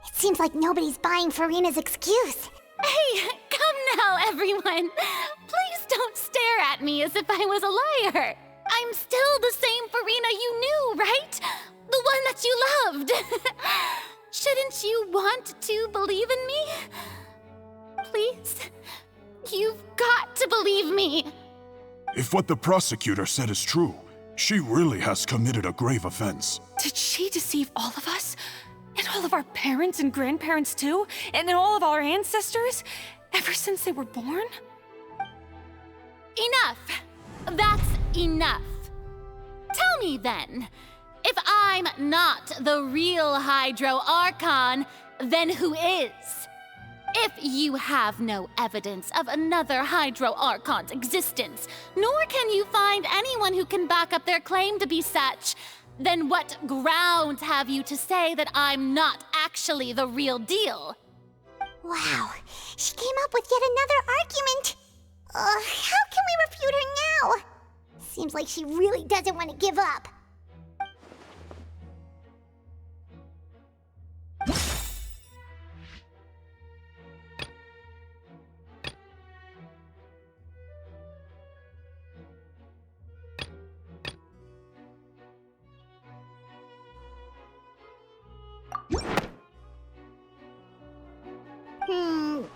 It seems like nobody's buying Farina's excuse. Hey, come now, everyone. Please don't stare at me as if I was a liar. I'm still the same Farina you knew, right? The one that you loved. Shouldn't you want to believe in me? Please? You've got to believe me. If what the prosecutor said is true, she really has committed a grave offense. Did she deceive all of us? And all of our parents and grandparents too? And then all of our ancestors? Ever since they were born? Enough! That's enough. Tell me then, if I'm not the real Hydro Archon, then who is? If you have no evidence of another Hydro Archon's existence, nor can you find anyone who can back up their claim to be such, then what grounds have you to say that I'm not actually the real deal? Wow, she came up with yet another argument. How can we refute her now? Seems like she really doesn't want to give up.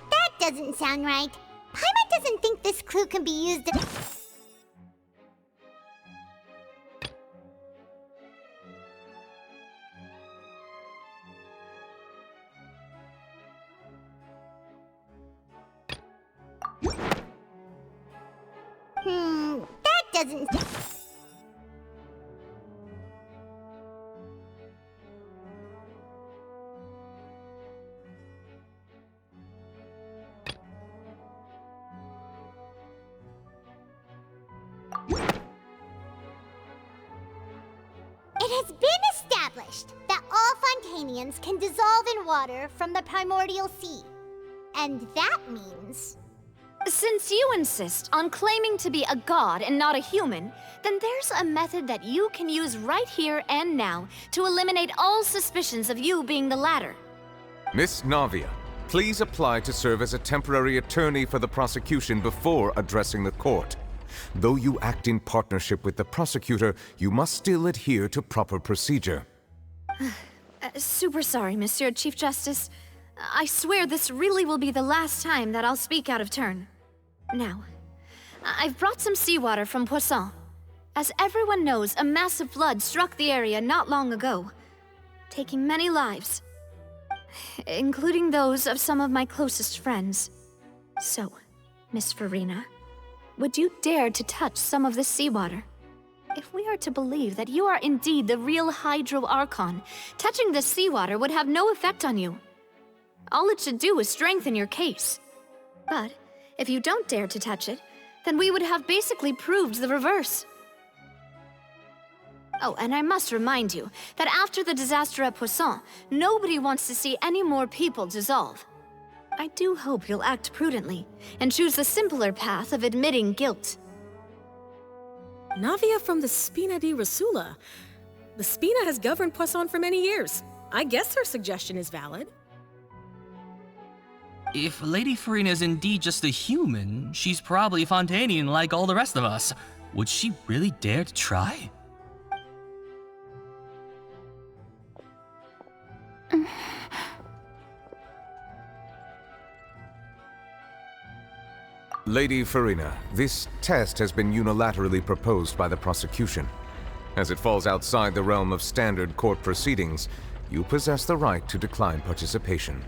That doesn't sound right. Paimon doesn't think this clue can be used. That doesn't. It has been established that all Fontanians can dissolve in water from the primordial sea. And that means... Since you insist on claiming to be a god and not a human, then there's a method that you can use right here and now to eliminate all suspicions of you being the latter. Miss Navia, please apply to serve as a temporary attorney for the prosecution before addressing the court. Though you act in partnership with the prosecutor, you must still adhere to proper procedure. Super sorry, Monsieur Chief Justice. I swear this really will be the last time that I'll speak out of turn. Now, I've brought some seawater from Poisson. As everyone knows, a massive flood struck the area not long ago, taking many lives, including those of some of my closest friends. So, Miss Farina, would you dare to touch some of this seawater? If we are to believe that you are indeed the real Hydro Archon, touching this seawater would have no effect on you. All it should do is strengthen your case. But if you don't dare to touch it, then we would have basically proved the reverse. Oh, and I must remind you that after the disaster at Poisson, nobody wants to see any more people dissolve. I do hope you'll act prudently and choose the simpler path of admitting guilt. Navia from the Spina di Rosula. The Spina has governed Poisson for many years. I guess her suggestion is valid. If Lady Farina is indeed just a human, she's probably Fontanian like all the rest of us. Would she really dare to try? Lady Farina, this test has been unilaterally proposed by the prosecution. As it falls outside the realm of standard court proceedings, you possess the right to decline participation.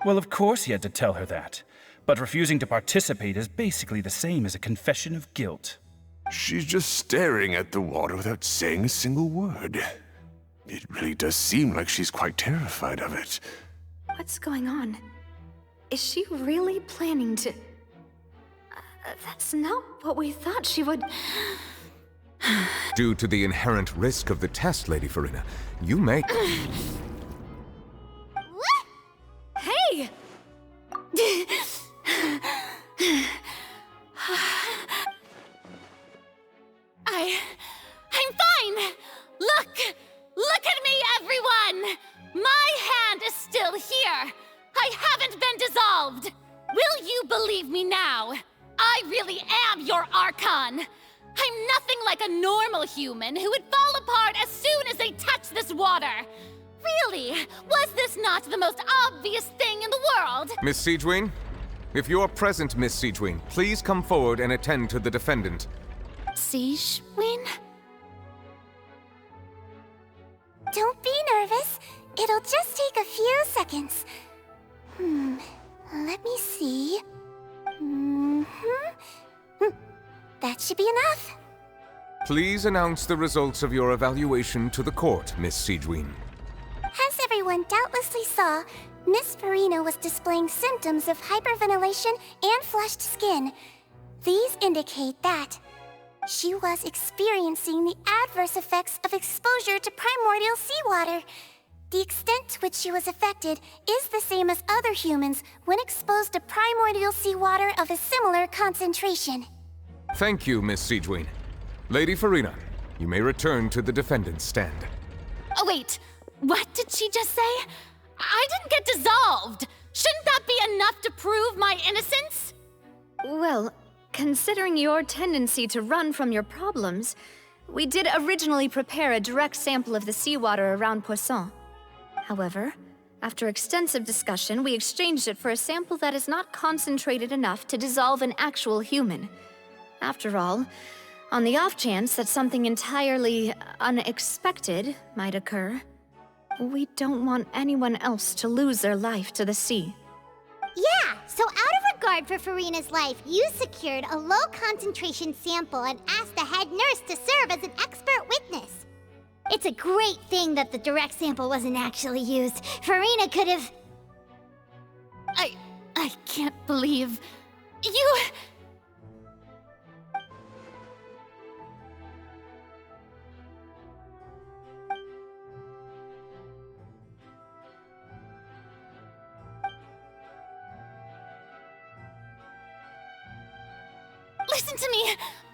Well, of course he had to tell her that. But refusing to participate is basically the same as a confession of guilt. She's just staring at the water without saying a single word. It really does seem like she's quite terrified of it. What's going on? Is she really planning to... that's not what we thought she would... Due to the inherent risk of the test, Lady Farina, you may... I'm fine! Look at me, everyone! My hand is still here! I haven't been dissolved! Will you believe me now? I really am your Archon! I'm nothing like a normal human who would fall apart as soon as they touch this water! Really? Was this not the most obvious thing in the world? Miss Siegewien? If you are present, Miss Siegewien, please come forward and attend to the defendant. Siegewien? Don't be nervous. It'll just take a few seconds. Let me see. That should be enough. Please announce the results of your evaluation to the court, Miss Siegewien. As everyone doubtlessly saw, Miss Farina was displaying symptoms of hyperventilation and flushed skin. These indicate that she was experiencing the adverse effects of exposure to primordial seawater. The extent to which she was affected is the same as other humans when exposed to primordial seawater of a similar concentration. Thank you, Miss Siegewien. Lady Farina, you may return to the defendant's stand. Oh, wait. What did she just say? I didn't get dissolved! Shouldn't that be enough to prove my innocence? Well, considering your tendency to run from your problems, we did originally prepare a direct sample of the seawater around Poisson. However, after extensive discussion, we exchanged it for a sample that is not concentrated enough to dissolve an actual human. After all, on the off chance that something entirely unexpected might occur, we don't want anyone else to lose their life to the sea. Yeah, so out of regard for Farina's life, you secured a low-concentration sample and asked the head nurse to serve as an expert witness. It's a great thing that the direct sample wasn't actually used. Farina could have... I can't believe... You...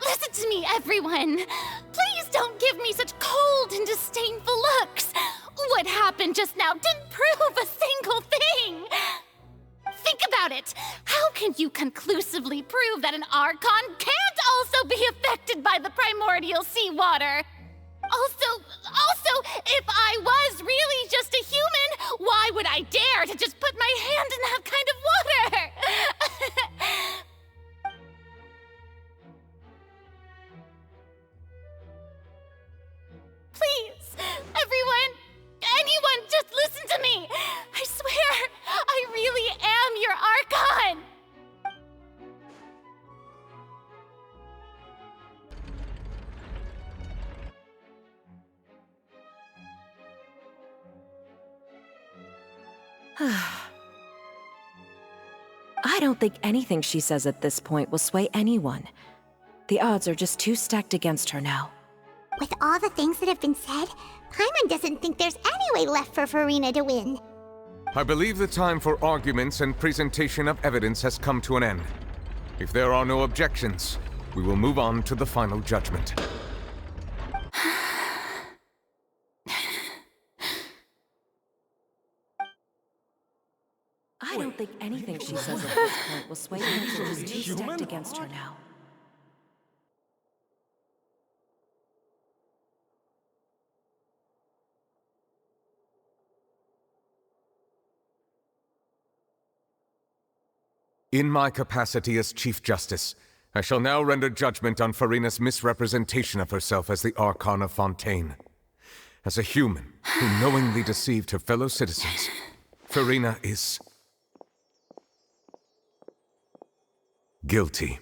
Listen to me, everyone! Please don't give me such cold and disdainful looks! What happened just now didn't prove a single thing! Think about it! How can you conclusively prove that an Archon can't also be affected by the primordial seawater? Also, if I was really just a human, why would I dare to just put my hand in that kind of water? Please, everyone, anyone, just listen to me. I swear, I really am your Archon. I don't think anything she says at this point will sway anyone. The odds are just too stacked against her now. With all the things that have been said, Paimon doesn't think there's any way left for Farina to win. I believe the time for arguments and presentation of evidence has come to an end. If there are no objections, we will move on to the final judgment. I don't think anything she says at this point will sway anyone. She's too stacked against her now. In my capacity as Chief Justice, I shall now render judgment on Farina's misrepresentation of herself as the Archon of Fontaine. As a human who knowingly deceived her fellow citizens, Farina is... guilty.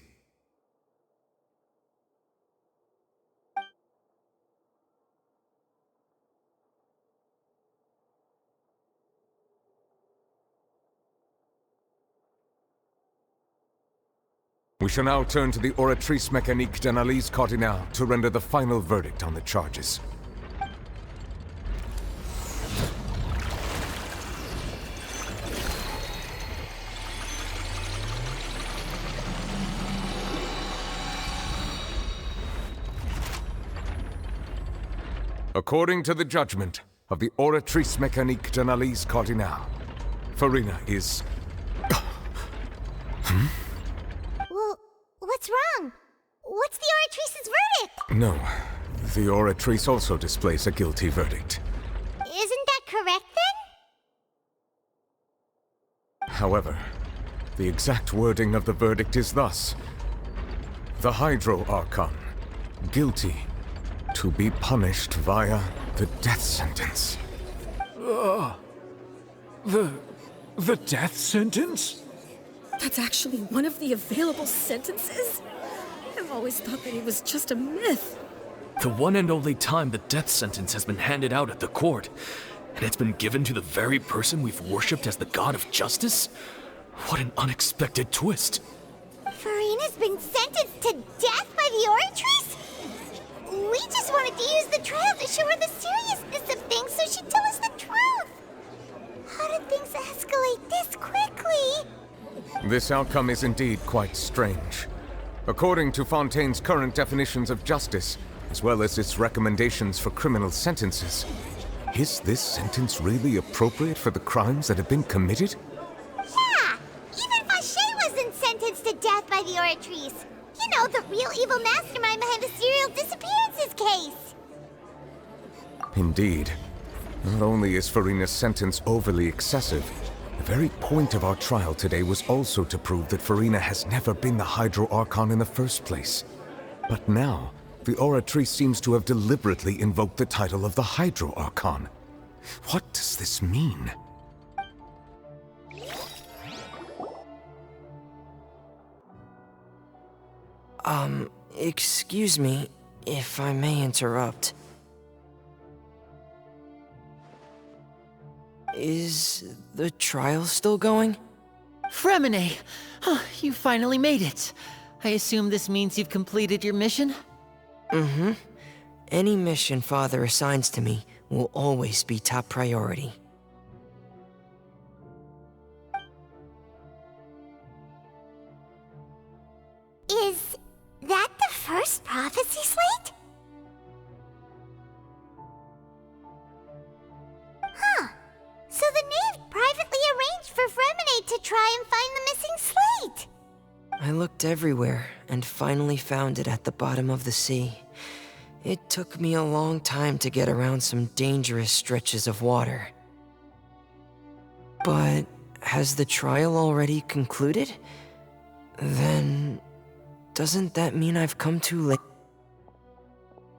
We shall now turn to the Oratrice Mécanique d'Analyse Cardinale to render the final verdict on the charges. According to the judgment of the Oratrice Mécanique d'Analyse Cardinale, Farina is... Well, what's wrong? What's the Oratrice's verdict? No, the Oratrice also displays a guilty verdict. Isn't that correct then? However, the exact wording of the verdict is thus. The Hydro Archon, guilty, to be punished via the death sentence. The death sentence? That's actually one of the available sentences? I've always thought that it was just a myth. The one and only time the death sentence has been handed out at the court, and it's been given to the very person we've worshipped as the god of justice? What an unexpected twist. Farina's been sentenced to death by the Oratrice? We just wanted to use the trial to show her the seriousness of things so she'd tell us the truth. How did things escalate this quickly? This outcome is indeed quite strange. According to Fontaine's current definitions of justice, as well as its recommendations for criminal sentences, is this sentence really appropriate for the crimes that have been committed? Yeah! Even Fauché wasn't sentenced to death by the Oratrice. You know, the real evil mastermind behind the serial disappearances case. Indeed. Not only is Farina's sentence overly excessive, the very point of our trial today was also to prove that Farina has never been the Hydro Archon in the first place. But now, the Oratrice seems to have deliberately invoked the title of the Hydro Archon. What does this mean? Excuse me, if I may interrupt. Is the trial still going? Fremine! Oh, you finally made it. I assume this means you've completed your mission? Mm-hmm. Any mission Father assigns to me will always be top priority. Is that the first prophecy slate? Huh. So the knave privately arranged for Fremine to try and find the missing slate. I looked everywhere and finally found it at the bottom of the sea. It took me a long time to get around some dangerous stretches of water. But has the trial already concluded? Then doesn't that mean I've come too late?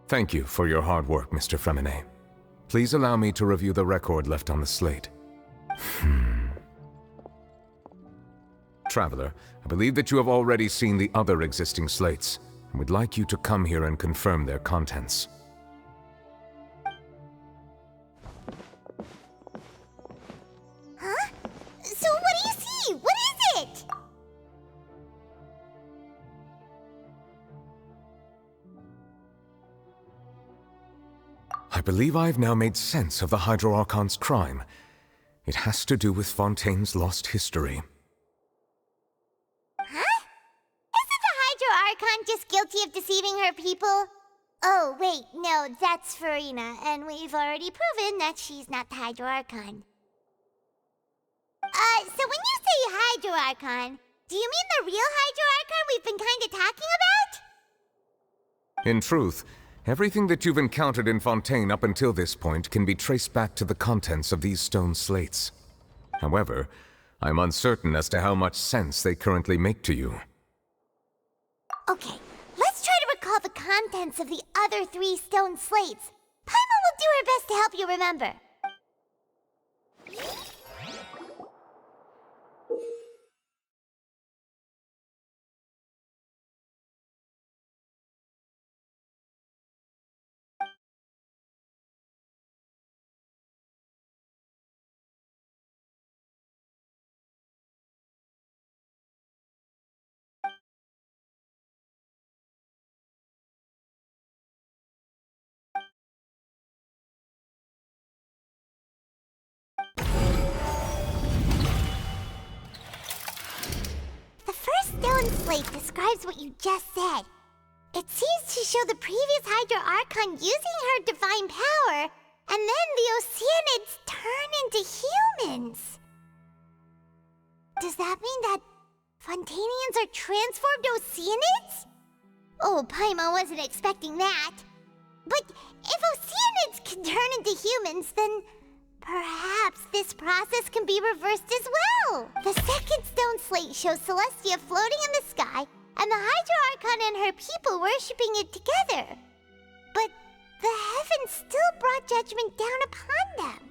Thank you for your hard work, Mr. Fremine. Please allow me to review the record left on the slate. Traveler, I believe that you have already seen the other existing slates, and would like you to come here and confirm their contents. Huh? So what do you see? What is it? I believe I've now made sense of the Hydro Archon's crime. It has to do with Fontaine's lost history. Huh? Isn't the Hydro Archon just guilty of deceiving her people? Oh, wait, no, that's Farina, and we've already proven that she's not the Hydro Archon. So when you say Hydro Archon, do you mean the real Hydro Archon we've been kinda talking about? In truth, everything that you've encountered in Fontaine up until this point can be traced back to the contents of these stone slates. However, I'm uncertain as to how much sense they currently make to you. Okay, let's try to recall the contents of the other 3 stone slates. Paimon will do her best to help you remember. The first stone slate describes what you just said. It seems to show the previous Hydro Archon using her divine power, and then the Oceanids turn into humans. Does that mean that Fontanians are transformed Oceanids? Oh, Paimon wasn't expecting that. But if Oceanids can turn into humans, then perhaps this process can be reversed as well. The second stone slate shows Celestia floating in the sky, and the Hydro Archon and her people worshipping it together. But the heavens still brought judgment down upon them.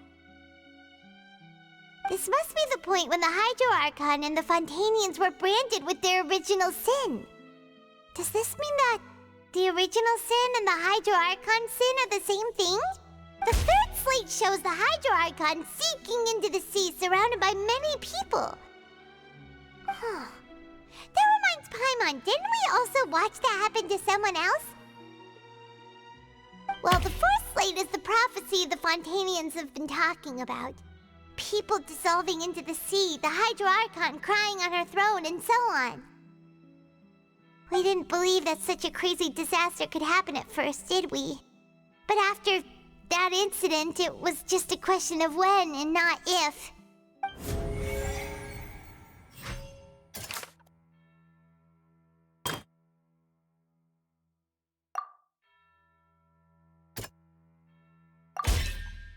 This must be the point when the Hydro Archon and the Fontanians were branded with their original sin. Does this mean that the original sin and the Hydro Archon sin are the same thing? The third slate shows the Hydro Archon sinking into the sea surrounded by many people. Huh. That reminds Paimon, didn't we also watch that happen to someone else? Well, the fourth slate is the prophecy the Fontanians have been talking about. People dissolving into the sea, the Hydro Archon crying on her throne, and so on. We didn't believe that such a crazy disaster could happen at first, did we? But after that incident, it was just a question of when and not if.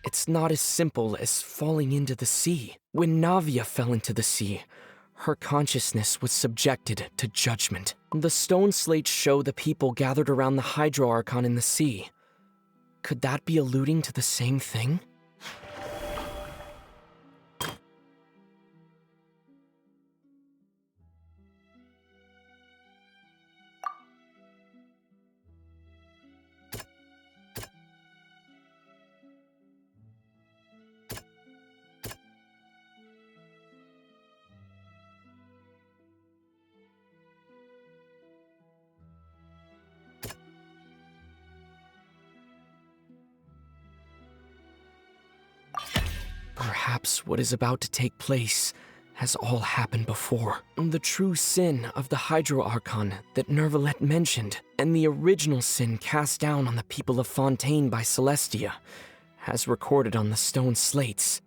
It's not as simple as falling into the sea. When Navia fell into the sea, her consciousness was subjected to judgment. The stone slates show the people gathered around the Hydro Archon in the sea. Could that be alluding to the same thing? Perhaps what is about to take place has all happened before. The true sin of the Hydro Archon that Nervalette mentioned, and the original sin cast down on the people of Fontaine by Celestia, as recorded on the stone slates.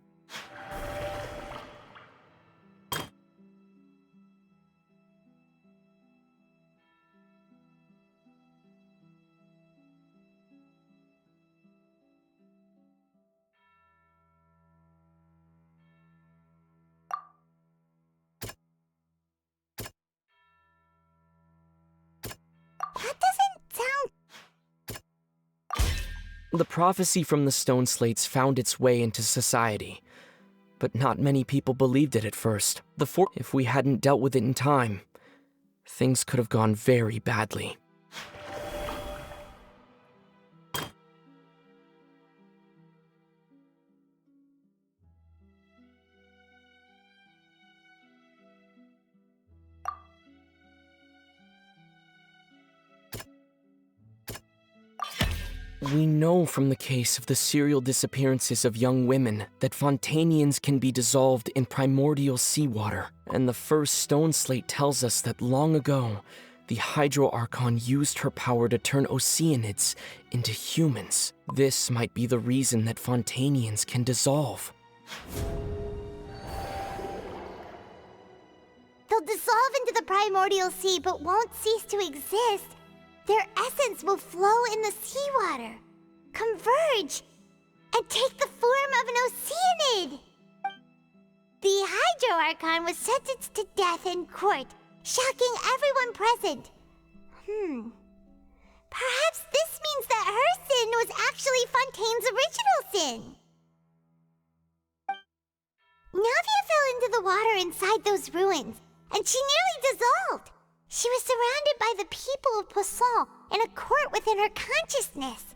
The prophecy from the stone slates found its way into society, but not many people believed it at first. If we hadn't dealt with it in time, things could have gone very badly. We know from the case of the serial disappearances of young women that Fontanians can be dissolved in primordial seawater, and the first stone slate tells us that long ago, the Hydro Archon used her power to turn Oceanids into humans. This might be the reason that Fontanians can dissolve. They'll dissolve into the primordial sea but won't cease to exist. Their essence will flow in the seawater, converge, and take the form of an Oceanid. The Hydro Archon was sentenced to death in court, shocking everyone present. Perhaps this means that her sin was actually Fontaine's original sin. Navia fell into the water inside those ruins, and she nearly dissolved. She was surrounded by the people of Poisson in a court within her consciousness,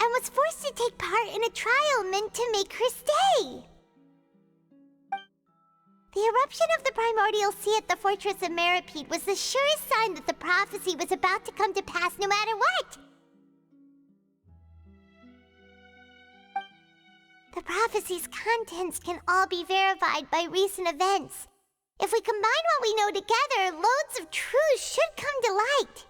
and was forced to take part in a trial meant to make her stay. The eruption of the primordial sea at the fortress of Meripede was the surest sign that the prophecy was about to come to pass no matter what. The prophecy's contents can all be verified by recent events. If we combine what we know together, loads of truths should come to light.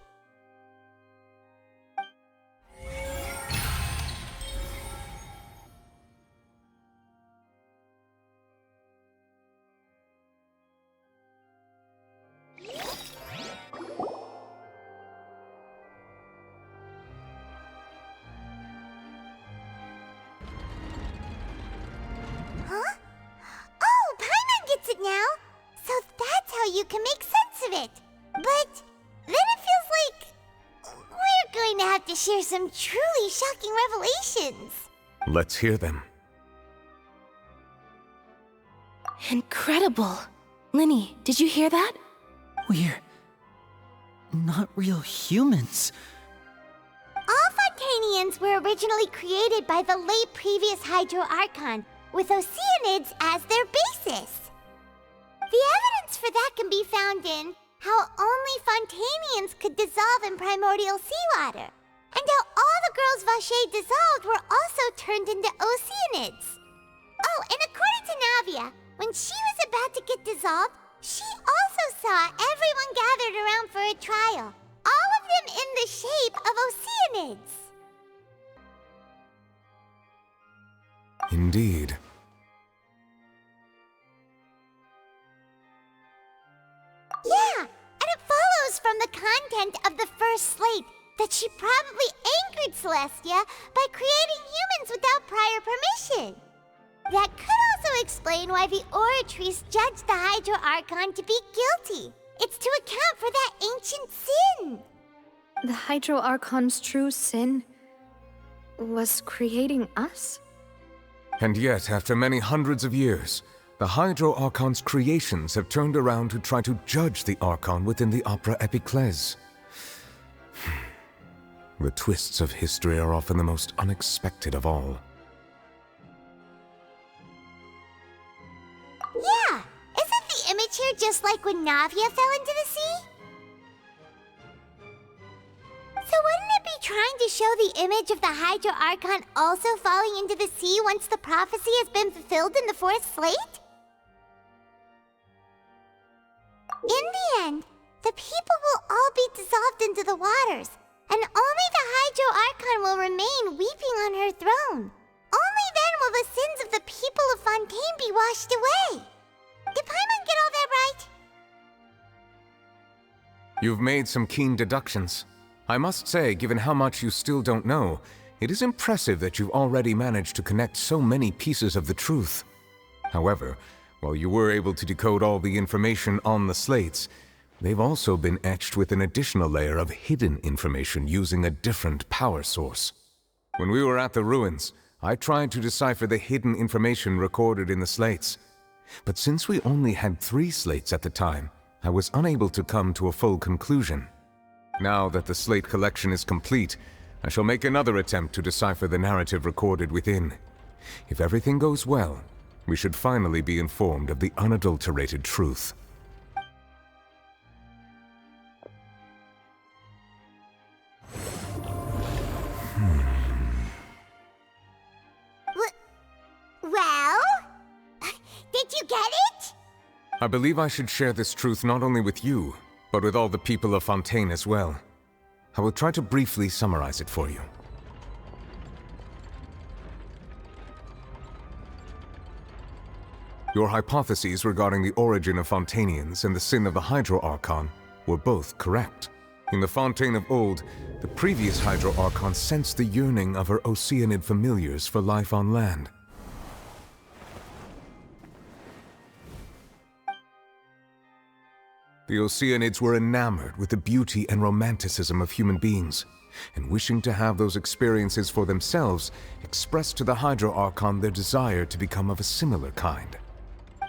can make sense of it. But then it feels like we're going to have to share some truly shocking revelations. Let's hear them. Incredible. Linny, did you hear that? We're not real humans. All Fontanians were originally created by the late previous Hydro Archon, with Oceanids as their basis. The evidence for that can be found in how only Fontanians could dissolve in primordial seawater, and how all the girls Vacher dissolved were also turned into Oceanids. Oh, and according to Navia, when she was about to get dissolved, she also saw everyone gathered around for a trial, all of them in the shape of Oceanids. Indeed. Yeah, and it follows from the content of the first slate that she probably angered Celestia by creating humans without prior permission. That could also explain why the Oratrice judged the Hydro Archon to be guilty. It's to account for that ancient sin. The Hydro Archon's true sin was creating us? And yet, after many hundreds of years, the Hydro Archon's creations have turned around to try to judge the Archon within the Opera Epiclese. The twists of history are often the most unexpected of all. Yeah, isn't the image here just like when Navia fell into the sea? So wouldn't it be trying to show the image of the Hydro Archon also falling into the sea once the prophecy has been fulfilled in the fourth slate? In the end, the people will all be dissolved into the waters, and only the Hydro Archon will remain weeping on her throne. Only then will the sins of the people of Fontaine be washed away. Did Paimon get all that right? You've made some keen deductions. I must say, given how much you still don't know, it is impressive that you've already managed to connect so many pieces of the truth. However, while you were able to decode all the information on the slates, they've also been etched with an additional layer of hidden information using a different power source. When we were at the ruins, I tried to decipher the hidden information recorded in the slates. But since we only had 3 slates at the time, I was unable to come to a full conclusion. Now that the slate collection is complete, I shall make another attempt to decipher the narrative recorded within. If everything goes well, we should finally be informed of the unadulterated truth. Well? Did you get it? I believe I should share this truth not only with you, but with all the people of Fontaine as well. I will try to briefly summarize it for you. Your hypotheses regarding the origin of Fontanians and the sin of the Hydro Archon were both correct. In the Fontaine of old, the previous Hydro Archon sensed the yearning of her Oceanid familiars for life on land. The Oceanids were enamored with the beauty and romanticism of human beings, and wishing to have those experiences for themselves, expressed to the Hydro Archon their desire to become of a similar kind.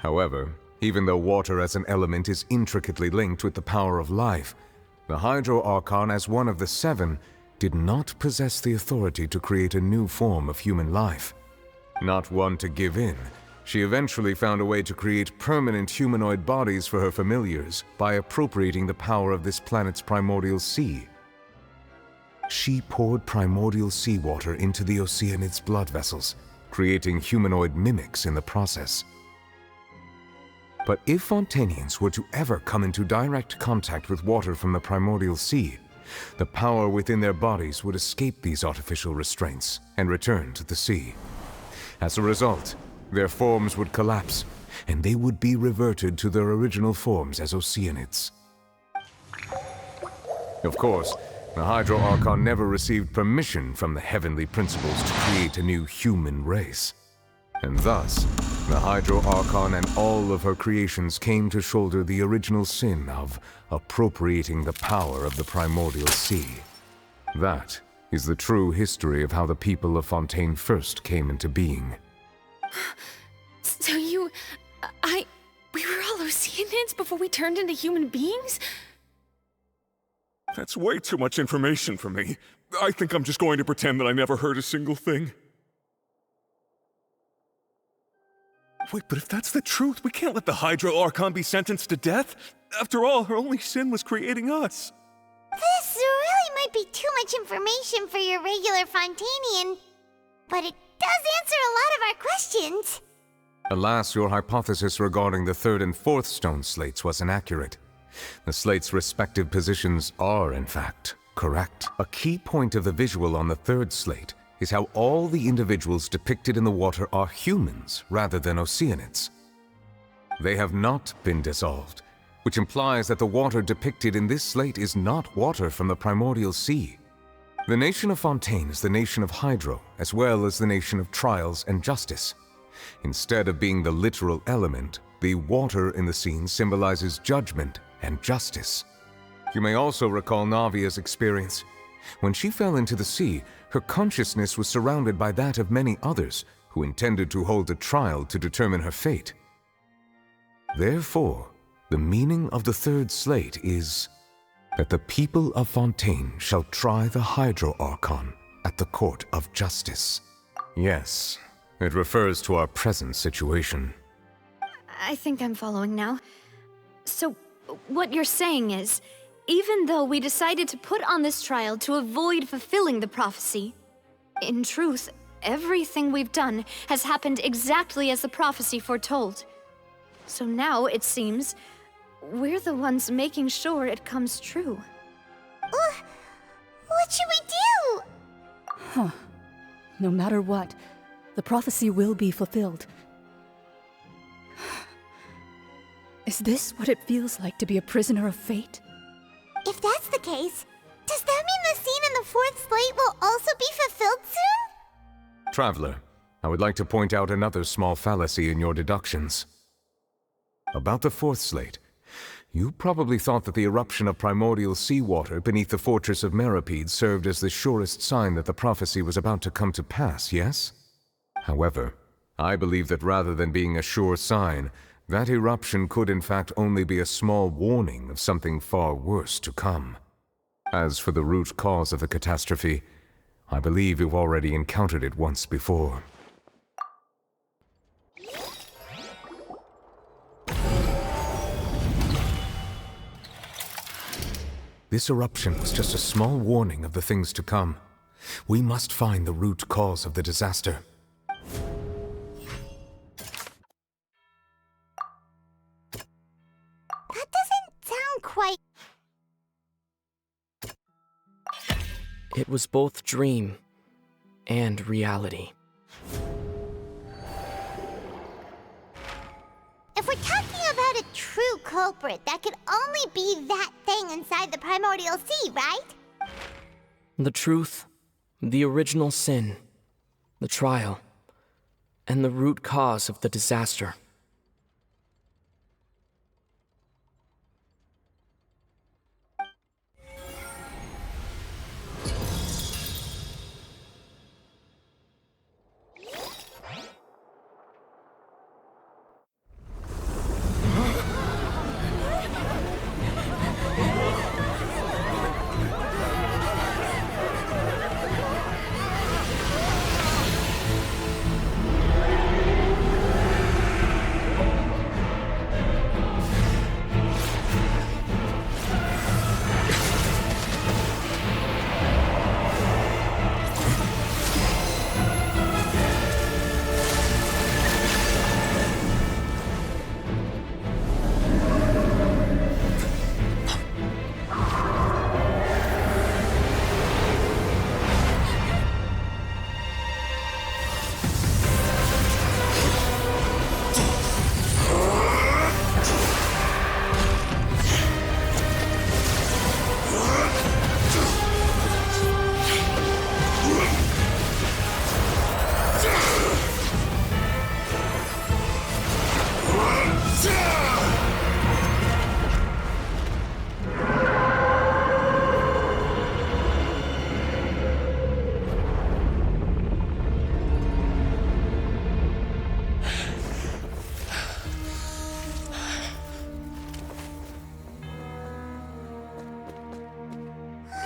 However, even though water as an element is intricately linked with the power of life, the Hydro Archon, as one of the 7, did not possess the authority to create a new form of human life. Not one to give in, she eventually found a way to create permanent humanoid bodies for her familiars by appropriating the power of this planet's primordial sea. She poured primordial seawater into the Oceanids' blood vessels, creating humanoid mimics in the process. But if Fontanians were to ever come into direct contact with water from the primordial sea, the power within their bodies would escape these artificial restraints and return to the sea. As a result, their forms would collapse, and they would be reverted to their original forms as Oceanids. Of course, the Hydro Archon never received permission from the heavenly principles to create a new human race. And thus, The Hydro Archon and all of her creations came to shoulder the original sin of appropriating the power of the primordial sea. That is the true history of how the people of Fontaine first came into being. So we were all Oceanids before we turned into human beings? That's way too much information for me. I think I'm just going to pretend that I never heard a single thing. Wait, but if that's the truth, we can't let the Hydro Archon be sentenced to death. After all, her only sin was creating us. This really might be too much information for your regular Fontainian, but it does answer a lot of our questions. Alas, your hypothesis regarding the third and fourth stone slates was inaccurate. The slates' respective positions are, in fact, correct. A key point of the visual on the third slate is how all the individuals depicted in the water are humans rather than Oceanids. They have not been dissolved, which implies that the water depicted in this slate is not water from the primordial sea. The nation of Fontaine is the nation of Hydro, as well as the nation of trials and justice. Instead of being the literal element, the water in the scene symbolizes judgment and justice. You may also recall Navia's experience. When she fell into the sea, her consciousness was surrounded by that of many others who intended to hold a trial to determine her fate. Therefore, the meaning of the third slate is that the people of Fontaine shall try the Hydro Archon at the court of justice. Yes, it refers to our present situation. I think I'm following now. So, what you're saying is, even though we decided to put on this trial to avoid fulfilling the prophecy, in truth, everything we've done has happened exactly as the prophecy foretold. So now, it seems, we're the ones making sure it comes true. What should we do? Huh. No matter what, the prophecy will be fulfilled. Is this what it feels like to be a prisoner of fate? If that's the case, does that mean the scene in the fourth slate will also be fulfilled soon? Traveler, I would like to point out another small fallacy in your deductions. About the fourth slate, you probably thought that the eruption of primordial seawater beneath the fortress of Meripede served as the surest sign that the prophecy was about to come to pass, yes? However, I believe that rather than being a sure sign, that eruption could in fact only be a small warning of something far worse to come. As for the root cause of the catastrophe, I believe you've already encountered it once before. This eruption was just a small warning of the things to come. We must find the root cause of the disaster. That doesn't sound quite... It was both dream and reality. If we're talking about a true culprit, that could only be that thing inside the primordial sea, right? The truth, the original sin, the trial, and the root cause of the disaster.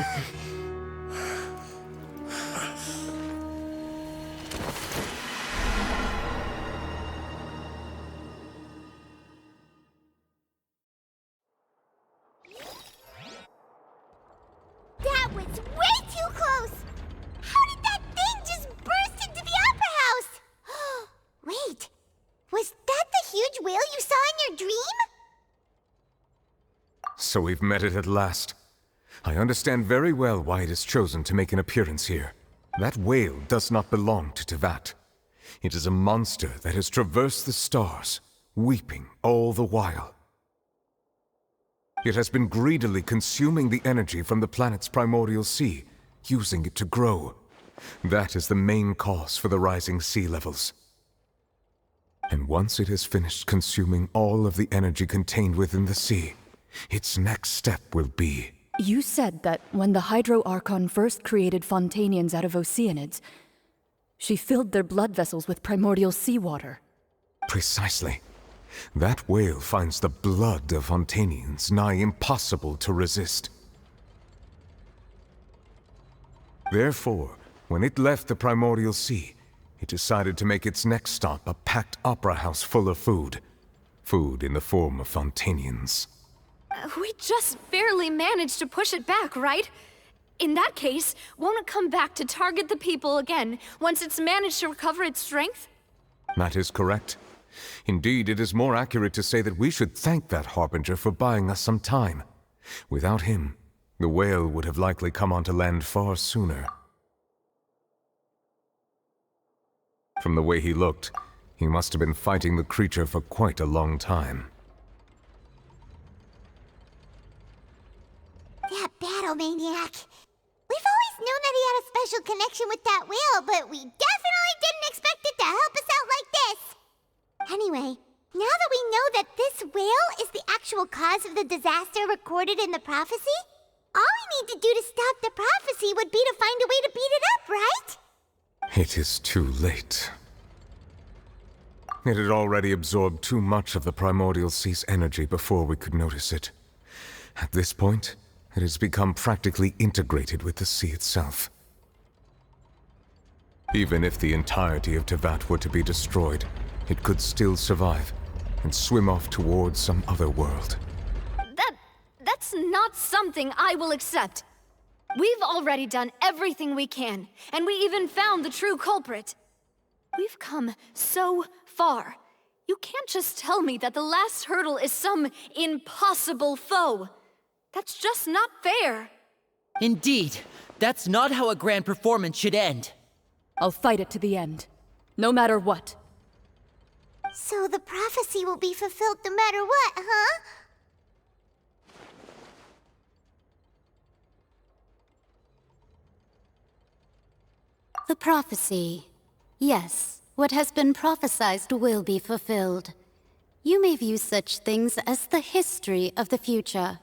That was way too close! How did that thing just burst into the Opera House? Wait, was that the huge whale you saw in your dream? So we've met it at last. I understand very well why it has chosen to make an appearance here. That whale does not belong to Teyvat. It is a monster that has traversed the stars, weeping all the while. It has been greedily consuming the energy from the planet's primordial sea, using it to grow. That is the main cause for the rising sea levels. And once it has finished consuming all of the energy contained within the sea, its next step will be... You said that when the Hydro Archon first created Fontanians out of Oceanids, she filled their blood vessels with primordial seawater. Precisely. That whale finds the blood of Fontanians nigh impossible to resist. Therefore, when it left the primordial sea, it decided to make its next stop a packed opera house full of food. Food in the form of Fontanians. We just barely managed to push it back, right? In that case, won't it come back to target the people again once it's managed to recover its strength? That is correct. Indeed, it is more accurate to say that we should thank that Harbinger for buying us some time. Without him, the whale would have likely come onto land far sooner. From the way he looked, he must have been fighting the creature for quite a long time. That battle maniac. We've always known that he had a special connection with that whale, but we definitely didn't expect it to help us out like this. Anyway, now that we know that this whale is the actual cause of the disaster recorded in the prophecy, all we need to do to stop the prophecy would be to find a way to beat it up, right? It is too late. It had already absorbed too much of the primordial sea's energy before we could notice it. At this point, it has become practically integrated with the sea itself. Even if the entirety of Teyvat were to be destroyed, it could still survive and swim off towards some other world. That's not something I will accept. We've already done everything we can, and we even found the true culprit. We've come so far. You can't just tell me that the last hurdle is some impossible foe. That's just not fair. Indeed, that's not how a grand performance should end. I'll fight it to the end, no matter what. So the prophecy will be fulfilled no matter what, huh? The prophecy. Yes, what has been prophesied will be fulfilled. You may view such things as the history of the future.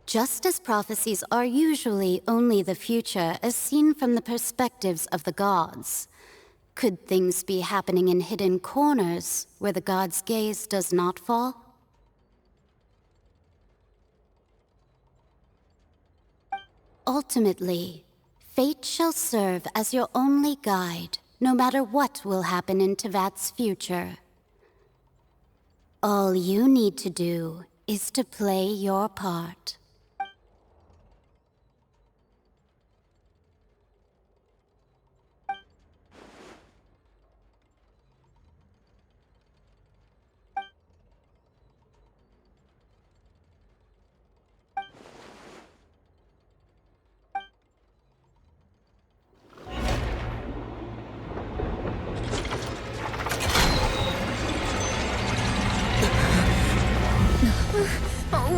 Just as prophecies are usually only the future as seen from the perspectives of the gods, could things be happening in hidden corners where the gods' gaze does not fall? Ultimately, fate shall serve as your only guide, no matter what will happen in Teyvat's future. All you need to do is to play your part.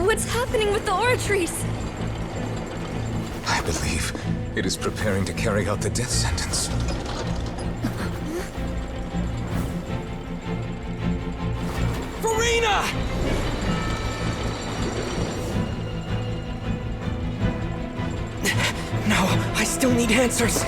What's happening with the oratories? I believe it is preparing to carry out the death sentence. Furina! No, I still need answers.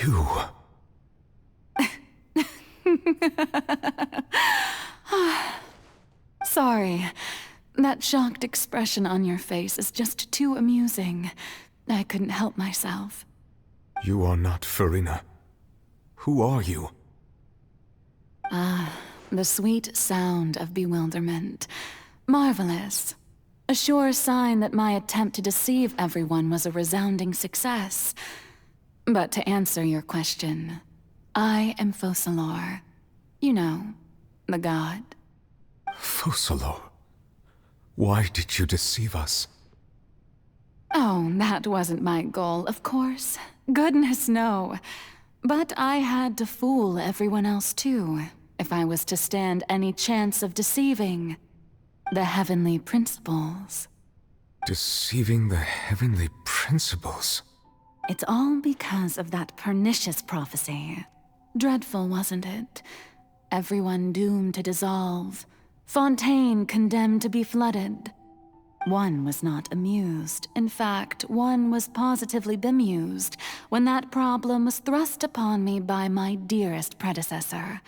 You... Sorry. That shocked expression on your face is just too amusing. I couldn't help myself. You are not Farina. Who are you? The sweet sound of bewilderment. Marvelous. A sure sign that my attempt to deceive everyone was a resounding success. But to answer your question, I am Focalor. You know, the god. Focalor? Why did you deceive us? Oh, that wasn't my goal, of course. Goodness, no. But I had to fool everyone else too, if I was to stand any chance of deceiving the heavenly principles. Deceiving the heavenly principles? It's all because of that pernicious prophecy. Dreadful, wasn't it? Everyone doomed to dissolve. Fontaine condemned to be flooded. One was not amused. In fact, one was positively bemused when that problem was thrust upon me by my dearest predecessor.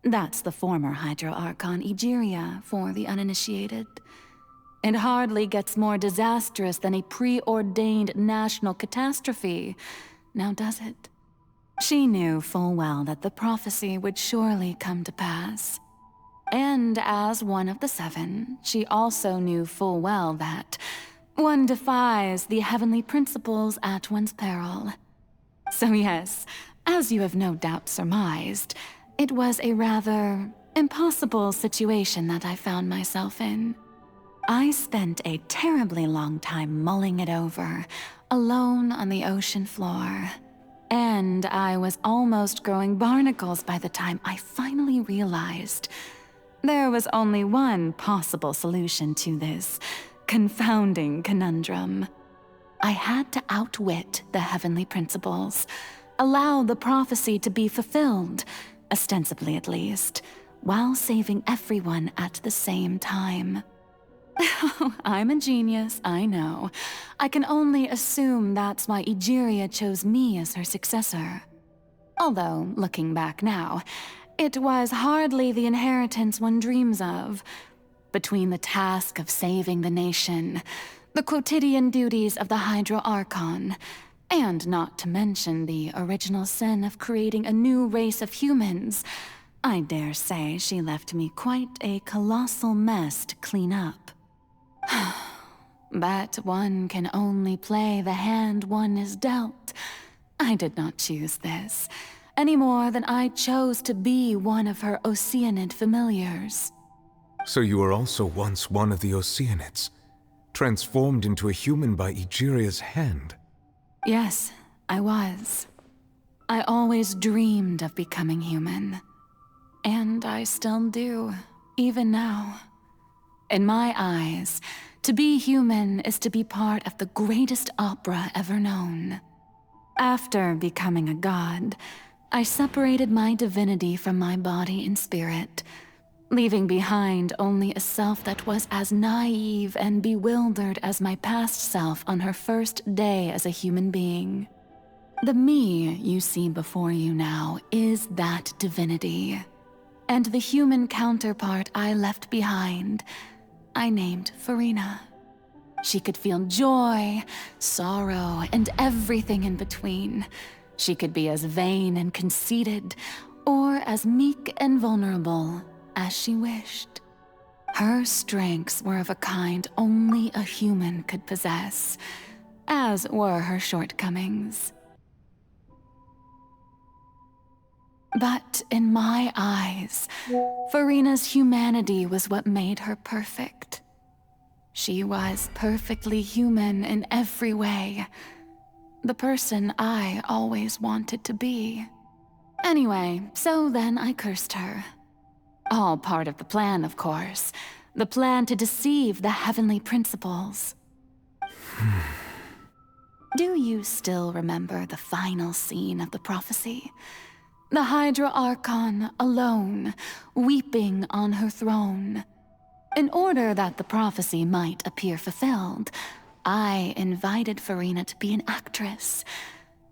That's the former Hydro Archon Egeria, for the uninitiated. It hardly gets more disastrous than a preordained national catastrophe, now does it? She knew full well that the prophecy would surely come to pass. And as one of the seven, she also knew full well that one defies the heavenly principles at one's peril. So yes, as you have no doubt surmised, it was a rather impossible situation that I found myself in. I spent a terribly long time mulling it over, alone on the ocean floor. And I was almost growing barnacles by the time I finally realized there was only one possible solution to this confounding conundrum. I had to outwit the heavenly principles, allow the prophecy to be fulfilled, ostensibly at least, while saving everyone at the same time. I'm a genius, I know. I can only assume that's why Egeria chose me as her successor. Although, looking back now, it was hardly the inheritance one dreams of. Between the task of saving the nation, the quotidian duties of the Hydro Archon, and not to mention the original sin of creating a new race of humans, I dare say she left me quite a colossal mess to clean up. But one can only play the hand one is dealt. I did not choose this, any more than I chose to be one of her Oceanid familiars. So you were also once one of the Oceanids, transformed into a human by Egeria's hand? Yes, I was. I always dreamed of becoming human. And I still do, even now. In my eyes, to be human is to be part of the greatest opera ever known. After becoming a god, I separated my divinity from my body and spirit, leaving behind only a self that was as naive and bewildered as my past self on her first day as a human being. The me you see before you now is that divinity. And the human counterpart I left behind, I named Farina. She could feel joy, sorrow, and everything in between. She could be as vain and conceited, or as meek and vulnerable as she wished. Her strengths were of a kind only a human could possess, as were her shortcomings. But in my eyes, Farina's humanity was what made her perfect. She was perfectly human in every way. The person I always wanted to be. Anyway, so then I cursed her. All part of the plan, of course. The plan to deceive the heavenly principles. Do you still remember the final scene of the prophecy? The Hydra Archon alone, weeping on her throne. In order that the prophecy might appear fulfilled, I invited Farina to be an actress.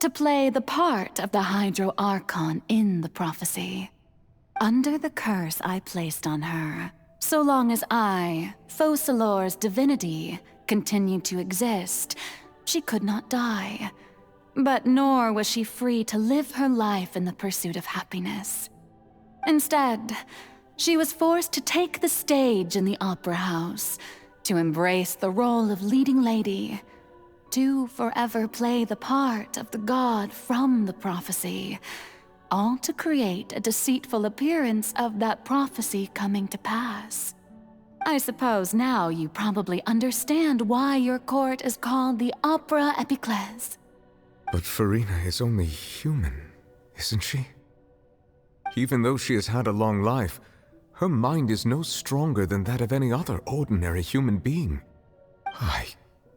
to play the part of the Hydro Archon in the prophecy. Under the curse I placed on her, so long as I, Focalor's divinity, continued to exist, she could not die. But nor was she free to live her life in the pursuit of happiness. Instead, she was forced to take the stage in the opera house, to embrace the role of leading lady, to forever play the part of the god from the prophecy, all to create a deceitful appearance of that prophecy coming to pass. I suppose now you probably understand why your court is called the Opera Epiclese. But Farina is only human, isn't she? Even though she has had a long life, her mind is no stronger than that of any other ordinary human being. I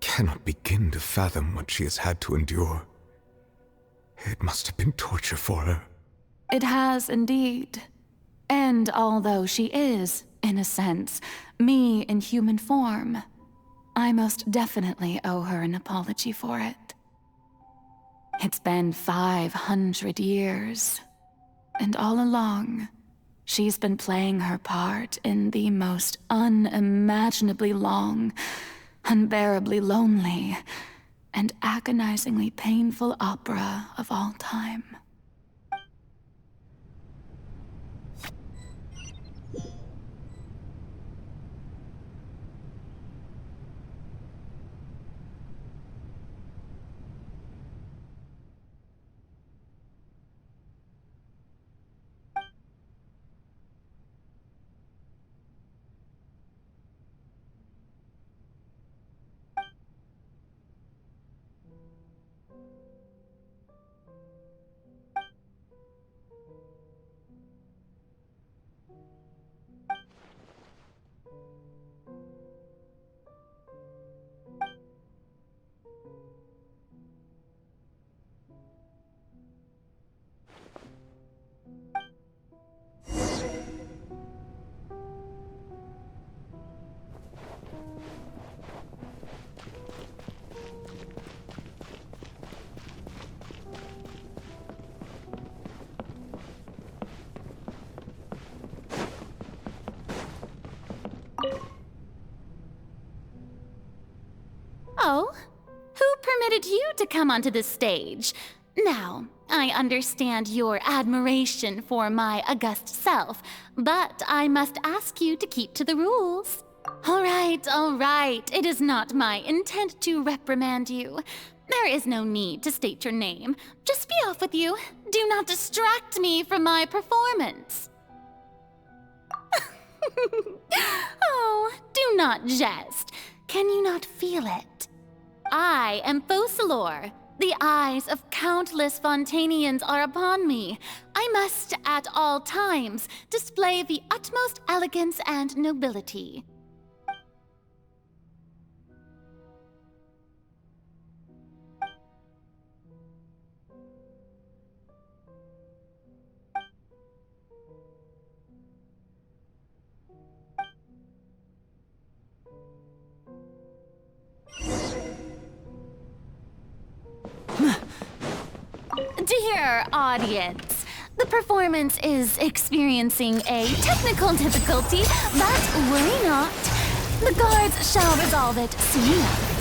cannot begin to fathom what she has had to endure. It must have been torture for her. It has indeed. And although she is, in a sense, me in human form, I most definitely owe her an apology for it. It's been 500 years, and all along, she's been playing her part in the most unimaginably long, unbearably lonely, and agonizingly painful opera of all time. Oh, who permitted you to come onto the stage? Now, I understand your admiration for my august self, but I must ask you to keep to the rules. All right. It is not my intent to reprimand you. There is no need to state your name. Just be off with you. Do not distract me from my performance. Oh, do not jest. Can you not feel it? I am Focalor. The eyes of countless Fontanians are upon me. I must, at all times, display the utmost elegance and nobility. Dear audience, the performance is experiencing a technical difficulty, but worry not. The guards shall resolve it soon enough.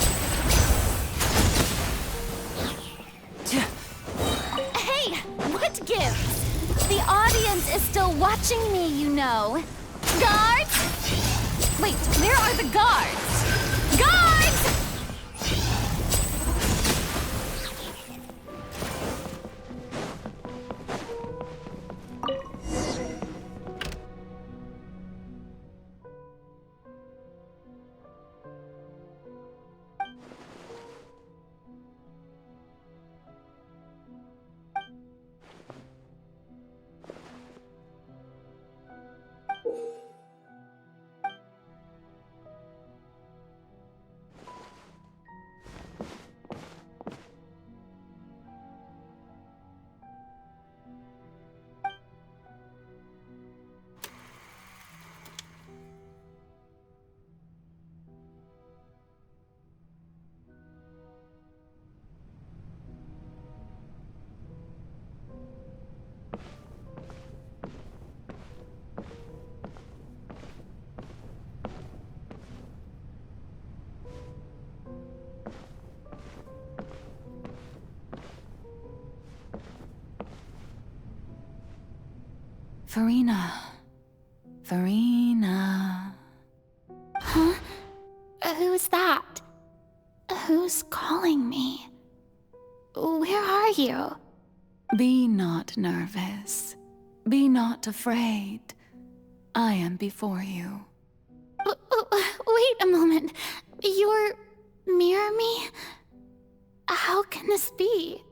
Hey, what gives? The audience is still watching me, you know. Guards! Wait, where are the guards? Guards! Farina. Huh? Who's that? Who's calling me? Where are you? Be not nervous. Be not afraid. I am before you. Wait a moment. You're mirror me? How can this be?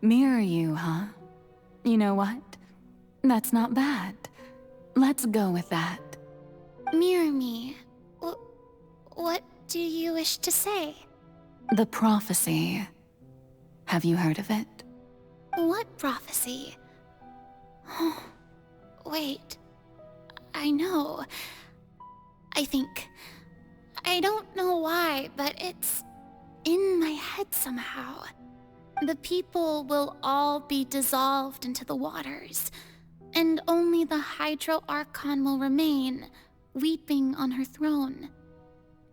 Mirror you, huh? You know what? That's not bad. Let's go with that. Mirror me? What do you wish to say? The prophecy. Have you heard of it? What prophecy? Wait. I know. I think. I don't know why, but it's in my head somehow. The people will all be dissolved into the waters, and only the Hydro Archon will remain, weeping on her throne.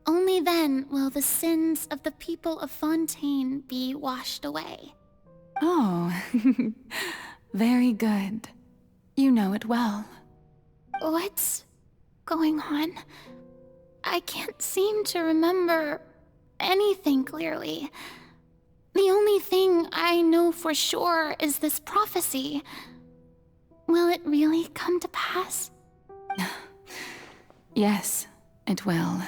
Only then will the sins of the people of Fontaine be washed away. Oh, very good. You know it well. What's going on? I can't seem to remember anything clearly. The only thing I know for sure is this prophecy. Will it really come to pass? Yes, it will.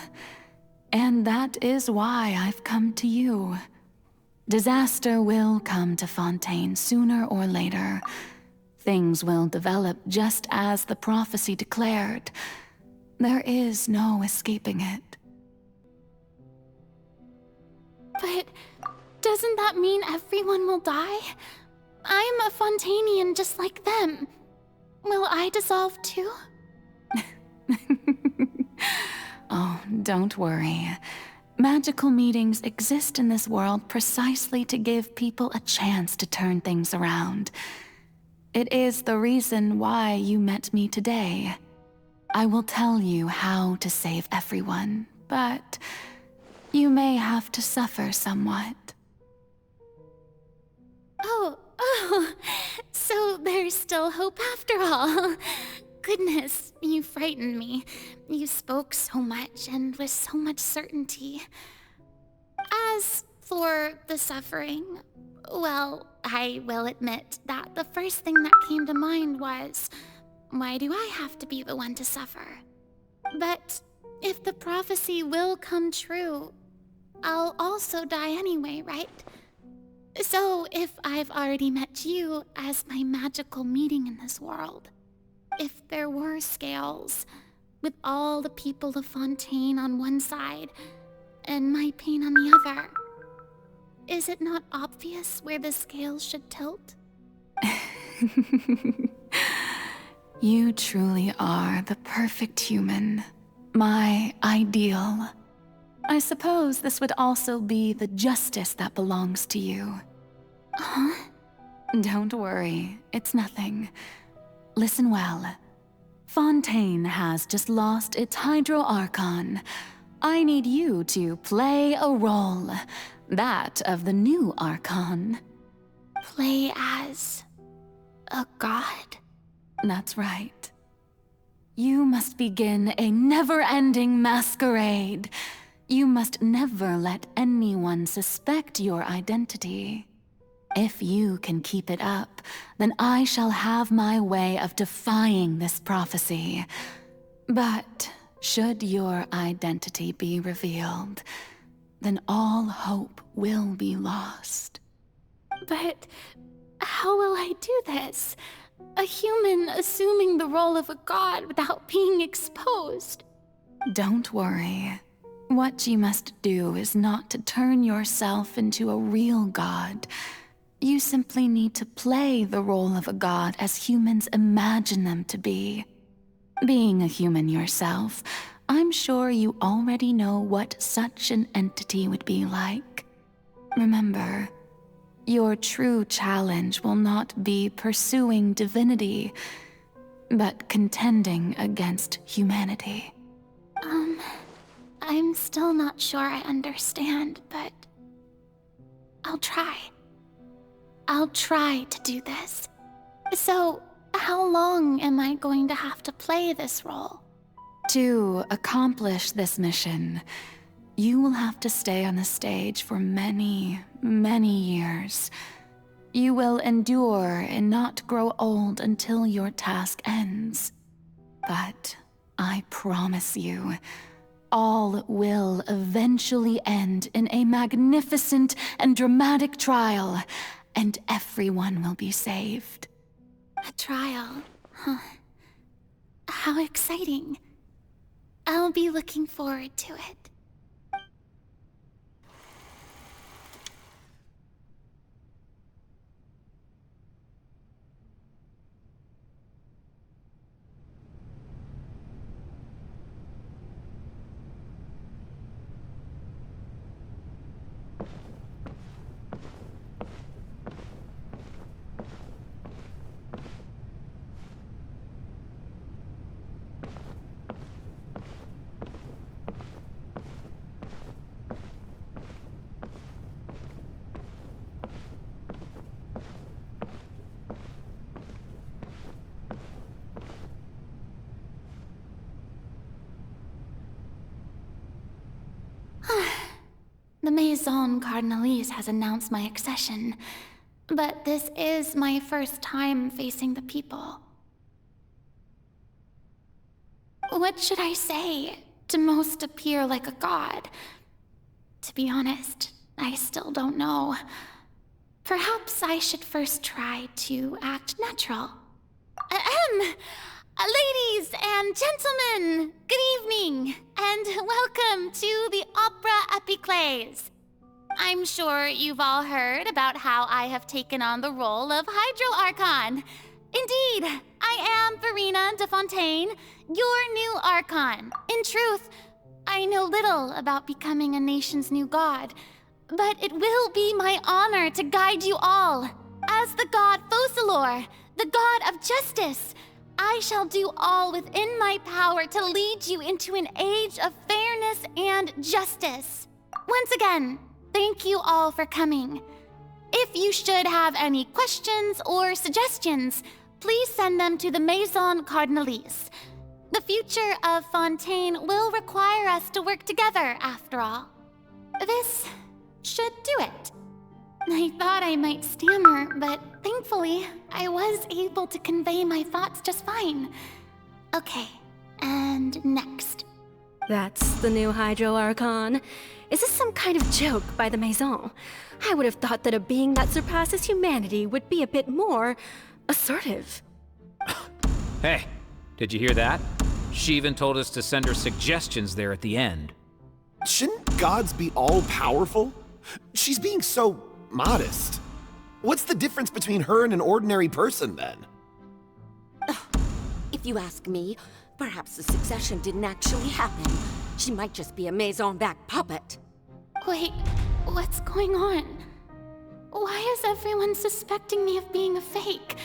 And that is why I've come to you. Disaster will come to Fontaine sooner or later. Things will develop just as the prophecy declared. There is no escaping it. But doesn't that mean everyone will die? I'm a Fontainian just like them. Will I dissolve too? Oh, don't worry. Magical meetings exist in this world precisely to give people a chance to turn things around. It is the reason why you met me today. I will tell you how to save everyone, but you may have to suffer somewhat. Oh, so there's still hope after all. Goodness, you frightened me. You spoke so much and with so much certainty. As for the suffering, well, I will admit that the first thing that came to mind was, why do I have to be the one to suffer? But if the prophecy will come true, I'll also die anyway, right? So if I've already met you as my magical meeting in this world, if there were scales, with all the people of Fontaine on one side, and my pain on the other, is it not obvious where the scales should tilt? You truly are the perfect human, my ideal. I suppose this would also be the justice that belongs to you. Huh? Don't worry, it's nothing. Listen well. Fontaine has just lost its Hydro Archon. I need you to play a role, that of the new Archon. Play as a god? That's right. You must begin a never-ending masquerade. You must never let anyone suspect your identity. If you can keep it up, then I shall have my way of defying this prophecy. But should your identity be revealed, then all hope will be lost. But how will I do this? A human assuming the role of a god without being exposed? Don't worry. What you must do is not to turn yourself into a real god. You simply need to play the role of a god as humans imagine them to be. Being a human yourself, I'm sure you already know what such an entity would be like. Remember, your true challenge will not be pursuing divinity, but contending against humanity. I'm still not sure I understand, but I'll try. I'll try to do this. So, how long am I going to have to play this role? To accomplish this mission, you will have to stay on the stage for many, many years. You will endure and not grow old until your task ends. But I promise you, all will eventually end in a magnificent and dramatic trial, and everyone will be saved. A trial? Huh. How exciting. I'll be looking forward to it. The Maison Cardinalise has announced my accession, but this is my first time facing the people. What should I say to most appear like a god? To be honest, I still don't know. Perhaps I should first try to act natural. Ladies and gentlemen, good evening, and welcome to the Opera Epiclese. I'm sure you've all heard about how I have taken on the role of Hydro Archon. Indeed, I am Verena de Fontaine, your new Archon. In truth, I know little about becoming a nation's new god, but it will be my honor to guide you all. As the god Focalor, the god of justice, I shall do all within my power to lead you into an age of fairness and justice. Once again, thank you all for coming. If you should have any questions or suggestions, please send them to the Maison Cardinalise. The future of Fontaine will require us to work together, after all. This should do it. I thought I might stammer, but thankfully, I was able to convey my thoughts just fine. Okay, and next. That's the new Hydro Archon. Is this some kind of joke by the Maison? I would have thought that a being that surpasses humanity would be a bit more assertive. Hey, did you hear that? She even told us to send her suggestions there at the end. Shouldn't gods be all-powerful? She's being so modest. What's the difference between her and an ordinary person, then? If you ask me, perhaps the succession didn't actually happen. She might just be a Maison-backed puppet. Wait, what's going on? Why is everyone suspecting me of being a fake?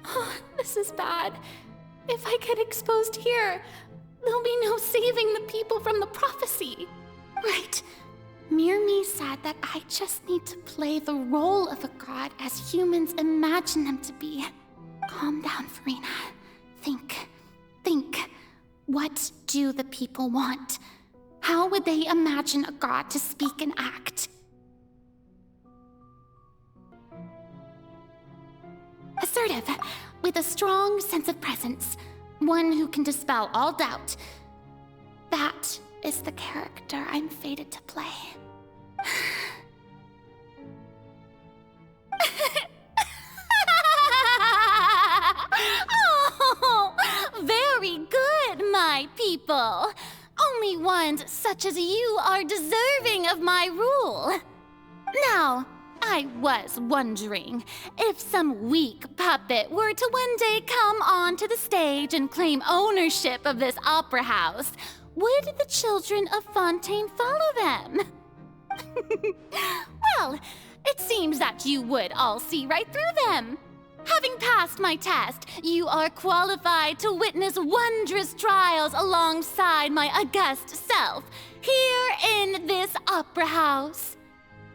Oh, this is bad. If I get exposed here, there'll be no saving the people from the prophecy. Right. Mirmi said that I just need to play the role of a god as humans imagine them to be. Calm down, Verena. Think. What do the people want? How would they imagine a god to speak and act? Assertive, with a strong sense of presence. One who can dispel all doubt. That is the character I'm fated to play. Oh, very good, my people. Only ones such as you are deserving of my rule. Now, I was wondering if some weak puppet were to one day come onto the stage and claim ownership of this opera house, would the children of Fontaine follow them? Well, it seems that you would all see right through them. Having passed my test, you are qualified to witness wondrous trials alongside my august self, here in this opera house.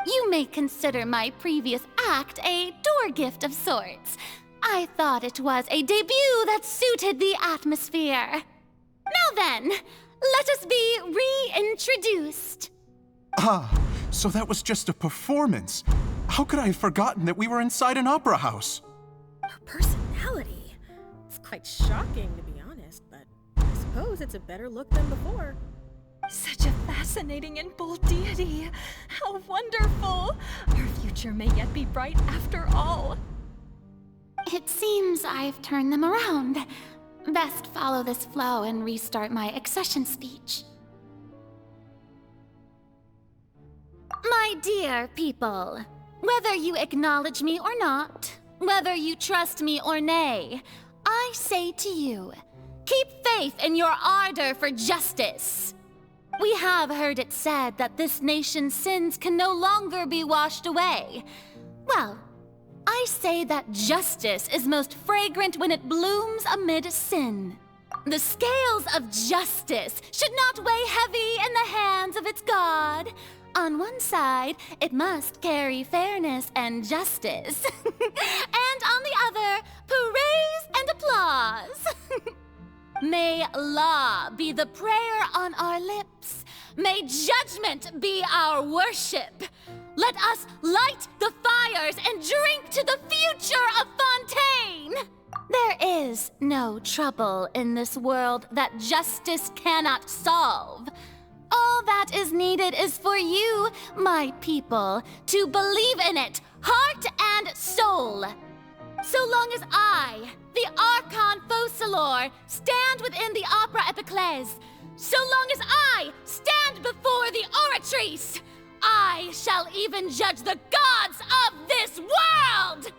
You may consider my previous act a door gift of sorts. I thought it was a debut that suited the atmosphere. Now then, let us be reintroduced. Ah, so that was just a performance. How could I have forgotten that we were inside an opera house? Her personality. It's quite shocking, to be honest, but I suppose it's a better look than before. Such a fascinating and bold deity. How wonderful! Our future may yet be bright after all. It seems I've turned them around. Best follow this flow and restart my accession speech. My dear people, whether you acknowledge me or not, whether you trust me or nay, I say to you, keep faith in your ardor for justice. We have heard it said that this nation's sins can no longer be washed away. Well, I say that justice is most fragrant when it blooms amid sin. The scales of justice should not weigh heavy in the hands of its God. On one side, it must carry fairness and justice. And on the other, praise and applause. May law be the prayer on our lips. May judgment be our worship. Let us light the fires and drink to the future of Fontaine. There is no trouble in this world that justice cannot solve. All that is needed is for you, my people, to believe in it, heart and soul. So long as I, the Archon Focalor, stand within the Opera Epiclese, so long as I stand before the Oratrice, I shall even judge the gods of this world!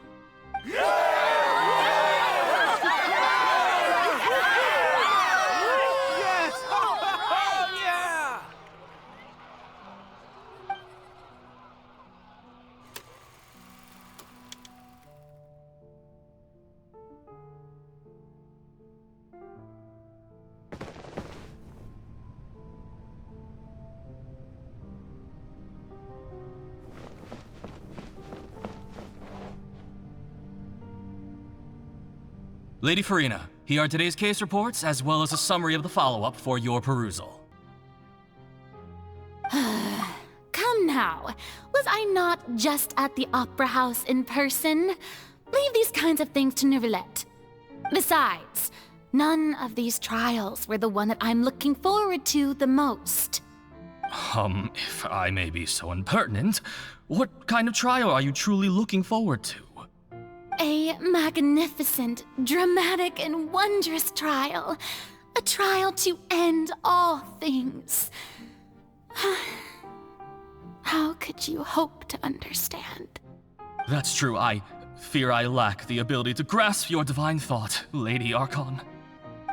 Lady Farina, here are today's case reports, as well as a summary of the follow-up for your perusal. Come now, was I not just at the Opera House in person? Leave these kinds of things to Neuvillette. Besides, none of these trials were the one that I'm looking forward to the most. If I may be so impertinent, what kind of trial are you truly looking forward to? A magnificent, dramatic, and wondrous trial. A trial to end all things. How could you hope to understand? That's true. I fear I lack the ability to grasp your divine thought, Lady Archon.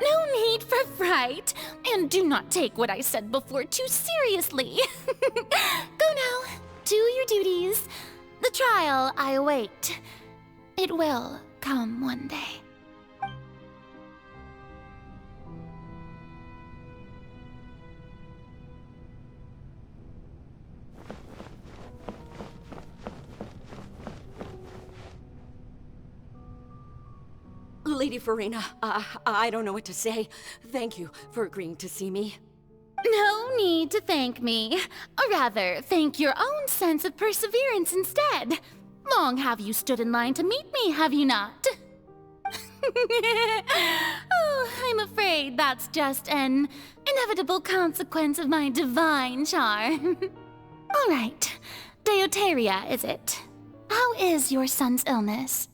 No need for fright, and do not take what I said before too seriously. Go now, do your duties. The trial I await. It will come one day. Lady Farina, I don't know what to say. Thank you for agreeing to see me. No need to thank me. Or rather, thank your own sense of perseverance instead. Long have you stood in line to meet me, have you not? Oh, I'm afraid that's just an inevitable consequence of my divine charm. All right, Deoteria, is it? How is your son's illness?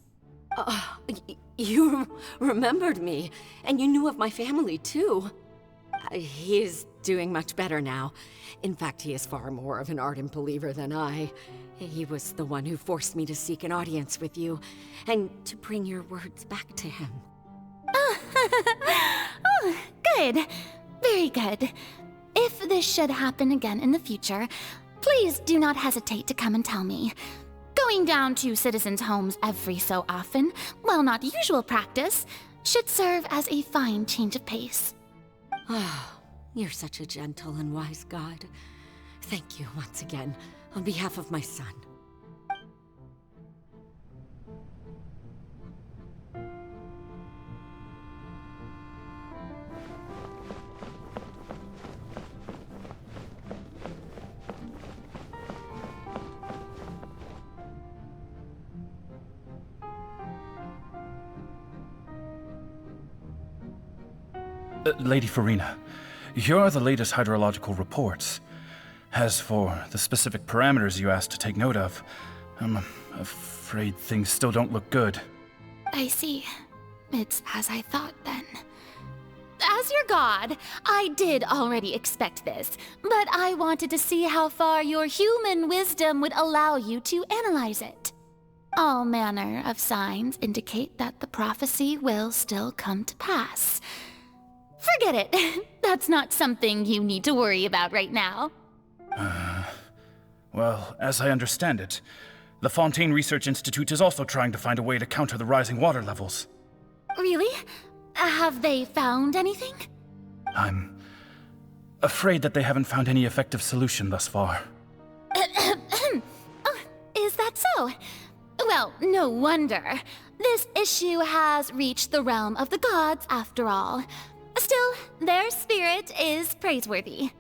You remembered me, and you knew of my family, too. He is doing much better now. In fact, he is far more of an ardent believer than I. He was the one who forced me to seek an audience with you, and to bring your words back to him. Oh, good. Very good. If this should happen again in the future, please do not hesitate to come and tell me. Going down to citizens' homes every so often, while not usual practice, should serve as a fine change of pace. Oh, you're such a gentle and wise god. Thank you once again, on behalf of my son. Lady Farina, here are the latest hydrological reports. As for the specific parameters you asked to take note of, I'm afraid things still don't look good. I see. It's as I thought then. As your god, I did already expect this, but I wanted to see how far your human wisdom would allow you to analyze it. All manner of signs indicate that the prophecy will still come to pass. Forget it. That's not something you need to worry about right now. Well, as I understand it, the Fontaine Research Institute is also trying to find a way to counter the rising water levels. Really? Have they found anything? I'm afraid that they haven't found any effective solution thus far. Oh, is that so? Well, no wonder. This issue has reached the realm of the gods, after all. Still, their spirit is praiseworthy.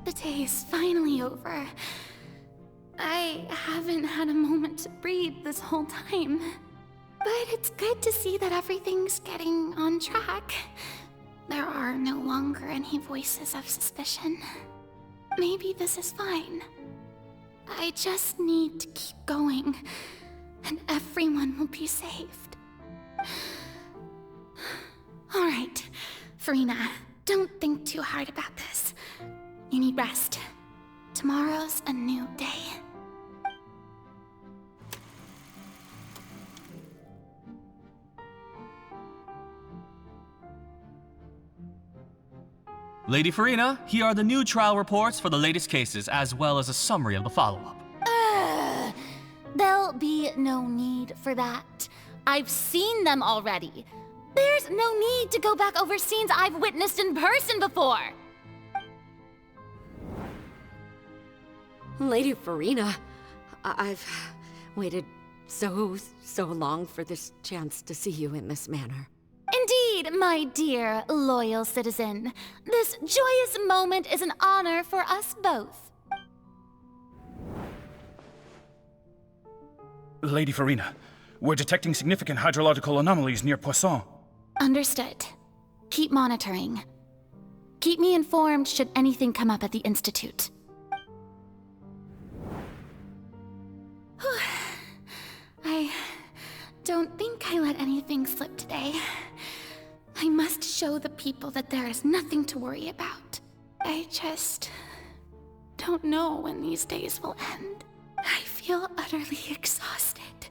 The day is finally over. I haven't had a moment to breathe this whole time. But it's good to see that everything's getting on track. There are no longer any voices of suspicion. Maybe this is fine. I just need to keep going, and everyone will be saved. All right, Farina, don't think too hard about this. You need rest. Tomorrow's a new day. Lady Farina, here are the new trial reports for the latest cases, as well as a summary of the follow-up. There'll be no need for that. I've seen them already. There's no need to go back over scenes I've witnessed in person before. Lady Farina, I've waited so long for this chance to see you in this manner. Indeed, my dear, loyal citizen. This joyous moment is an honor for us both. Lady Farina, we're detecting significant hydrological anomalies near Poisson. Understood. Keep monitoring. Keep me informed should anything come up at the Institute. I don't think I let anything slip today. I must show the people that there is nothing to worry about. I just don't know when these days will end. I feel utterly exhausted.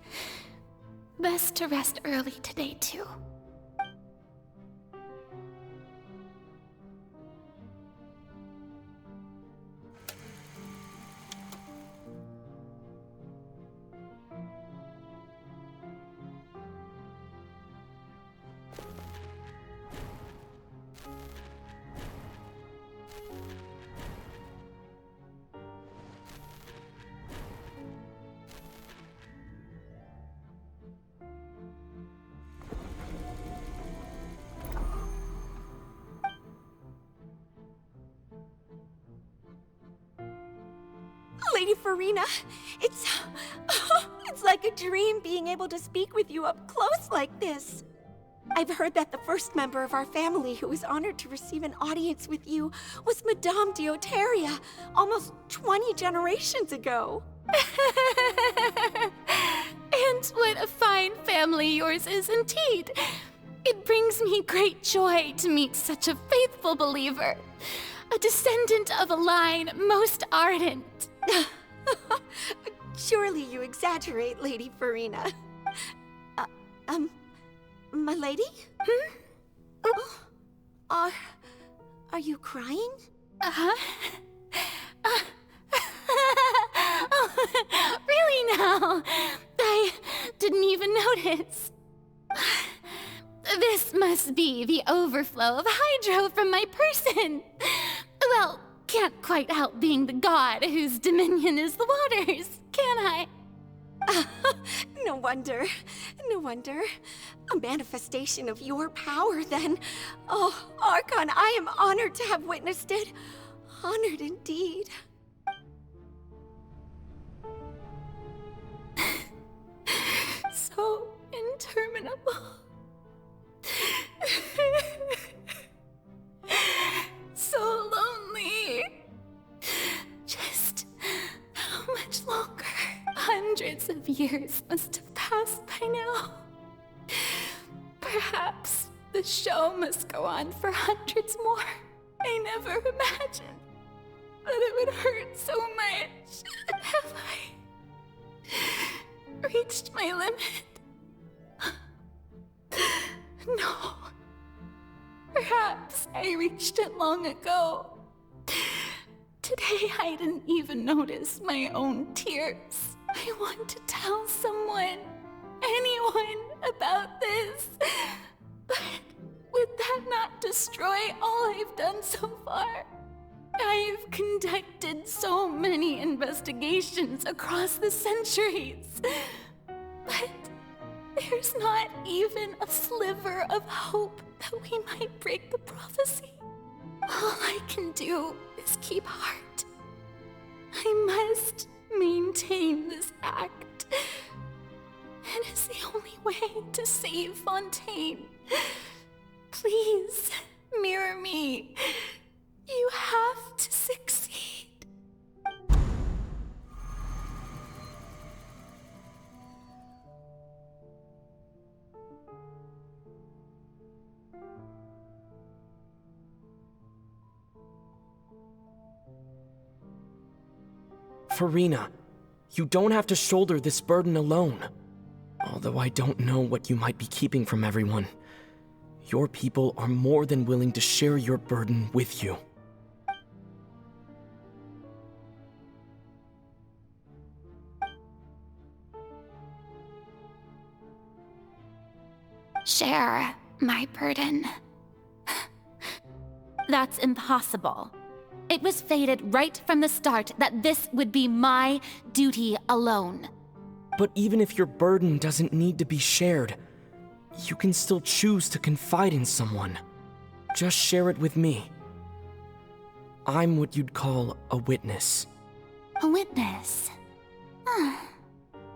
Best to rest early today, too. Lady Farina, it's like a dream being able to speak with you up close like this. I've heard that the first member of our family who was honored to receive an audience with you was Madame Deoteria, almost 20 generations ago. And what a fine family yours is indeed. It brings me great joy to meet such a faithful believer, a descendant of a line most ardent. Surely you exaggerate, Lady Farina. My lady? Are you crying? Really now? didn't even notice. This must be the overflow of hydro from my person. Well, can't quite help being the god whose dominion is the waters, can I? No wonder. No wonder. A manifestation of your power, then. Oh, Archon, I am honored to have witnessed it. Honored indeed. So interminable. So lonely. Just how much longer? Hundreds of years must have passed by now. Perhaps the show must go on for hundreds more. I never imagined that it would hurt so much. Have I reached my limit? No. Perhaps I reached it long ago. Today I didn't even notice my own tears. I want to tell someone, anyone, about this. But would that not destroy all I've done so far? I've conducted so many investigations across the centuries. But there's not even a sliver of hope that we might break the prophecy. All I can do is keep heart. I must maintain this act. It is the only way to save Fontaine. Please, mirror me. You have to succeed. Farina, you don't have to shoulder this burden alone. Although I don't know what you might be keeping from everyone, your people are more than willing to share your burden with you. Share my burden. That's impossible. It was fated right from the start that this would be my duty alone. But even if your burden doesn't need to be shared, you can still choose to confide in someone. Just share it with me. I'm what you'd call a witness. A witness?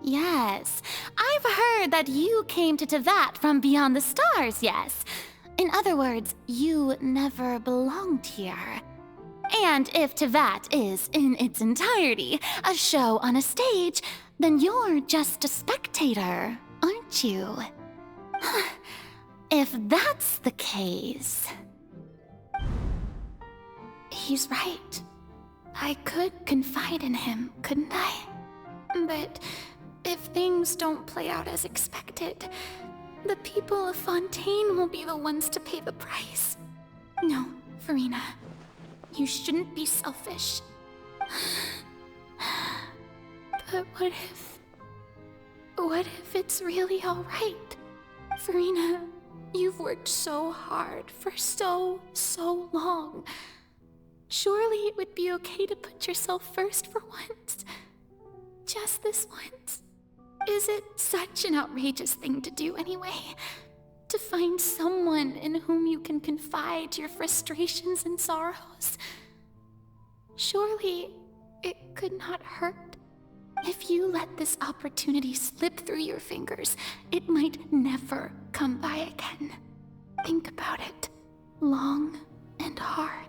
Yes. I've heard that you came to Tevat from beyond the stars, yes. In other words, you never belonged here. And if Tevat is, in its entirety, a show on a stage, then you're just a spectator, aren't you? If that's the case... He's right. I could confide in him, couldn't I? But if things don't play out as expected, the people of Fontaine will be the ones to pay the price. No, Farina. You shouldn't be selfish. But what if it's really all right? Farina, you've worked so hard for so long. Surely it would be okay to put yourself first for once. Just this once. Is it such an outrageous thing to do anyway? To find someone in whom you can confide your frustrations and sorrows? Surely it could not hurt. If you let this opportunity slip through your fingers, it might never come by again. Think about it long and hard.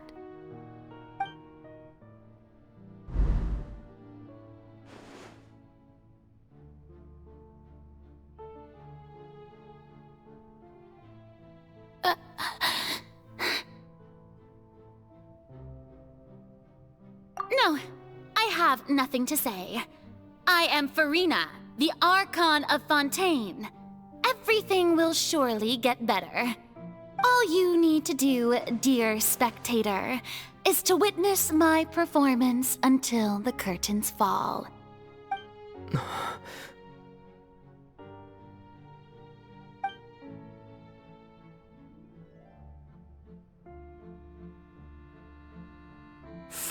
No, I have nothing to say. I am Farina, the Archon of Fontaine. Everything will surely get better. All you need to do, dear spectator, is to witness my performance until the curtains fall.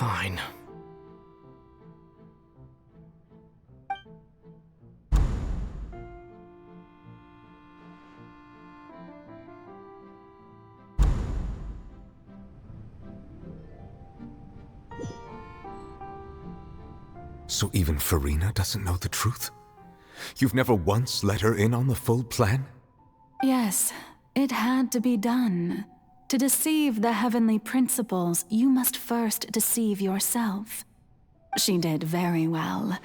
Fine. So even Farina doesn't know the truth? You've never once let her in on the full plan? Yes, it had to be done. To deceive the heavenly principles, you must first deceive yourself. She did very well.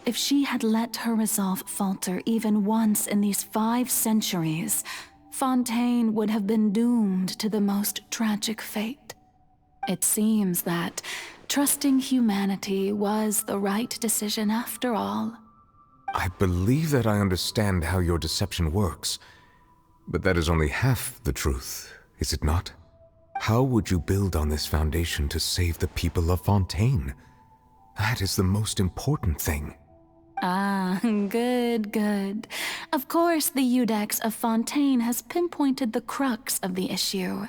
If she had let her resolve falter even once in these 5 centuries, Fontaine would have been doomed to the most tragic fate. It seems that trusting humanity was the right decision after all. I believe that I understand how your deception works, but that is only half the truth, is it not? How would you build on this foundation to save the people of Fontaine? That is the most important thing. Ah, good. Of course, the Iudex of Fontaine has pinpointed the crux of the issue.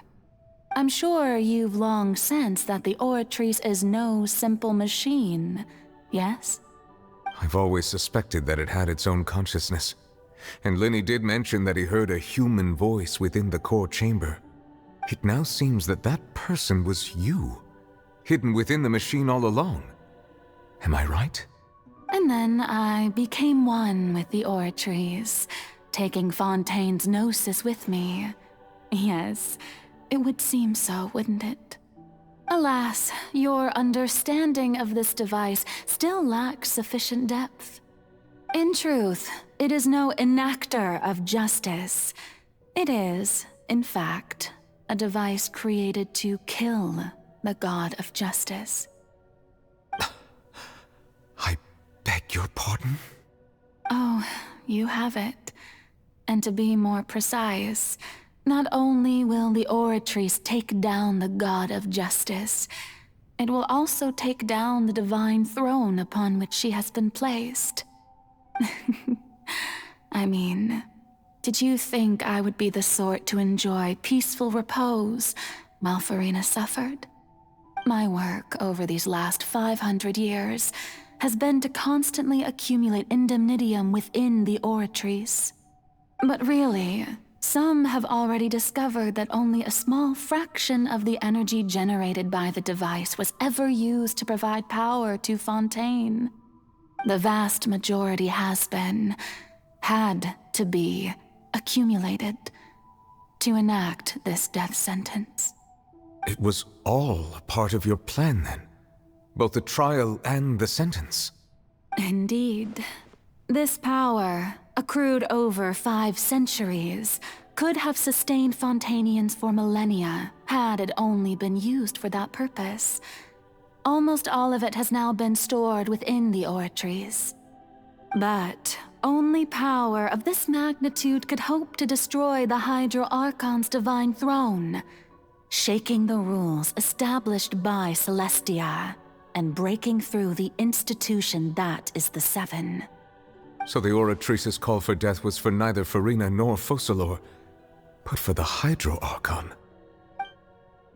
I'm sure you've long sensed that the Oratrice is no simple machine, yes? I've always suspected that it had its own consciousness, and Lenny did mention that he heard a human voice within the core chamber. It now seems that that person was you, hidden within the machine all along. Am I right? And then I became one with the Oratrice, taking Fontaine's gnosis with me. Yes, it would seem so, wouldn't it? Alas, your understanding of this device still lacks sufficient depth. In truth, it is no enactor of justice. It is, in fact, a device created to kill the god of justice. I beg your pardon? Oh, you have it. And to be more precise, not only will the Oratrice take down the god of justice, it will also take down the divine throne upon which she has been placed. I mean, did you think I would be the sort to enjoy peaceful repose while Farina suffered? My work over these last 500 years has been to constantly accumulate indemnitium within the Oratrice. But really, some have already discovered that only a small fraction of the energy generated by the device was ever used to provide power to Fontaine. The vast majority had to be, accumulated to enact this death sentence. It was all a part of your plan, then? Both the trial and the sentence? Indeed. This power, accrued over 5 centuries, could have sustained Fontainians for millennia had it only been used for that purpose. Almost all of it has now been stored within the Oratrice. But only power of this magnitude could hope to destroy the Hydro Archon's divine throne, shaking the rules established by Celestia and breaking through the institution that is the Seven. So the Oratrice's call for death was for neither Farina nor Focalor, but for the Hydro Archon.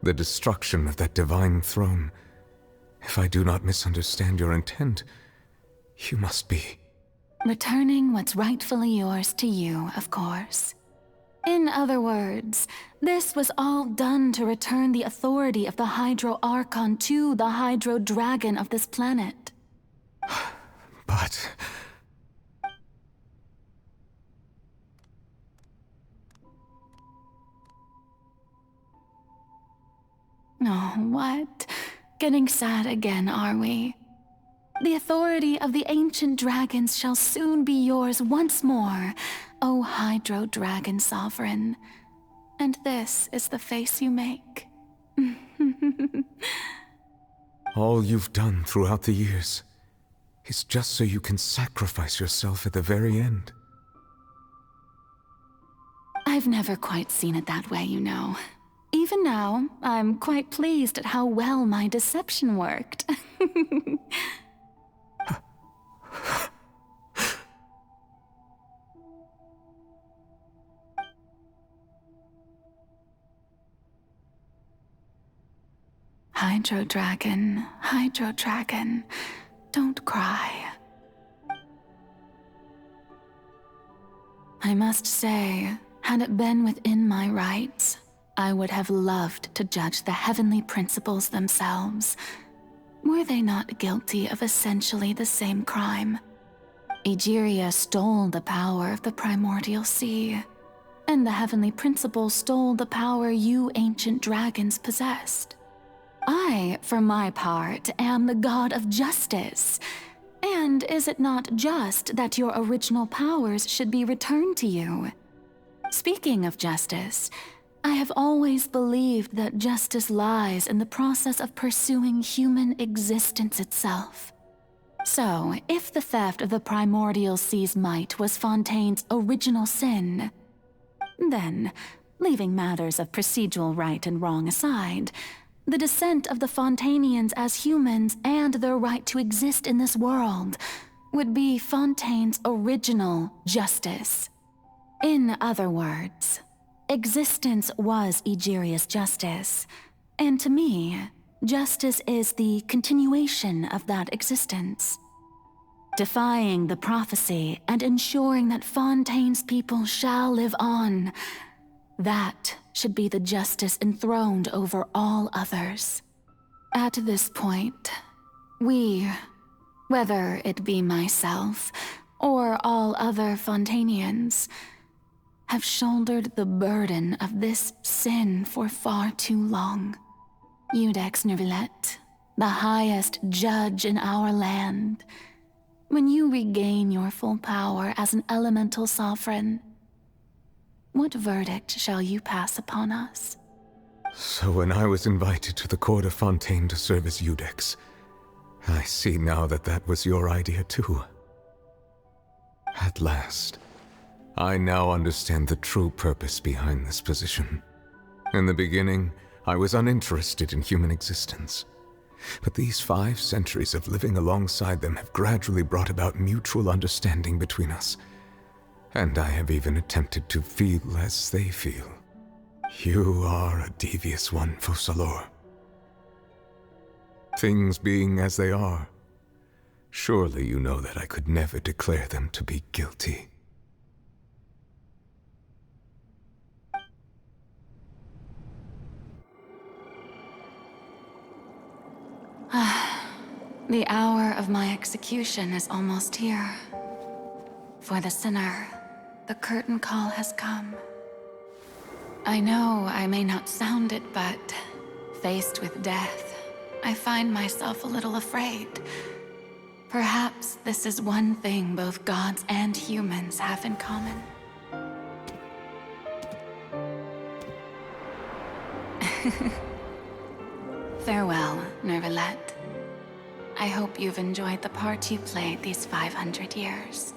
The destruction of that divine throne. If I do not misunderstand your intent, you must be... Returning what's rightfully yours to you, of course. In other words, this was all done to return the authority of the Hydro Archon to the Hydro Dragon of this planet. But... Oh, what? Getting sad again, are we? The authority of the ancient dragons shall soon be yours once more, O Hydro Dragon Sovereign. And this is the face you make. All you've done throughout the years is just so you can sacrifice yourself at the very end. I've never quite seen it that way, you know. Even now, I'm quite pleased at how well my deception worked. Hydro Dragon, don't cry. I must say, had it been within my rights, I would have loved to judge the heavenly principles themselves. Were they not guilty of essentially the same crime? Egeria stole the power of the primordial sea, and the heavenly principles stole the power you ancient dragons possessed. I, for my part, am the god of justice. And is it not just that your original powers should be returned to you? Speaking of justice, I have always believed that justice lies in the process of pursuing human existence itself. So, if the theft of the primordial sea's might was Fontaine's original sin, then, leaving matters of procedural right and wrong aside, the descent of the Fontanians as humans and their right to exist in this world would be Fontaine's original justice. In other words, existence was Egeria's justice, and to me, justice is the continuation of that existence. Defying the prophecy and ensuring that Fontaine's people shall live on, that should be the justice enthroned over all others. At this point, we, whether it be myself or all other Fontanians, have shouldered the burden of this sin for far too long. Iudex Nervillet, the highest judge in our land, when you regain your full power as an elemental sovereign, what verdict shall you pass upon us? So when I was invited to the court of Fontaine to serve as Iudex, I see now that that was your idea too. At last, I now understand the true purpose behind this position. In the beginning, I was uninterested in human existence. But these 5 centuries of living alongside them have gradually brought about mutual understanding between us. And I have even attempted to feel as they feel. You are a devious one, Focalors. Things being as they are, surely you know that I could never declare them to be guilty. The hour of my execution is almost here. For the sinner, the curtain call has come. I know I may not sound it, but faced with death, I find myself a little afraid. Perhaps this is one thing both gods and humans have in common. Farewell, Nervillet. I hope you've enjoyed the part you played these 500 years.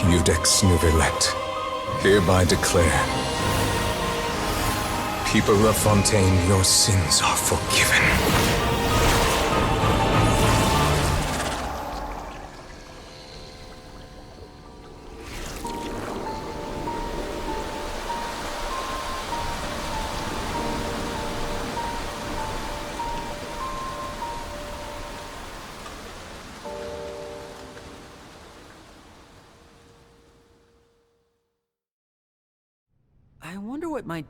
Judex Nuvelet, hereby declare, people of Fontaine, your sins are forgiven. I wonder what my...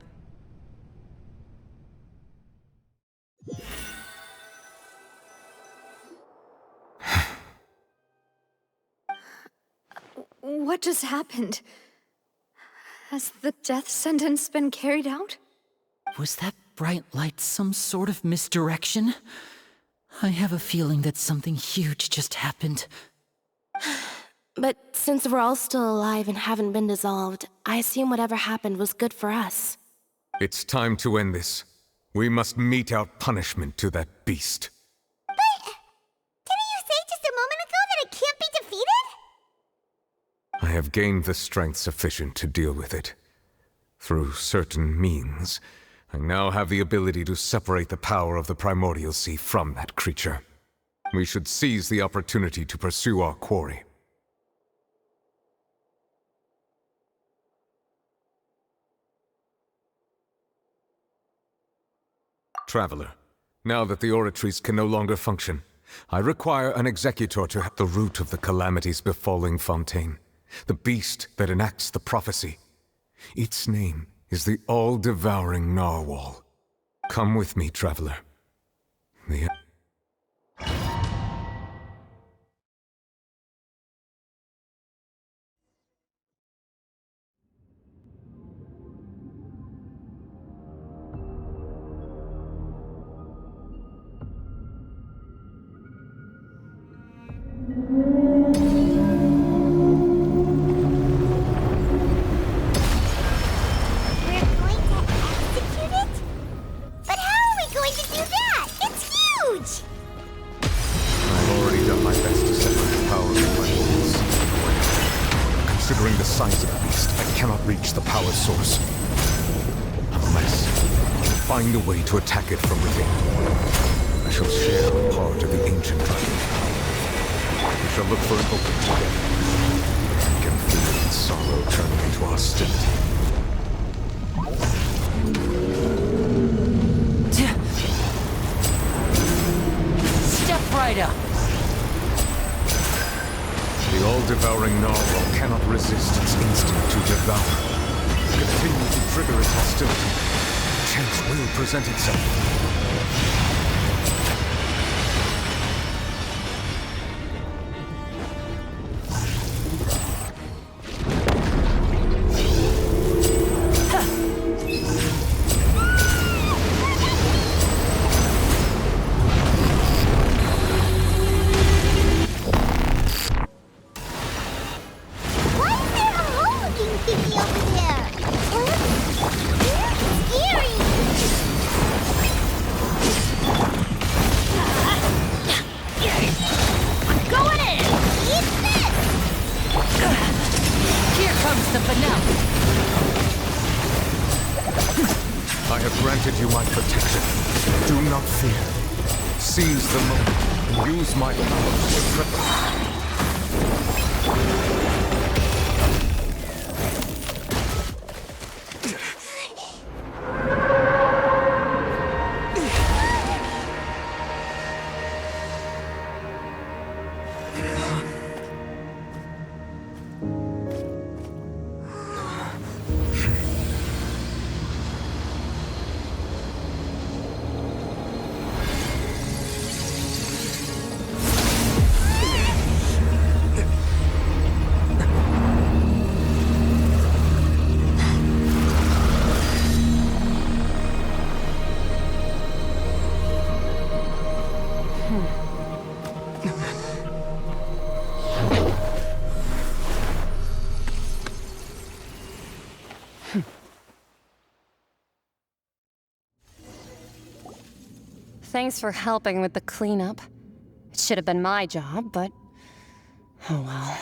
What just happened? Has the death sentence been carried out? Was that bright light some sort of misdirection? I have a feeling that something huge just happened. But since we're all still alive and haven't been dissolved, I assume whatever happened was good for us. It's time to end this. We must mete out punishment to that beast. Didn't you say just a moment ago that it can't be defeated? I have gained the strength sufficient to deal with it. Through certain means, I now have the ability to separate the power of the Primordial Sea from that creature. We should seize the opportunity to pursue our quarry. Traveler, now that the oratories can no longer function, I require an executor to have the root of the calamities befalling Fontaine, the beast that enacts the prophecy. Its name is the all-devouring narwhal. Come with me, traveler. The... Considering the size of the beast, I cannot reach the power source. Unless I can find a way to attack it from within. I shall share a part of the ancient dragon. We shall look for an opening together. I can feel its sorrow turning into hostility. Step right up! The all-devouring narwhal cannot resist its instinct to devour. Continue to trigger its hostility. Chance will present itself. I have granted you my protection. Do not fear. Seize the moment and use my power to cripple. Thanks for helping with the cleanup. It should have been my job, but... oh well.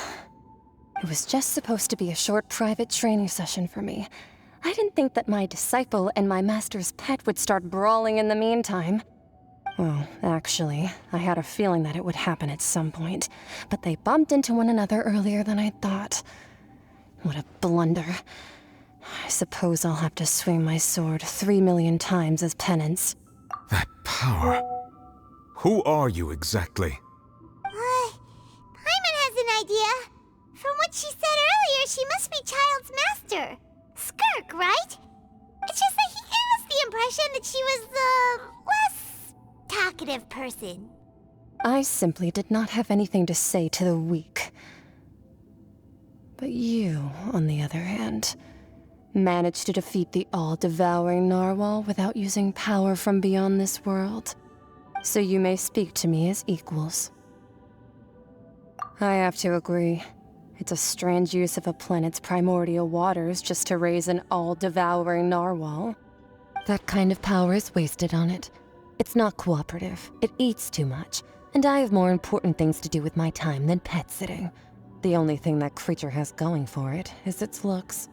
It was just supposed to be a short private training session for me. I didn't think that my disciple and my master's pet would start brawling in the meantime. Well, actually, I had a feeling that it would happen at some point, but they bumped into one another earlier than I thought. What a blunder. I suppose I'll have to swing my sword 3 million times as penance. That power. Who are you exactly? Paimon has an idea. From what she said earlier, she must be Child's master. Skirk, right? It's just that he gave us the impression that she was the less talkative person. I simply did not have anything to say to the weak. But you, on the other hand, managed to defeat the all-devouring narwhal without using power from beyond this world. So you may speak to me as equals. I have to agree. It's a strange use of a planet's primordial waters just to raise an all-devouring narwhal. That kind of power is wasted on it. It's not cooperative. It eats too much. And I have more important things to do with my time than pet sitting. The only thing that creature has going for it is its looks.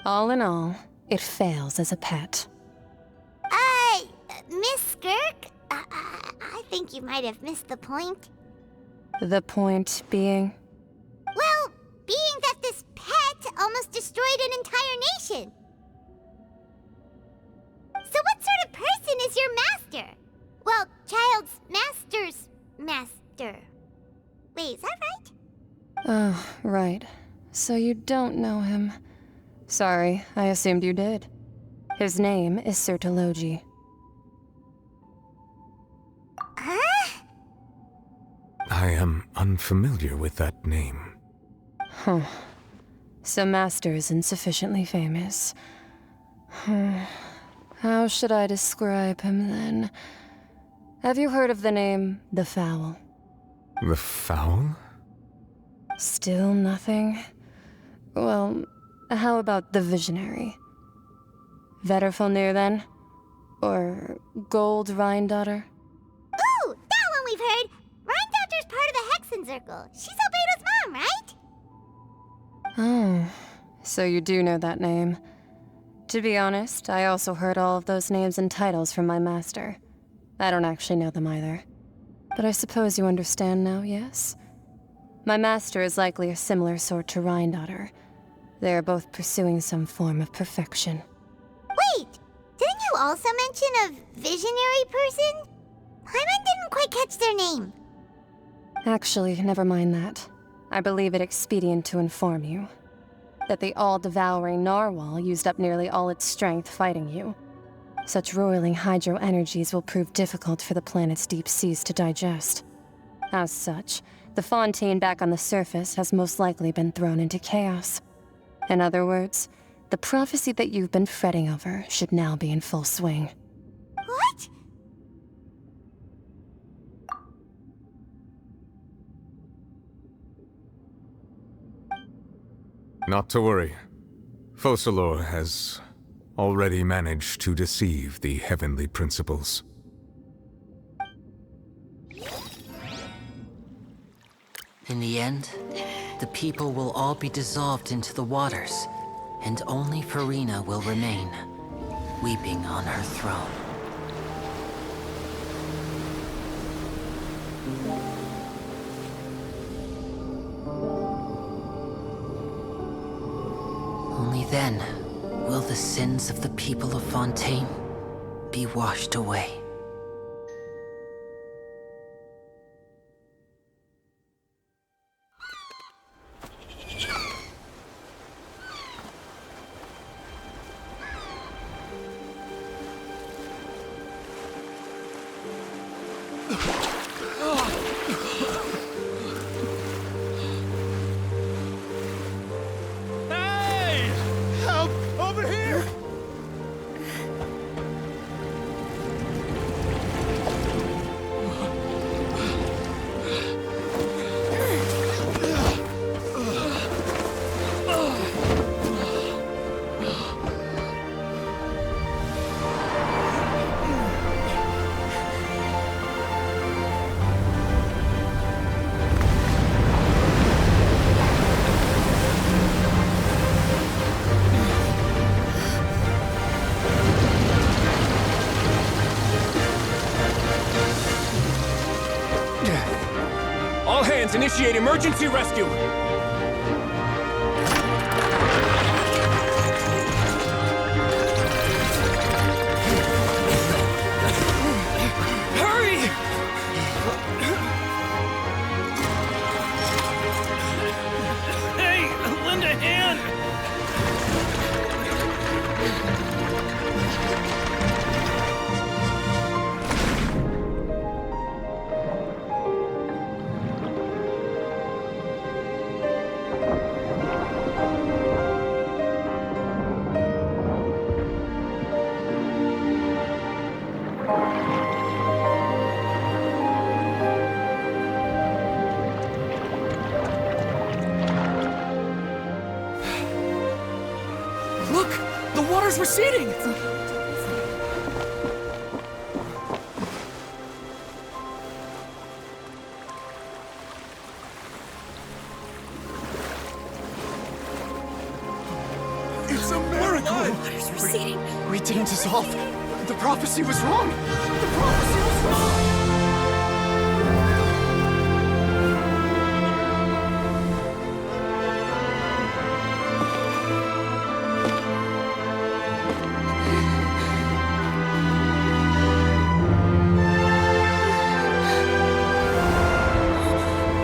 All in all, it fails as a pet. Miss Skirk? I think you might have missed the point. The point being? Well, being that this pet almost destroyed an entire nation. So what sort of person is your master? Well, Child's master's master. Wait, is that right? Oh, right. So you don't know him. Sorry, I assumed you did. His name is Sertologi. Huh? I am unfamiliar with that name. Huh. So Master isn't sufficiently famous. How should I describe him then? Have you heard of the name The Fowl? The Fowl? Still nothing? Well, how about the Visionary? Vetterfulnir then? Or Gold Rhine-Daughter? Ooh, that one we've heard! Rhine-Daughter's part of the Hexen Circle. She's Albedo's mom, right? Oh, so you do know that name. To be honest, I also heard all of those names and titles from my master. I don't actually know them either. But I suppose you understand now, yes? My master is likely a similar sort to Rhine-Daughter. They are both pursuing some form of perfection. Wait! Didn't you also mention a visionary person? Paimon didn't quite catch their name. Actually, never mind that. I believe it expedient to inform you that the all-devouring narwhal used up nearly all its strength fighting you. Such roiling hydro energies will prove difficult for the planet's deep seas to digest. As such, the fontaine back on the surface has most likely been thrown into chaos. In other words, the prophecy that you've been fretting over should now be in full swing. What? Not to worry. Focalor has already managed to deceive the heavenly principles. In the end, the people will all be dissolved into the waters, and only Farina will remain, weeping on her throne. Only then will the sins of the people of Fontaine be washed away. Hey! Help! Over here! Lands, initiate emergency rescue! Hurry! Hey, lend a hand! Look! The water's receding! It's a miracle! Water's receding. We didn't dissolve. The prophecy was wrong. The prophecy was wrong.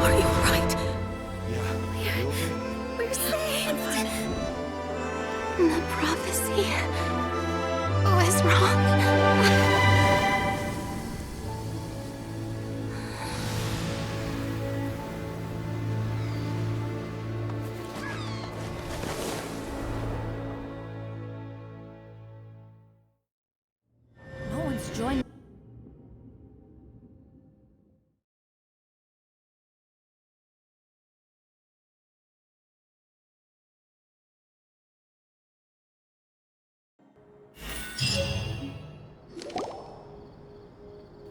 Are you alright? Yeah. We're safe. The prophecy was wrong. No one's joined.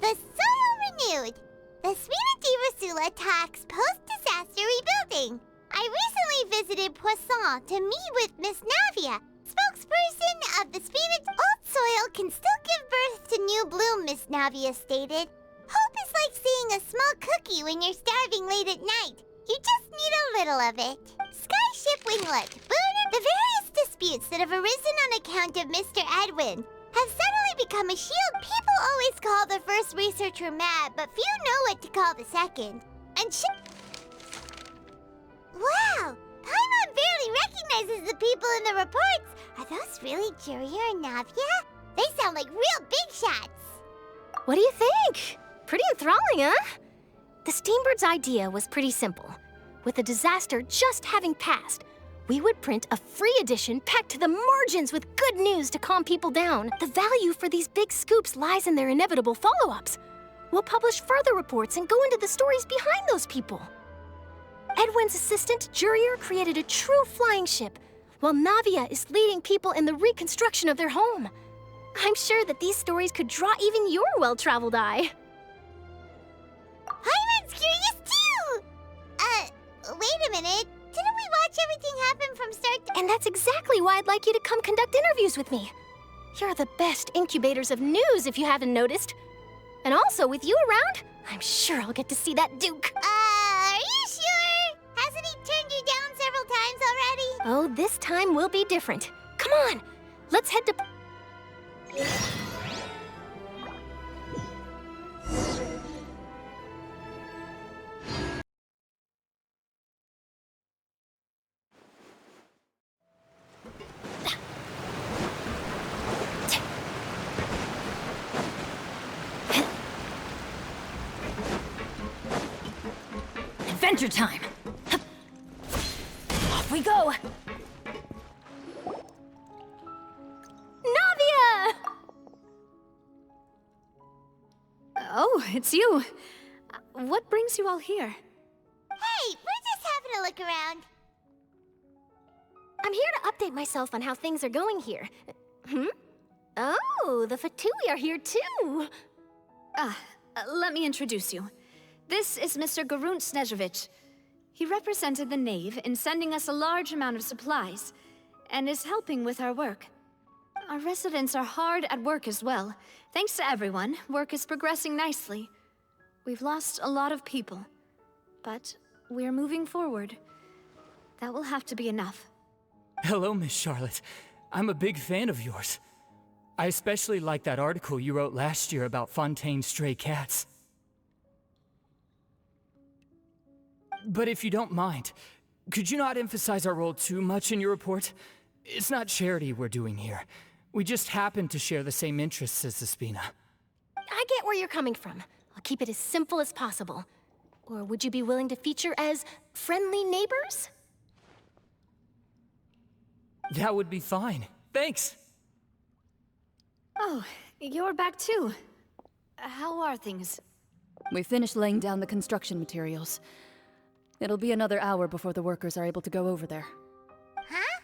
The soil renewed. The Svina di Rasula attacks post-disaster rebuilding. I recently visited Poisson to meet with Miss Navia, spokesperson of the Svina. Old soil can still give birth to new bloom, Miss Navia stated. Hope is like seeing a small cookie when you're starving late at night. You just need a little of it. Skyship Winglet, Boone, the various disputes that have arisen on account of Mr. Edwin have suddenly become a shield. People always call the first researcher mad, but few know what to call the second. And wow! Paimon barely recognizes the people in the reports. Are those really Jurier and Navia? They sound like real big shots. What do you think? Pretty enthralling, huh? The Steambird's idea was pretty simple. With the disaster just having passed, we would print a free edition packed to the margins with good news to calm people down. The value for these big scoops lies in their inevitable follow-ups. We'll publish further reports and go into the stories behind those people. Edwin's assistant, Jurier, created a true flying ship, while Navia is leading people in the reconstruction of their home. I'm sure that these stories could draw even your well-traveled eye. Paimon's curious too! Wait a minute. Didn't we watch everything happen from start to... And that's exactly why I'd like you to come conduct interviews with me. You're the best incubators of news, if you haven't noticed. And also, with you around, I'm sure I'll get to see that Duke. Are you sure? Hasn't he turned you down several times already? Oh, this time will be different. Come on, let's head to... Adventure time! Off we go! Navia! Oh, it's you. What brings you all here? Hey, we're just having a look around. I'm here to update myself on how things are going here. Oh, the Fatui are here too! Let me introduce you. This is Mr. Garunt Snezhevich. He represented the Knave in sending us a large amount of supplies, and is helping with our work. Our residents are hard at work as well. Thanks to everyone, work is progressing nicely. We've lost a lot of people, but we're moving forward. That will have to be enough. Hello, Miss Charlotte. I'm a big fan of yours. I especially like that article you wrote last year about Fontaine's stray cats. But if you don't mind, could you not emphasize our role too much in your report? It's not charity we're doing here. We just happen to share the same interests as the Spina. I get where you're coming from. I'll keep it as simple as possible. Or would you be willing to feature as friendly neighbors? That would be fine. Thanks. Oh, you're back too. How are things? We finished laying down the construction materials. It'll be another hour before the workers are able to go over there. Huh?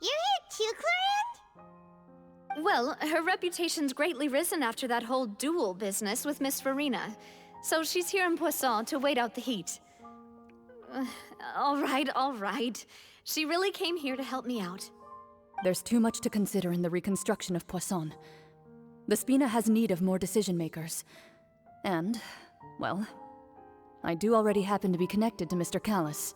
You're here too, Clarant? Well, her reputation's greatly risen after that whole duel business with Miss Farina. So she's here in Poisson to wait out the heat. All right. She really came here to help me out. There's too much to consider in the reconstruction of Poisson. The Spina has need of more decision-makers. And, well, I do already happen to be connected to Mr. Callis.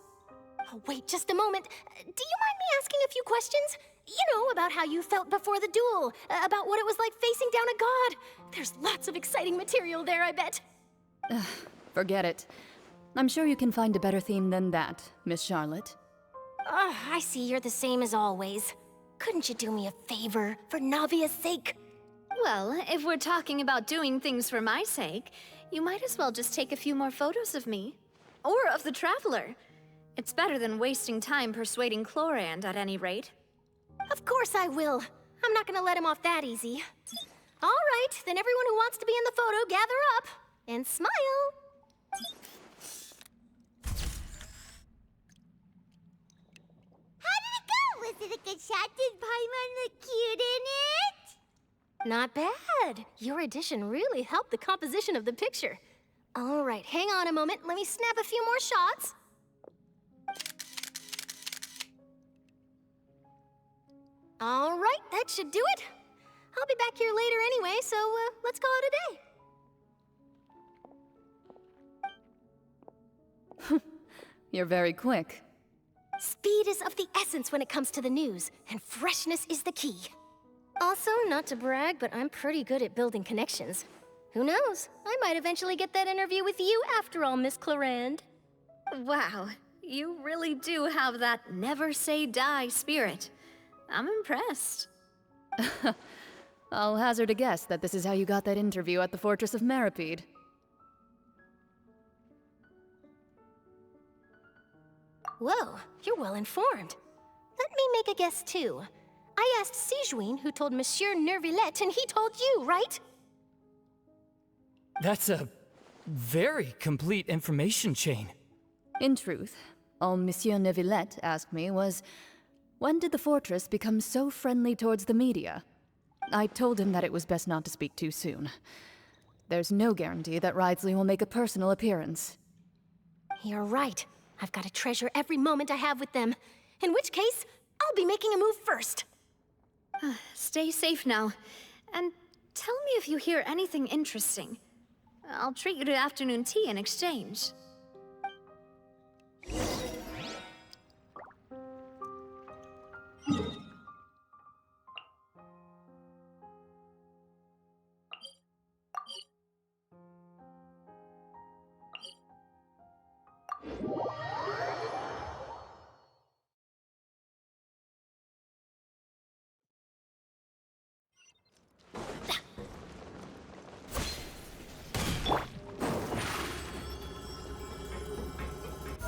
Oh, wait just a moment. Do you mind me asking a few questions? You know, about how you felt before the duel, about what it was like facing down a god. There's lots of exciting material there, I bet. Forget it. I'm sure you can find a better theme than that, Miss Charlotte. I see you're the same as always. Couldn't you do me a favor, for Navia's sake? Well, if we're talking about doing things for my sake, you might as well just take a few more photos of me. Or of the Traveler. It's better than wasting time persuading Chlorand, at any rate. Of course I will. I'm not gonna let him off that easy. All right, then everyone who wants to be in the photo, gather up. And smile. How did it go? Was it a good shot? Did Paimon look cute in it? Not bad. Your addition really helped the composition of the picture. All right, hang on a moment. Let me snap a few more shots. All right, that should do it. I'll be back here later anyway, so let's call it a day. You're very quick. Speed is of the essence when it comes to the news, and freshness is the key. Also, not to brag, but I'm pretty good at building connections. Who knows? I might eventually get that interview with you after all, Miss Chlorand. Wow, you really do have that never say die spirit. I'm impressed. I'll hazard a guess that this is how you got that interview at the Fortress of Maripede. Whoa, you're well informed. Let me make a guess too. I asked Sijuin, who told Monsieur Nervillette, and he told you, right? That's a very complete information chain. In truth, all Monsieur Nervillette asked me was, when did the fortress become so friendly towards the media? I told him that it was best not to speak too soon. There's no guarantee that Ridsley will make a personal appearance. You're right. I've got to treasure every moment I have with them. In which case, I'll be making a move first. Stay safe now. And tell me if you hear anything interesting. I'll treat you to afternoon tea in exchange.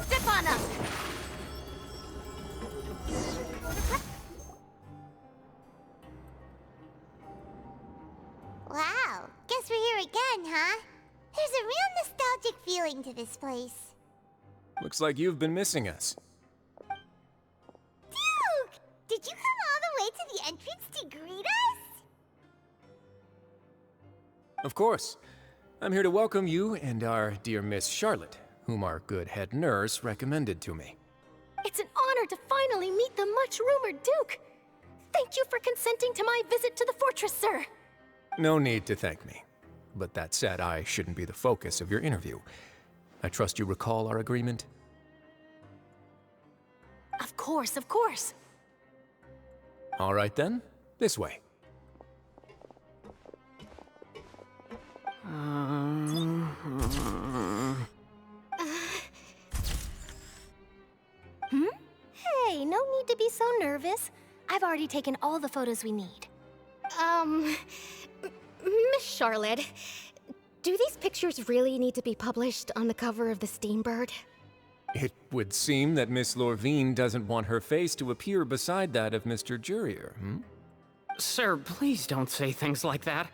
Step on up! Wow, guess we're here again, huh? There's a real nostalgic feeling to this place. Looks like you've been missing us. Duke! Did you come all the way to the entrance to greet us? Of course. I'm here to welcome you and our dear Miss Charlotte, whom our good head nurse recommended to me. It's an honor to finally meet the much-rumored Duke. Thank you for consenting to my visit to the fortress, sir. No need to thank me. But that said, I shouldn't be the focus of your interview. I trust you recall our agreement? Of course, of course. All right then, this way. Hey, no need to be so nervous. I've already taken all the photos we need. Miss Charlotte, do these pictures really need to be published on the cover of the Steambird? It would seem that Miss Lorvine doesn't want her face to appear beside that of Mr. Jurier, hmm? Sir, please don't say things like that.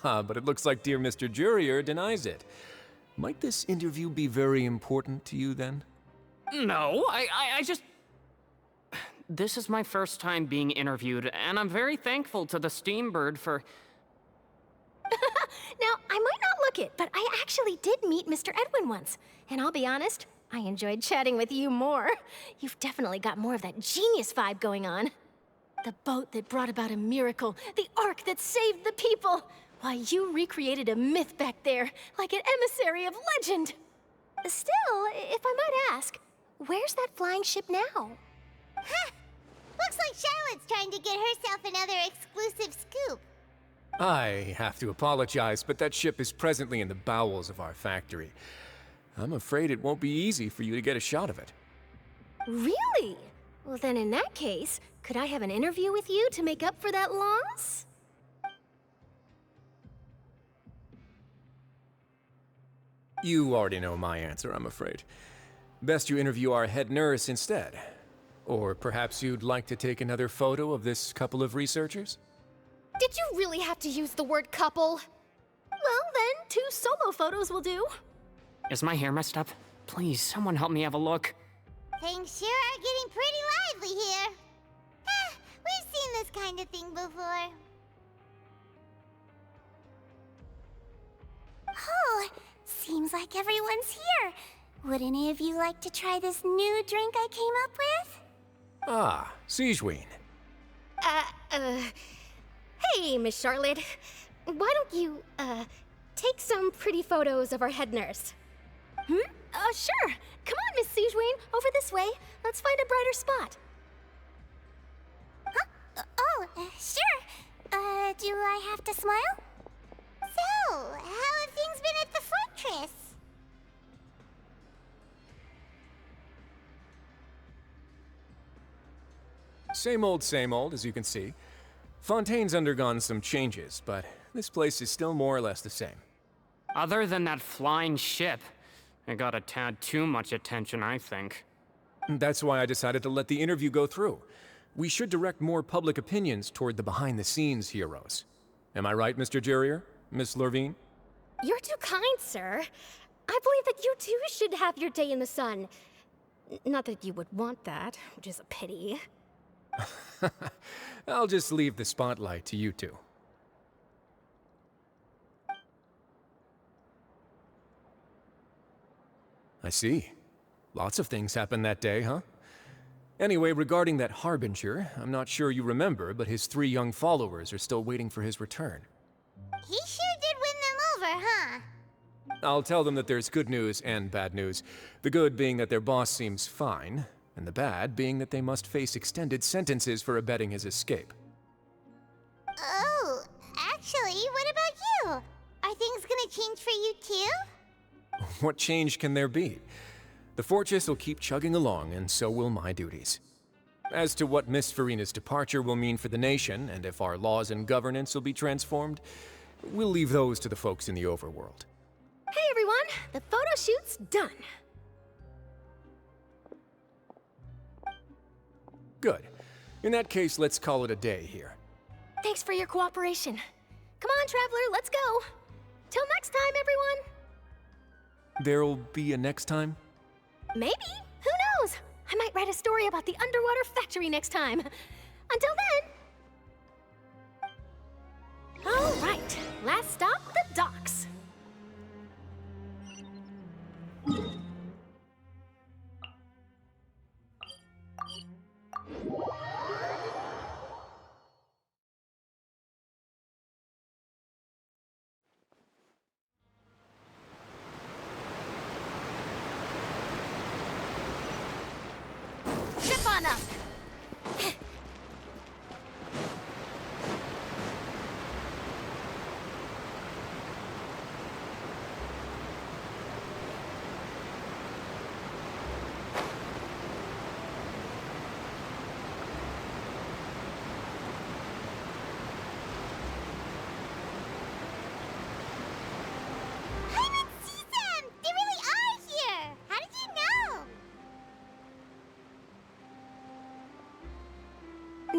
But it looks like dear Mr. Jurier denies it. Might this interview be very important to you then? No, I just... This is my first time being interviewed, and I'm very thankful to the Steambird for... Now, I might not look it, but I actually did meet Mr. Edwin once. And I'll be honest, I enjoyed chatting with you more. You've definitely got more of that genius vibe going on. The boat that brought about a miracle, the ark that saved the people. Why, you recreated a myth back there, like an emissary of legend. Still, if I might ask, where's that flying ship now? Huh! Looks like Charlotte's trying to get herself another exclusive scoop. I have to apologize, but that ship is presently in the bowels of our factory. I'm afraid it won't be easy for you to get a shot of it. Really? Well, then in that case, could I have an interview with you to make up for that loss? You already know my answer, I'm afraid. Best you interview our head nurse instead. Or perhaps you'd like to take another photo of this couple of researchers? Did you really have to use the word couple? Well, then, 2 solo photos will do. Is my hair messed up? Please, someone help me have a look. Things sure are getting pretty lively here. We've seen this kind of thing before. Oh, seems like everyone's here. Would any of you like to try this new drink I came up with? Ah, Sigewine. Hey, Miss Charlotte. Why don't you, take some pretty photos of our head nurse? Sure. Come on, Miss Sigewine. Over this way. Let's find a brighter spot. Huh? Sure. Do I have to smile? So, how have things been at the fortress? Same old, as you can see. Fontaine's undergone some changes, but this place is still more or less the same. Other than that flying ship, it got a tad too much attention, I think. That's why I decided to let the interview go through. We should direct more public opinions toward the behind-the-scenes heroes. Am I right, Mr. Jurier? Miss Lorvine? You're too kind, sir. I believe that you too should have your day in the sun. Not that you would want that, which is a pity. I'll just leave the spotlight to you two. I see. Lots of things happened that day, huh? Anyway, regarding that Harbinger, I'm not sure you remember, but his 3 young followers are still waiting for his return. He sure did win them over, huh? I'll tell them that there's good news and bad news. The good being that their boss seems fine, and the bad being that they must face extended sentences for abetting his escape. Oh, actually, what about you? Are things gonna change for you too? What change can there be? The fortress will keep chugging along, and so will my duties. As to what Miss Farina's departure will mean for the nation, and if our laws and governance will be transformed, we'll leave those to the folks in the overworld. Hey everyone, the photo shoot's done. Good. In that case, let's call it a day here. Thanks for your cooperation. Come on, Traveler, let's go. Till next time, everyone. There'll be a next time? Maybe. Who knows? I might write a story about the underwater factory next time. Until then. All right, last stop, the docks.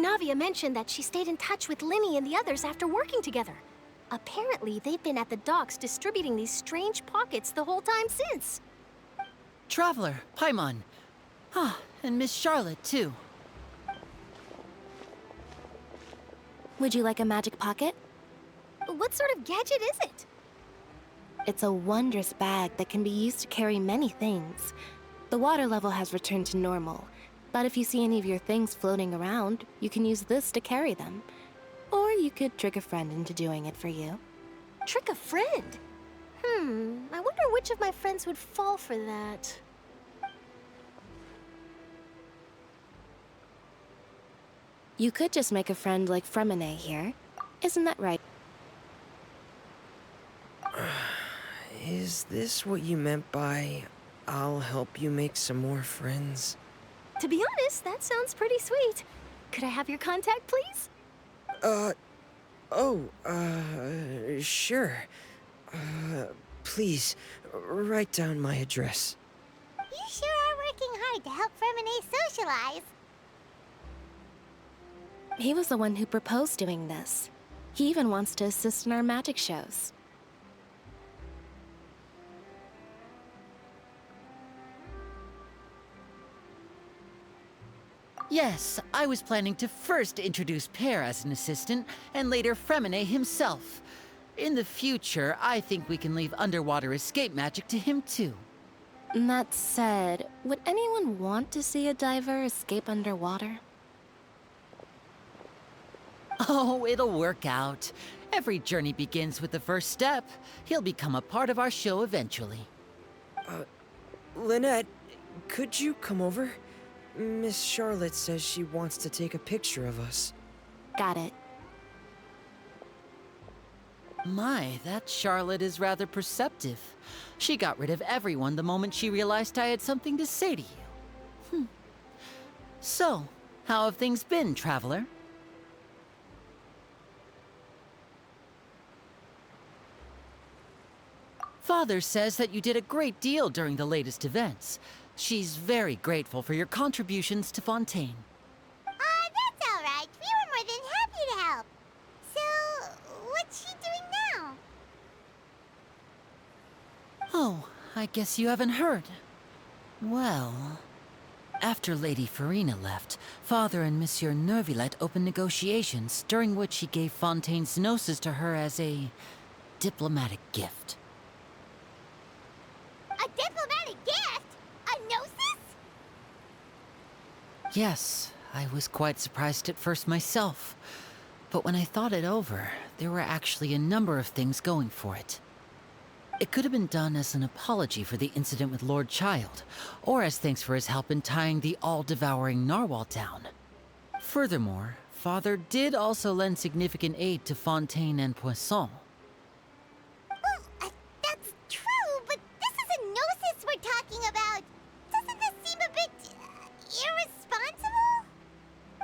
Navia mentioned that she stayed in touch with Linny and the others after working together. Apparently, they've been at the docks distributing these strange pockets the whole time since. Traveler, Paimon. Ah, and Miss Charlotte, too. Would you like a magic pocket? What sort of gadget is it? It's a wondrous bag that can be used to carry many things. The water level has returned to normal, but if you see any of your things floating around, you can use this to carry them. Or you could trick a friend into doing it for you. Trick a friend? I wonder which of my friends would fall for that. You could just make a friend like Fremine here. Isn't that right? Is this what you meant by, I'll help you make some more friends? To be honest, that sounds pretty sweet. Could I have your contact, please? Sure. Please, write down my address. You sure are working hard to help Fremine socialize. He was the one who proposed doing this. He even wants to assist in our magic shows. Yes, I was planning to first introduce Pear as an assistant, and later Fremine himself. In the future, I think we can leave underwater escape magic to him too. That said, would anyone want to see a diver escape underwater? Oh, it'll work out. Every journey begins with the first step. He'll become a part of our show eventually. Lynette, could you come over? Miss Charlotte says she wants to take a picture of us. Got it. My, that Charlotte is rather perceptive. She got rid of everyone the moment she realized I had something to say to you. So, how have things been, Traveler? Father says that you did a great deal during the latest events. She's very grateful for your contributions to Fontaine. That's all right. We were more than happy to help. So, what's she doing now? Oh, I guess you haven't heard. Well, after Lady Farina left, Father and Monsieur Neuvillette opened negotiations, during which he gave Fontaine's gnosis to her as a diplomatic gift. A diplomatic gift? A gnosis? Yes, I was quite surprised at first myself. But when I thought it over, there were actually a number of things going for it. It could have been done as an apology for the incident with Lord Child, or as thanks for his help in tying the all-devouring narwhal down. Furthermore, Father did also lend significant aid to Fontaine and Poisson. Well, that's true, but this is a gnosis we're talking about. Doesn't this seem a bit irresponsible?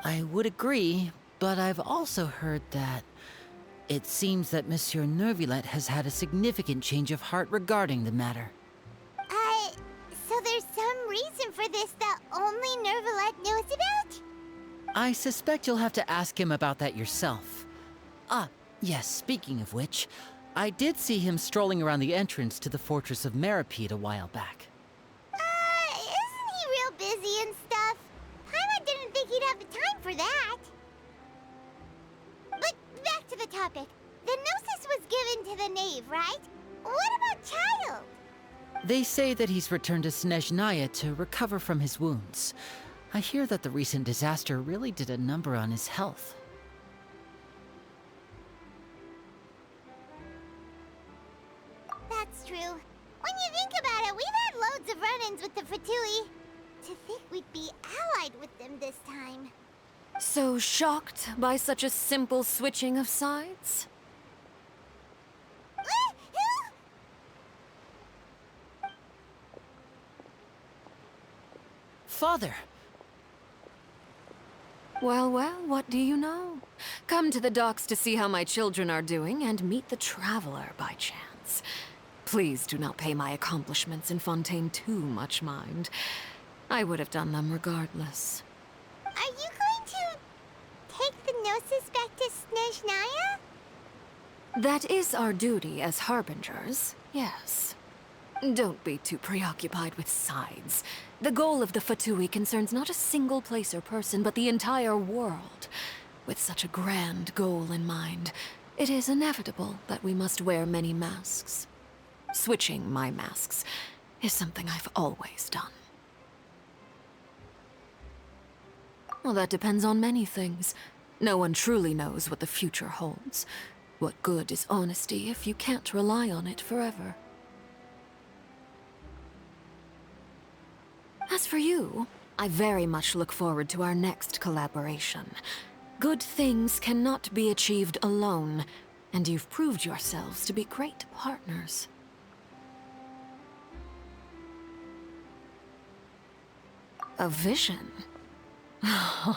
I would agree, but I've also heard that it seems that Monsieur Neuvillette has had a significant change of heart regarding the matter. So there's some reason for this that only Neuvillette knows about? I suspect you'll have to ask him about that yourself. Ah, yes, speaking of which, I did see him strolling around the entrance to the Fortress of Masquerade a while back. Isn't he real busy and stuff? Paimon didn't think he'd have the time for that. But back to the topic. The gnosis was given to the knave, right? What about Child? They say that he's returned to Snezhnaya to recover from his wounds. I hear that the recent disaster really did a number on his health. That's true. When you think about it, we've had loads of run-ins with the Fatui. To think we'd be allied with them this time. So shocked by such a simple switching of sides? Father! Well, what do you know? Come to the docks to see how my children are doing and meet the Traveler by chance. Please do not pay my accomplishments in Fontaine too much mind. I would have done them regardless. Are you going to Suspectus Snezhnaya? That is our duty as harbingers, yes. Don't be too preoccupied with sides. The goal of the Fatui concerns not a single place or person, but the entire world. With such a grand goal in mind, it is inevitable that we must wear many masks. Switching my masks is something I've always done. Well, that depends on many things. No one truly knows what the future holds. What good is honesty if you can't rely on it forever? As for you, I very much look forward to our next collaboration. Good things cannot be achieved alone, and you've proved yourselves to be great partners. A vision? All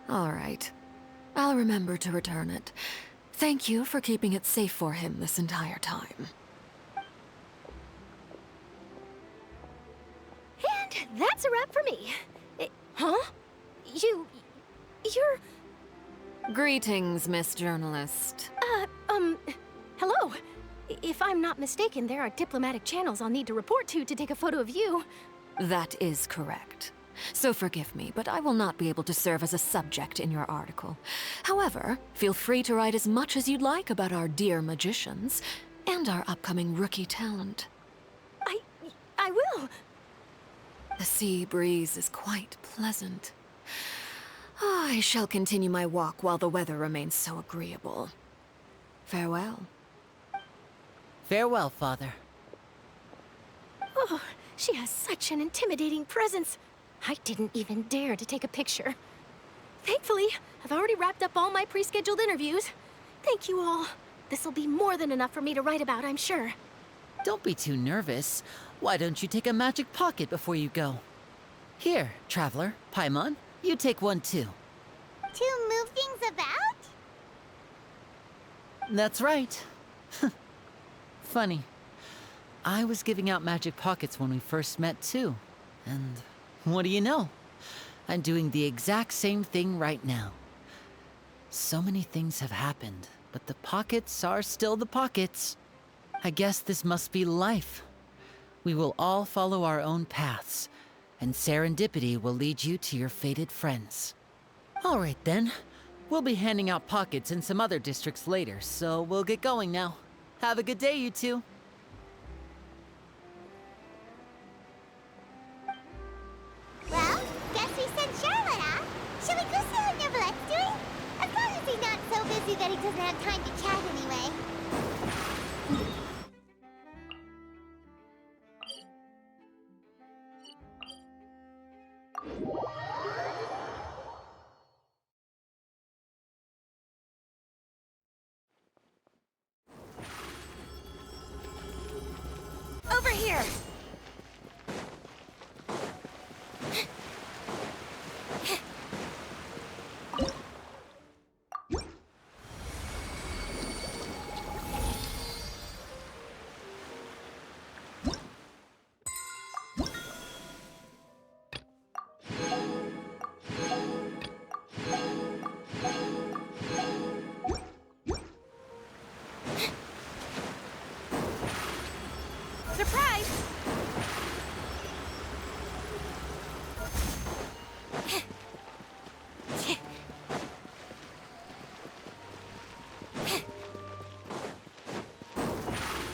right. I'll remember to return it. Thank you for keeping it safe for him this entire time. And that's a wrap for me. Huh? You're... Greetings, Miss Journalist. Hello. If I'm not mistaken, there are diplomatic channels I'll need to report to take a photo of you. That is correct. So forgive me, but I will not be able to serve as a subject in your article. However, feel free to write as much as you'd like about our dear magicians and our upcoming rookie talent. I will. The sea breeze is quite pleasant. I shall continue my walk while the weather remains so agreeable. Farewell. Farewell, Father. Oh, she has such an intimidating presence. I didn't even dare to take a picture. Thankfully, I've already wrapped up all my pre-scheduled interviews. Thank you all. This'll be more than enough for me to write about, I'm sure. Don't be too nervous. Why don't you take a magic pocket before you go? Here, Traveler, Paimon, you take one too. To move things about? That's right. Funny. I was giving out magic pockets when we first met too. And what do you know? I'm doing the exact same thing right now. So many things have happened, but the pockets are still the pockets. I guess this must be life. We will all follow our own paths, and serendipity will lead you to your fated friends. All right then. We'll be handing out pockets in some other districts later, so we'll get going now. Have a good day, you two. Well, guess we sent Charlotte off. Shall we go see how Neverlette's doing? As long as he's not so busy that he doesn't have time to chat anyway. Over here! Surprise!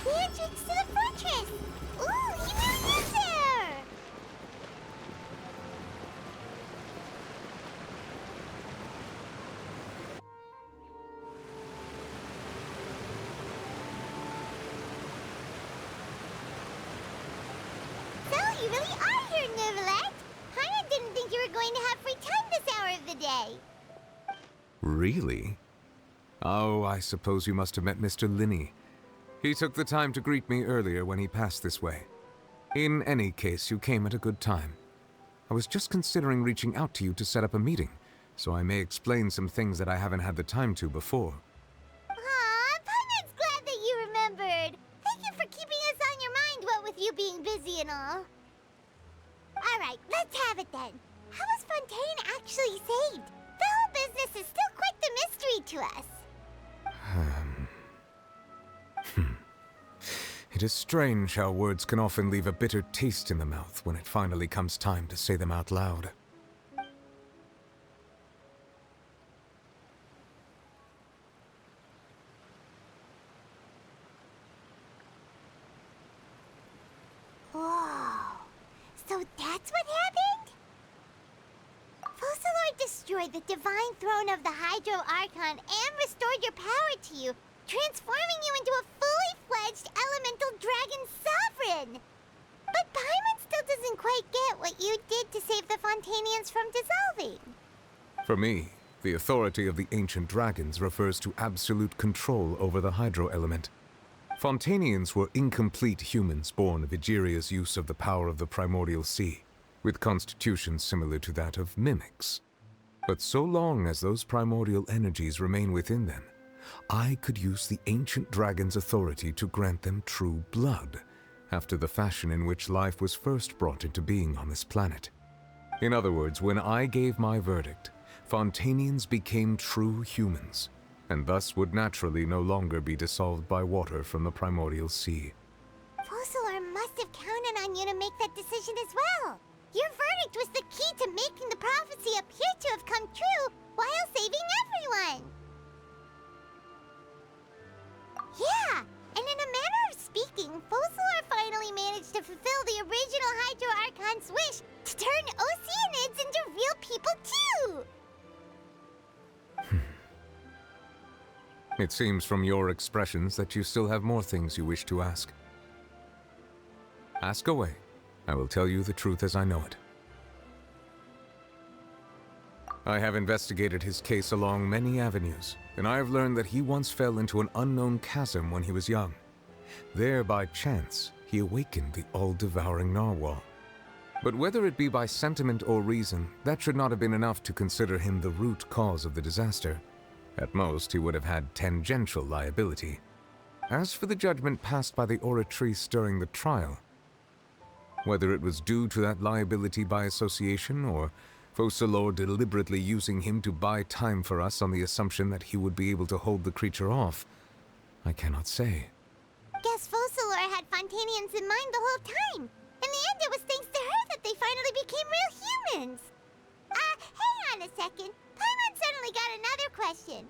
The entrance to the fortress! Ooh, he really is there! So, you really are here, Neverlette! Paimon didn't think you were going to have free time this hour of the day. Really? Oh, I suppose you must have met Mr. Linney. He took the time to greet me earlier when he passed this way. In any case, you came at a good time. I was just considering reaching out to you to set up a meeting, so I may explain some things that I haven't had the time to before. Aw, Paimon's glad that you remembered. Thank you for keeping us on your mind, what with you being busy and all. Alright, let's have it then. How was Fontaine actually saved? The whole business is still kept a mystery to us. It is strange how words can often leave a bitter taste in the mouth when it finally comes time to say them out loud. Whoa. So that's what happened? Focalor destroyed the divine throne of the Hydro Archon and restored your power to you, transforming you into a fully fledged elemental dragon sovereign. But Paimon still doesn't quite get what you did to save the Fontanians from dissolving. For me, the authority of the ancient dragons refers to absolute control over the hydro element. Fontanians were incomplete humans born of Egeria's use of the power of the primordial sea, with constitutions similar to that of mimics. But so long as those primordial energies remain within them, I could use the ancient dragon's authority to grant them true blood, after the fashion in which life was first brought into being on this planet. In other words, when I gave my verdict, Fontanians became true humans, and thus would naturally no longer be dissolved by water from the primordial sea. Focalor must have counted on you to make that decision as well. Your verdict was the key to making the prophecy appear to have come true while saving everyone. Yeah, and in a manner of speaking, Focalor finally managed to fulfill the original Hydro Archon's wish to turn Oceanids into real people too! It seems from your expressions that you still have more things you wish to ask. Ask away. I will tell you the truth as I know it. I have investigated his case along many avenues, and I have learned that he once fell into an unknown chasm when he was young. There, by chance, he awakened the all-devouring narwhal. But whether it be by sentiment or reason, that should not have been enough to consider him the root cause of the disaster. At most, he would have had tangential liability. As for the judgment passed by the Oratrice during the trial, whether it was due to that liability by association, or Focalor deliberately using him to buy time for us on the assumption that he would be able to hold the creature off, I cannot say. Guess Focalor had Fontanians in mind the whole time. In the end, it was thanks to her that they finally became real humans. Hang on a second. Paimon suddenly got another question.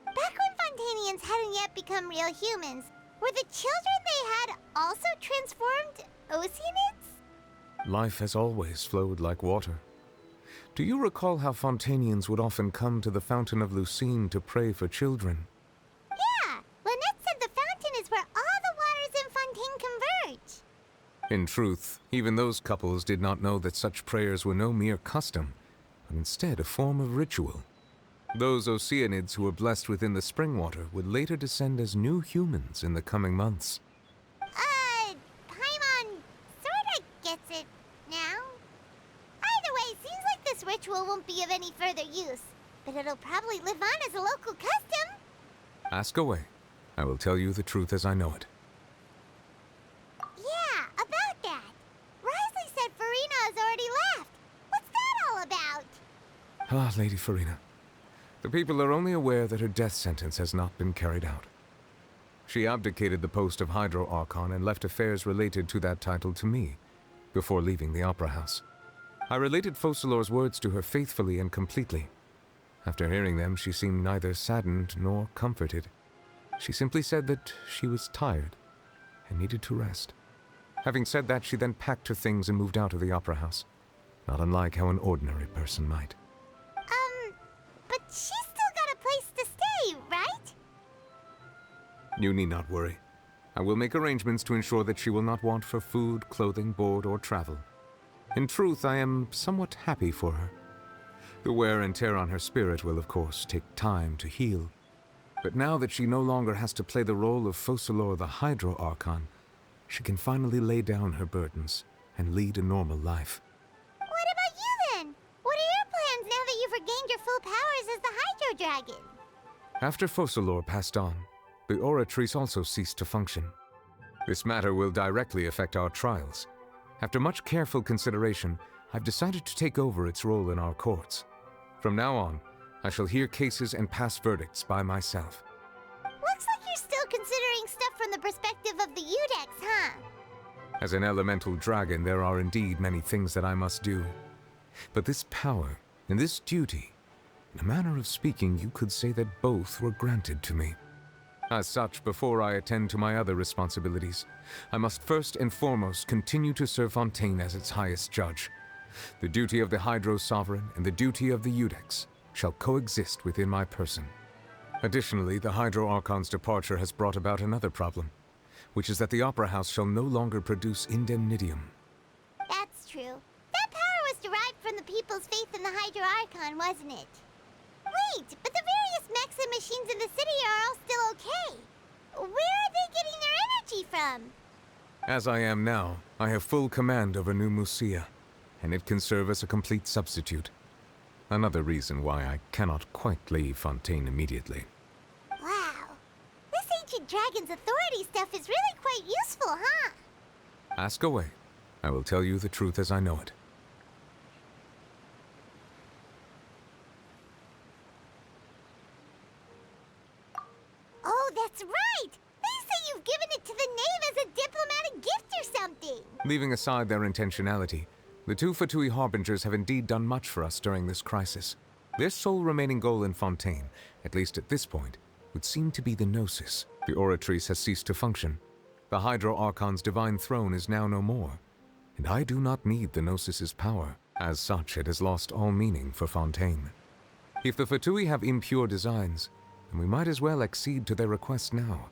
Back when Fontanians hadn't yet become real humans, were the children they had also transformed Oceanids? Life has always flowed like water. Do you recall how Fontanians would often come to the Fountain of Lucine to pray for children? Yeah! Lynette said the fountain is where all the waters in Fontaine converge. In truth, even those couples did not know that such prayers were no mere custom, but instead a form of ritual. Those Oceanids who were blessed within the spring water would later descend as new humans in the coming months. Paimon sorta gets it now. Either way, seems like this ritual won't be of any further use, but it'll probably live on as a local custom. Ask away. I will tell you the truth as I know it. Yeah, about that. Risley said Farina has already left. What's that all about? Ah, Lady Farina. The people are only aware that her death sentence has not been carried out. She abdicated the post of Hydro Archon and left affairs related to that title to me, before leaving the Opera House. I related Focalor's words to her faithfully and completely. After hearing them, she seemed neither saddened nor comforted. She simply said that she was tired and needed to rest. Having said that, she then packed her things and moved out of the Opera House, not unlike how an ordinary person might. But she's still got a place to stay, right? You need not worry. I will make arrangements to ensure that she will not want for food, clothing, board, or travel. In truth, I am somewhat happy for her. The wear and tear on her spirit will, of course, take time to heal. But now that she no longer has to play the role of Focalor the Hydro Archon, she can finally lay down her burdens and lead a normal life. What about you then? What are your plans now that you've regained your full powers as the Hydro Dragon? After Focalor passed on, the Oratrice also ceased to function. This matter will directly affect our trials. After much careful consideration, I've decided to take over its role in our courts. From now on, I shall hear cases and pass verdicts by myself. Looks like you're still considering stuff from the perspective of the Udex, huh? As an elemental dragon, there are indeed many things that I must do. But this power and this duty, in a manner of speaking, you could say that both were granted to me. As such, before I attend to my other responsibilities, I must first and foremost continue to serve Fontaine as its highest judge. The duty of the Hydro Sovereign and the duty of the Udex shall coexist within my person. Additionally, the Hydro Archon's departure has brought about another problem, which is that the Opera House shall no longer produce indemnitium. That's true. That power was derived from the people's faith in the Hydro Archon, wasn't it? Wait, but the various mechs and machines in the city are all still okay. Where are they getting their energy from? As I am now, I have full command over New Musia, and it can serve as a complete substitute. Another reason why I cannot quite leave Fontaine immediately. Wow. This ancient dragon's authority stuff is really quite useful, huh? Ask away. I will tell you the truth as I know it. Oh, that's right! They say you've given it to the knave as a diplomatic gift or something! Leaving aside their intentionality, the two Fatui Harbingers have indeed done much for us during this crisis. Their sole remaining goal in Fontaine, at least at this point, would seem to be the Gnosis. The Oratrice has ceased to function. The Hydro Archon's divine throne is now no more, and I do not need the Gnosis's power. As such, it has lost all meaning for Fontaine. If the Fatui have impure designs, then we might as well accede to their request now,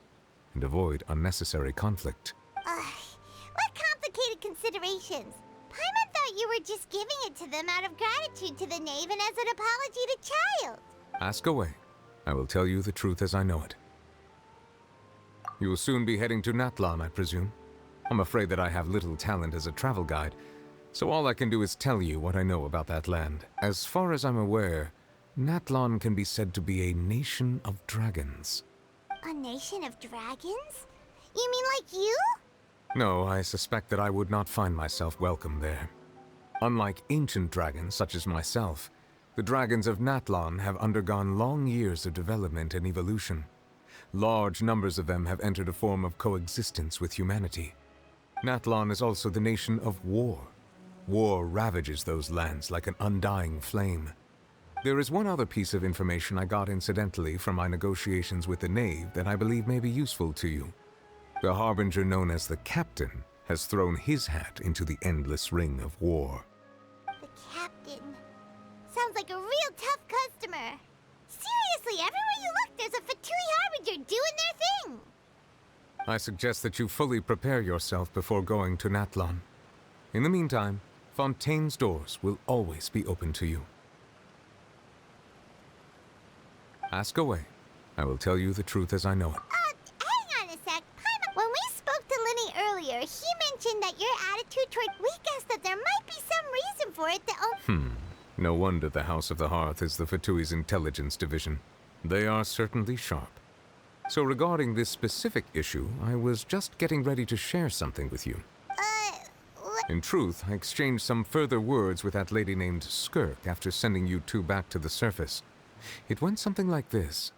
and avoid unnecessary conflict. What complicated considerations? Paimon thought you were just giving it to them out of gratitude to the knave and as an apology to Child. Ask away. I will tell you the truth as I know it. You will soon be heading to Natlan, I presume. I'm afraid that I have little talent as a travel guide, so all I can do is tell you what I know about that land. As far as I'm aware, Natlan can be said to be a nation of dragons. A nation of dragons? You mean like you? No, I suspect that I would not find myself welcome there. Unlike ancient dragons such as myself, the dragons of Natlan have undergone long years of development and evolution. Large numbers of them have entered a form of coexistence with humanity. Natlan is also the nation of war. War ravages those lands like an undying flame. There is one other piece of information I got incidentally from my negotiations with the Knave that I believe may be useful to you. The Harbinger known as the Captain has thrown his hat into the endless ring of war. The Captain. Sounds like a real tough customer. Seriously, everywhere you look, there's a Fatui Harbinger doing their thing. I suggest that you fully prepare yourself before going to Natlan. In the meantime, Fontaine's doors will always be open to you. Ask away. I will tell you the truth as I know it. Hang on a sec. Paimon, when we spoke to Linny earlier, he mentioned that your attitude toward... We guessed that there might be some reason for it that... No wonder the House of the Hearth is the Fatui's intelligence division. They are certainly sharp. So regarding this specific issue, I was just getting ready to share something with you. In truth, I exchanged some further words with that lady named Skirk after sending you two back to the surface. It went something like this.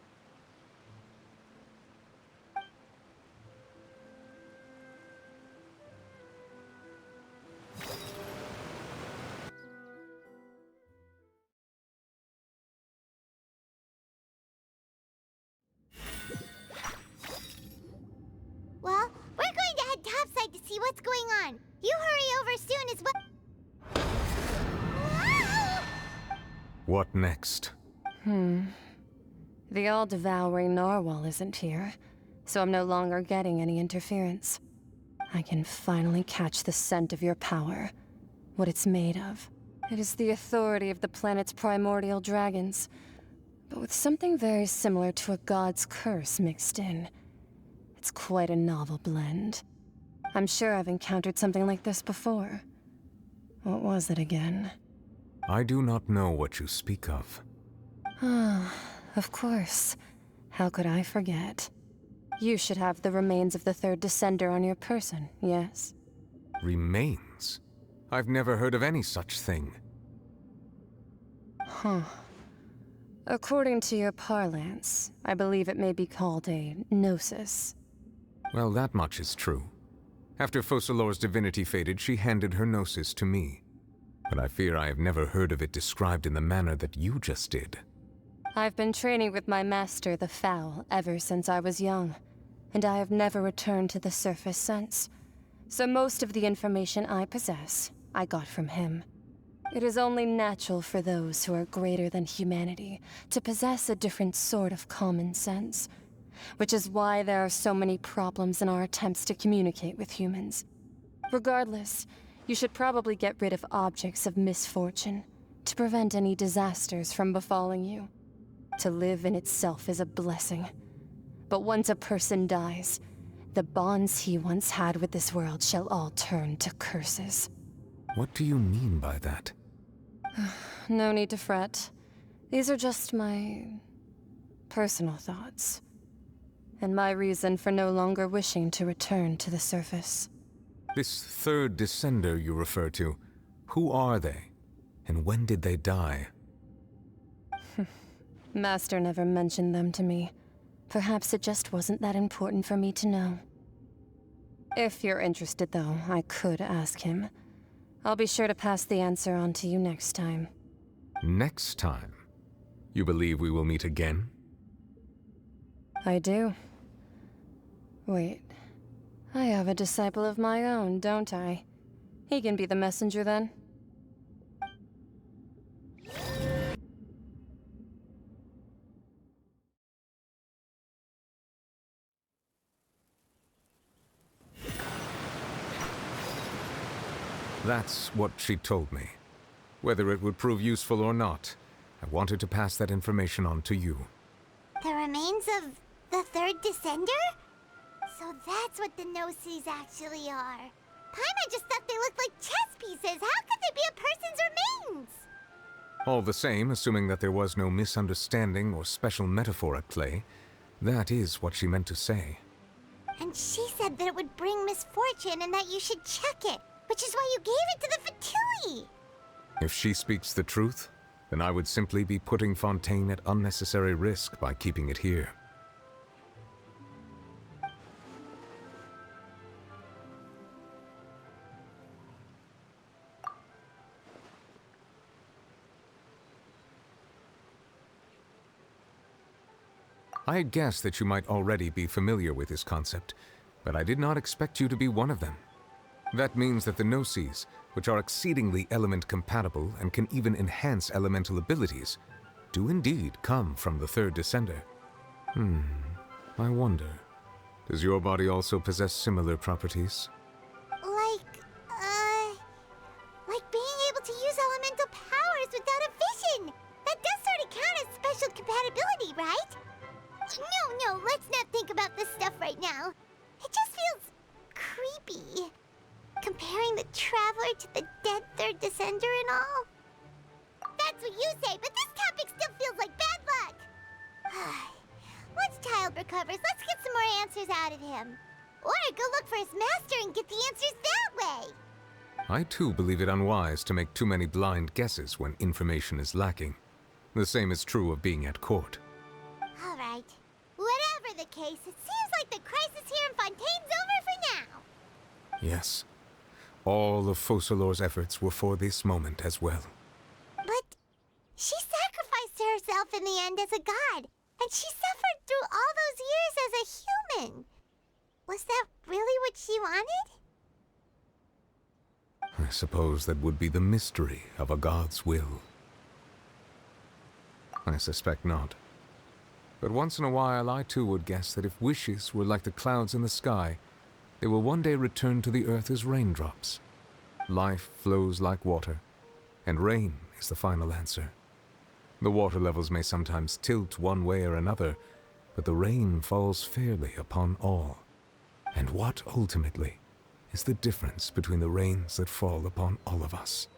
Well, we're going to head topside to see what's going on. You hurry over soon as well. What next? The all-devouring narwhal isn't here, so I'm no longer getting any interference. I can finally catch the scent of your power, what it's made of. It is the authority of the planet's primordial dragons, but with something very similar to a god's curse mixed in. It's quite a novel blend. I'm sure I've encountered something like this before. What was it again? I do not know what you speak of. Of course. How could I forget? You should have the remains of the third descender on your person, yes? Remains? I've never heard of any such thing. According to your parlance, I believe it may be called a gnosis. Well, that much is true. After Focalor's divinity faded, she handed her gnosis to me. But I fear I have never heard of it described in the manner that you just did. I've been training with my master, the Foul, ever since I was young, and I have never returned to the surface since. So most of the information I possess, I got from him. It is only natural for those who are greater than humanity to possess a different sort of common sense, which is why there are so many problems in our attempts to communicate with humans. Regardless, you should probably get rid of objects of misfortune to prevent any disasters from befalling you. To live in itself is a blessing. But once a person dies, the bonds he once had with this world shall all turn to curses. What do you mean by that? No need to fret. These are just my personal thoughts, and my reason for no longer wishing to return to the surface. This third descender you refer to, who are they? And when did they die? Master never mentioned them to me. Perhaps it just wasn't that important for me to know. If you're interested, though, I could ask him. I'll be sure to pass the answer on to you next time. Next time? You believe we will meet again? I do. Wait. I have a disciple of my own, don't I? He can be the messenger then. That's what she told me. Whether it would prove useful or not, I wanted to pass that information on to you. The remains of the third descender? So that's what the Gnosis actually are. Paimon just thought they looked like chess pieces. How could they be a person's remains? All the same, assuming that there was no misunderstanding or special metaphor at play, that is what she meant to say. And she said that it would bring misfortune and that you should check it, which is why you gave it to the Fatui. If she speaks the truth, then I would simply be putting Fontaine at unnecessary risk by keeping it here. I had guessed that you might already be familiar with this concept, but I did not expect you to be one of them. That means that the Gnosis, which are exceedingly element-compatible and can even enhance elemental abilities, do indeed come from the third descender. I wonder, does your body also possess similar properties? Like being able to use elemental powers without a vision. That does sort of count as special compatibility, right? No, let's not think about this stuff right now. It just feels creepy. Comparing the Traveler to the dead third descender and all. That's what you say, but this topic still feels like bad luck. Once Child recovers, let's get some more answers out of him. Or go look for his master and get the answers that way. I too believe it unwise to make too many blind guesses when information is lacking. The same is true of being at court. All right. Whatever the case, it seems like the crisis here in Fontaine's over for now. Yes. All of Focalor's efforts were for this moment as well. But she sacrificed herself in the end as a god, and she suffered through all those years as a human. Was that really what she wanted? I suppose that would be the mystery of a god's will. I suspect not. But once in a while I too would guess that if wishes were like the clouds in the sky, they will one day return to the earth as raindrops. Life flows like water, and rain is the final answer. The water levels may sometimes tilt one way or another, but the rain falls fairly upon all. And what, ultimately, is the difference between the rains that fall upon all of us?